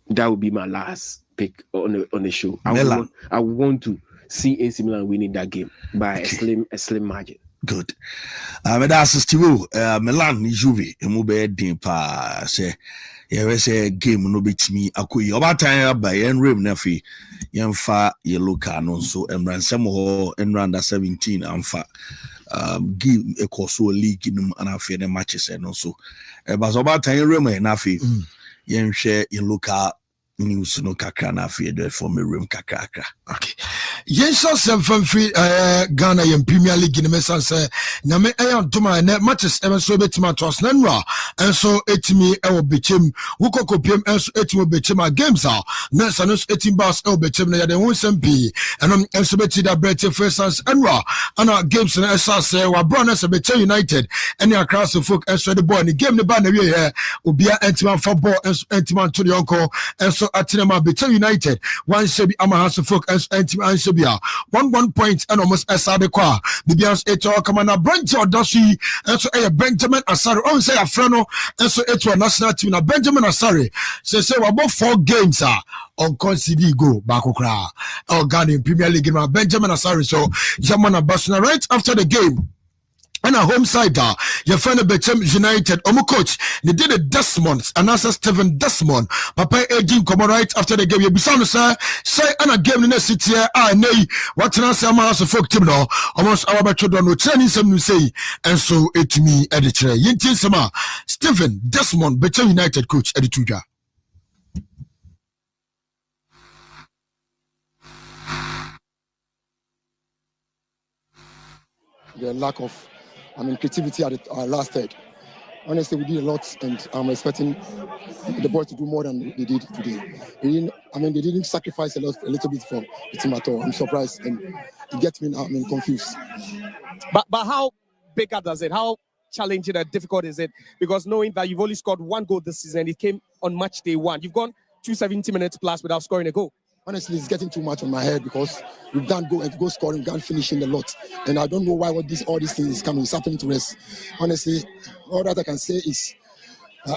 That would be my last pick on the show. I want to see AC Milan winning that game by a slim margin. Good. That's still Milan ni Juve. Emu be din pa say say game no bet me akoyi. Oba time ba yen rem na fi yemfa yellow card no so emransem ho under 17 amfa game ekoso league num anafe ne matches no so ba so oba time rem na fi yenhwe yellow card news no kakra na fi do for me room kakra. Okay. Yenso sem from free Ghana yen Premier League in mesan say na me ayan toma na matches e so betima tos na nwa enso etimi e wo bechem wukoko piem enso etimi bechem games a na sanos etim bas e wo bechem na ya den wonsem bi enom enso beti da Brete Fresans enwa ana games na esa say wa bro na se Bete United ene across the folk enso the boy ni game ne ba na wie here obia entima for ball enso entima to the uncle enso atinema Bete United one shebi ama has folk enso entima anshebia 1 point and almost Asare Kwa the Bians eto come na branch odosi enso Benjamin Asare on say afrano enso eto national team na Benjamin Asare say we about 4 games on concede go back okra Ghana Premier League na Benjamin Asare so German Barcelona right after the game. And a home side, your friend Bechem United, coach, they did a Desmond, and answer Steven Desmond, Papa aging come right after the game. You be sound, sir, say, and a game in the city, nay, what can I say? I'm also folk team now, almost our children, no training, some say, and so it me, editor, Yintin Sama, Steven Desmond, Bechem United coach, editor. The lack of creativity at our last third. Honestly, we did a lot, and I'm expecting the boys to do more than they did today. They didn't sacrifice a little bit for the team at all. I'm surprised, and it gets me now. Confused. But how bigger does it? How challenging and difficult is it? Because knowing that you've only scored 1 goal this season, it came on match day 1. You've gone 270 minutes plus without scoring a goal. Honestly, it's getting too much on my head because we've done go scoring, done finishing a lot, and I don't know why all these things is coming. It's happening to us. Honestly, all that I can say is,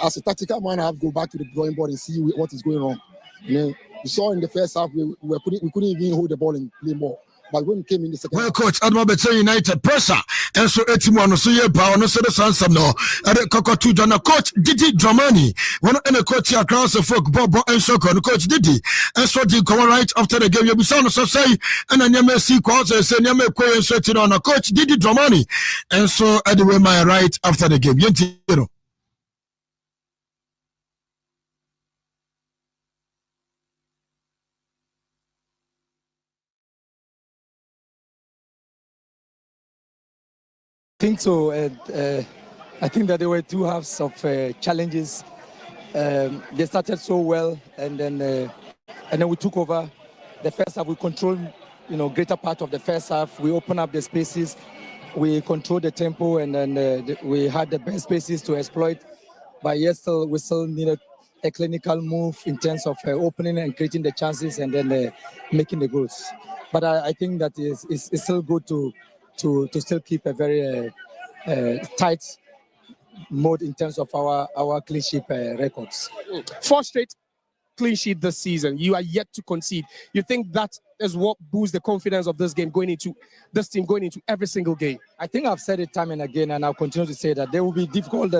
as a tactical man, I have to go back to the drawing board and see what is going on. You saw in the first half we couldn't even hold the ball and play more. But when we came in the second well, coach, Adma Bete United pressure, and so Etimo, so ye power, no so the Sansam no, and Cockatoo Jana coach Didi Dramani, one and a coach across the folk, Bob and Soko, and coach Didi, and so did come right after the game. You be sound so say, and then you may see calls and say, you may quay and sweating on a coach Didi Dramani, and so anyway, my right after the game. You know. think so. I think that there were two halves of challenges. They started so well, and then we took over. The first half, we controlled, greater part of the first half. We opened up the spaces, we controlled the tempo, and then we had the best spaces to exploit. But yes, we still needed a clinical move in terms of opening and creating the chances, and then making the goals. But I think that it's still good to still keep a very tight mode in terms of our clean sheet records. 4 straight clean sheet this season. You are yet to concede. You think that is what boosts the confidence of this team going into every single game? I think I've said it time and again, and I'll continue to say that there will be difficult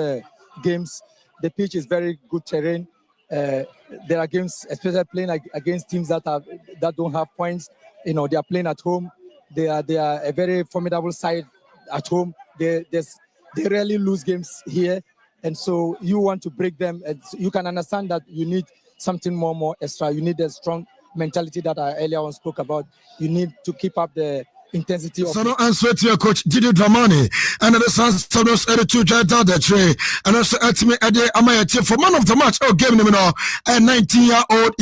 games. The pitch is very good terrain. There are games, especially playing against teams that don't have points. They are playing at home. They are a very formidable side at home. They rarely lose games here, and so you want to break them. And you can understand that you need something more extra. You need a strong mentality that I earlier on spoke about. You need to keep up the intensity of. So no answer to your coach Didi Dramani, and the Sans Sanos editor Jada the tray, and also at me Ade Amaya for man of the match. Oh, game name now, a 19-year-old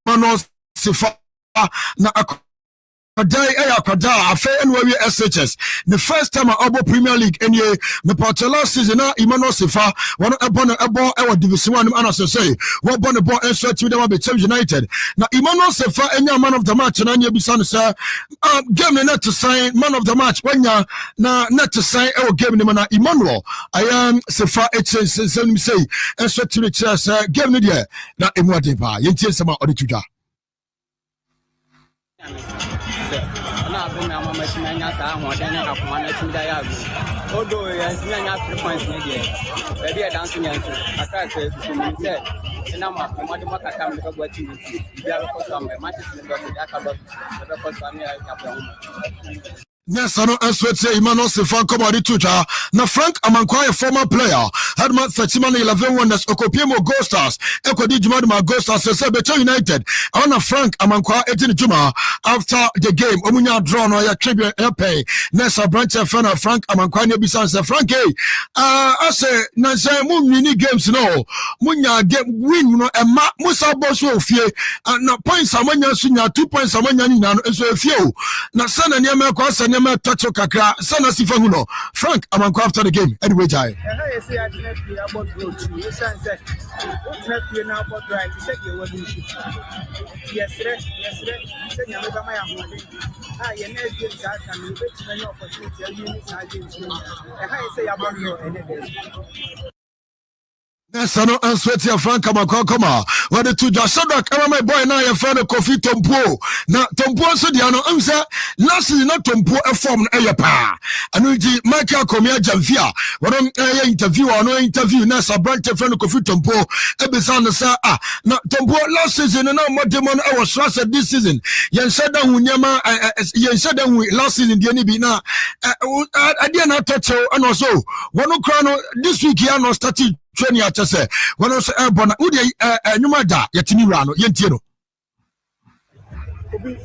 Manos Sifa na Akwada affair NWA SHS. The first time I Premier League NA the part last season na Emmanuel Sifa one ebo Division 1 and say what born the ball and stretch with them be United. Now Emmanuel Sifa any man of the match na bisa sir game not to sign man of the match when ya na not to sign game na Emmanuel I am Sifa HSS say and stretch with sir game there na emwade ba yentie sama odituja. Yes, I know. I swear to Emmanuel Sifan come out the now Frank Amankwa, a former player, had my 11 wonders. Okopiemo Gold Stars, Ekodi Juma Gold Stars, Beto United. I want Frank Amankwa 18 Juma after the game. Omunya draw no ya tribute pay. Nessa branch fan of Frank Amankwa ne bisan say Frank I say na say mini games no. Munya game win no e ma musa boss wo fie. Na points amanya sunya 2 points amanya ni na so fie. Na sana ne ma kwa Nema touch kakra sana sifa huno Frank Amankwa after the game anyway jai Nesano and Sweaty Frank Amankwa what the two just Shadrach my boy now your friend Kofi Tompo now Tompo so the ano answer last season not Tompo a form a pa and Michael Komia Jamfia what interview or no interview Nasa branch friend Kofi Tompo ebisan say now Tompo last season and now more demon I was trusted this season yen said that nyama yen said that last season the any be na I didn't touch and also one crown this week here no started training at say when also airborne who dey nyuma da yetini wura no yentie no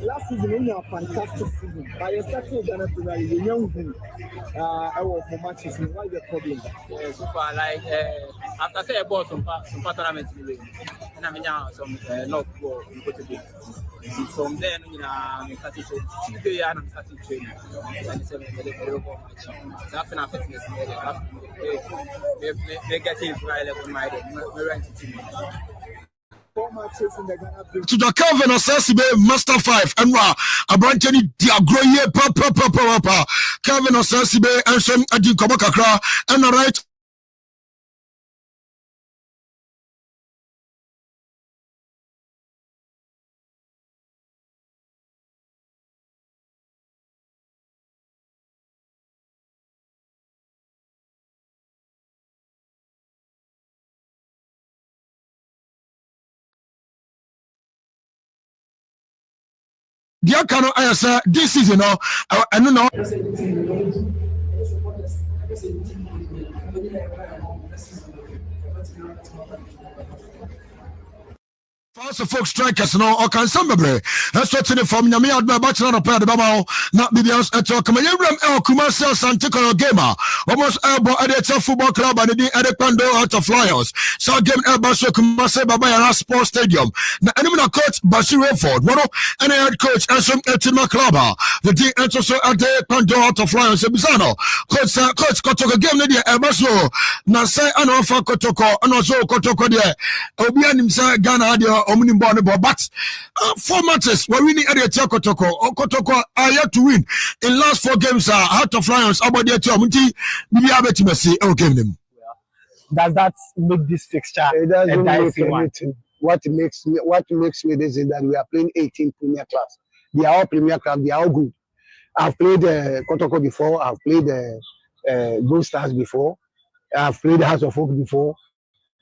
last season we had a fantastic season but you started Ghana Premier League young our matches why the problem so far like after say about some tournaments and I mean some not go to be from then we started training and it's a very match that's an fitness they get it right on my team to the Calvin Asasibe Master 5 and Abrantani Diagroye Papa Calvin Asasibe and some Adi Kobakakra and the right Dear Cano, I say this is I don't know. First of all, strikers no or can somebody that's what's in the form Yami Adma Bachelor of Pad Bama, not Bibians at all. Come here, El Kumasi Santico Gamer, almost elbow at the football club and the Adepando out of Lions. So game El Basso Kumasi Baba Sports Stadium. Now, enemy coach Bashir Redford, one and head coach and some Etima Club. The D also at the Pando out of Lions, Bizano. Coach Kotoko game, Lydia El Basso, Nasa and Alpha Kotoko, and also Kotoko there. Obian himself, Ghana. But 4 matches we're winning at the Kotoko. Kotoko are yet to win in last 4 games. Out of Lions about the Muti. We have to see. Okay, them. Does that make this fixture? It doesn't make anything. What makes me this is that we are playing 18 Premier class. They are all Premier class. They are all good. I've played Kotoko before. I've played Gold Stars before. I've played House of Folk before.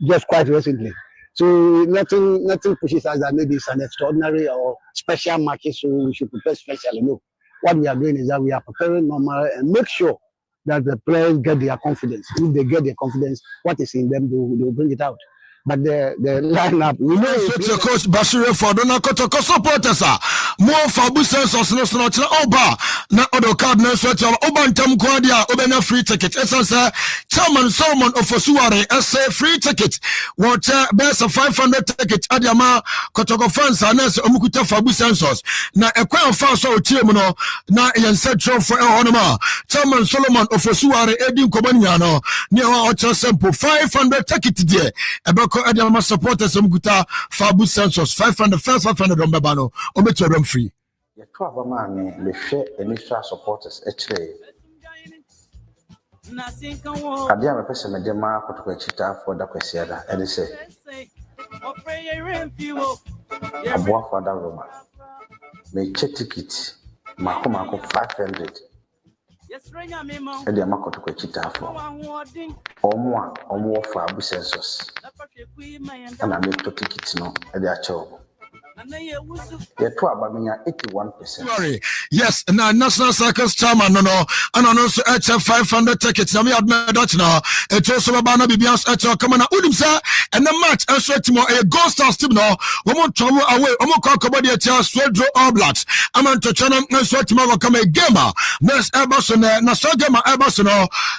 Just quite recently. So nothing pushes us that maybe it's an extraordinary or special matches, so we should prepare specially. No. What we are doing is that we are preparing normal and make sure that the players get their confidence. If they get their confidence, what is in them, they will bring it out. But the lineup, we know it's a coach Bashir for Dona Kotoko supporters more for Busensos no Oba na Odo card no sweat Obantam Kwadia Obena free ticket. It's a Chairman Solomon of Osuare SA free ticket. What best of 500 ticket Adiama Kotoko fans and Omukuta for Busensos. Na Ekwan fans so Chimuno na Yensetro for Honoma. Chairman Solomon of Osuare Edin Kobaniano near Ocha Sempo 500 ticket there. Adama supporters Guta Fabu Census 500 on Babano or them free. The 12 man, the share initial supporters actually. I dear a person, the mark of Chita for the Quesiada, and they say, a boy for that Roma. May check ticket, Marco 500. And the market to Quechita for or more for Abu Census. And I make 2 tickets no at the actual. The 81%. Sorry. Yes, now National Circus Chairman no and also HF 500 tickets. Now we have made that now. It's also Babana Bibians HF come on Udimsa and the match and sweat more a Gold Stars team now. We want travel away. We want to come here to Swedro All Blacks. I'm on to channel and sweat more come a gamer. Next Eberson, National Gamer Eberson,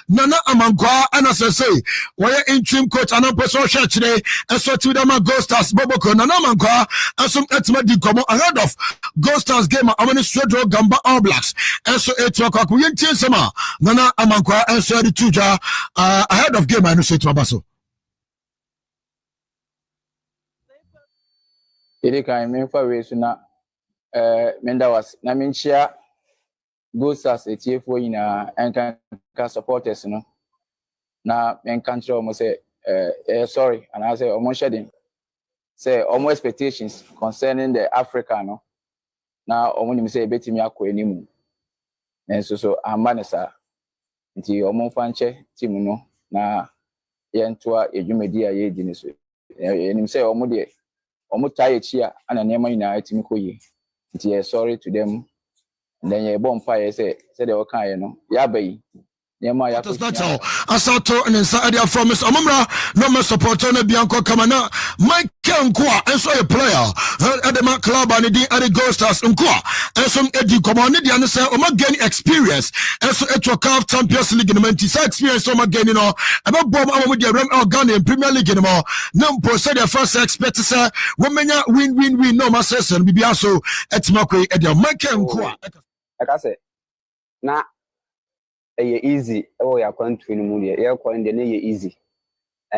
Nana Amankwa, and as I say, we're interim coach and I'm person share today and sweat with them Gold Stars Boboko, Nana Amankwa, and some Etima come ahead of Gold Stars Gamer. I'm on the Swedro Gamba All Blacks. And so 8 o'clock, we ain't Sama, Nana Amankwa, and so the Tuja ahead of Gamer and say to Abaso. Erika, I mean for reason Menda was Naminchia. Gold Stars for in a supporters, no. Now, men country almost say, sorry, and I say, almost shedding. Say, almost expectations concerning the Africa, no. Now, only say, betting me anymore. And so, I'm manasa. Until almost fanche, Timuno, na yentua, a Jumedia, ye dinis. And him say, almost tired here, and a name in a Timiko. Sorry to them. Then you bonfire say they were kind, yeah, baby. That's all. Asato and inside their from Miss Amumra, no more support on the Bianco Kamana, Mike Kankwa, and so a player at the club and the Gold Stars Unkwa, and some Eddie Command, and say, gain experience, and so at your calf Champions League in the Mantis experience, again, about bomb with your Rem Organ in Premier League anymore. No, said their first expect to say, women win, no, my session, Bibiaso, at Makwe, at your Mike Kankwa. Like I said, now, easy. Oh, you're going to the you're going to easy.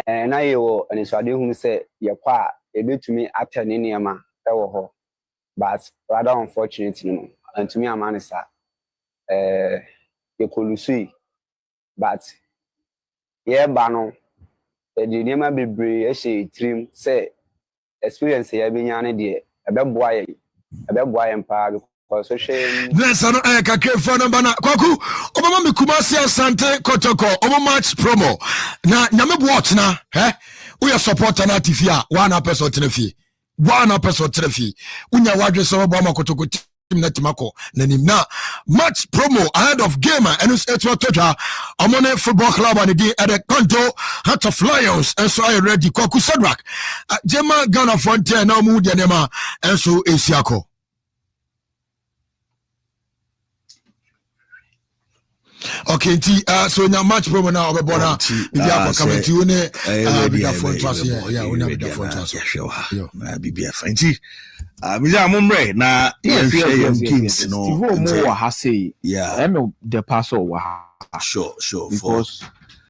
And I will, and so I didn't say, you're quite a bit to me after Niniama, but rather unfortunately, and to me, I'm honest, you could see, but yeah, Bano, the Nima be brave, she trim, say, experience here being an idea, a bad boy and pag. Yes, I know I can care for them. Kwaku, Obama Mikumasi Asante Kotoko, Omo match promo. Na Nyame watch na, we are supporting na tifia, 1 person tenefi. 1 person tenefi. Unya wadre so Obama Kotoko Timako Nanimna match promo ahead of game and it's Toja Amone Football Club and the at the Kanto Heart of Lions and so I ready Kwaku Sadrak Jema Ghana Frontier now Mudianema and so Isiako. Okay, so in your match promo now, Bona, coming to you, Miza Mumbre, na the pass over. Sure, because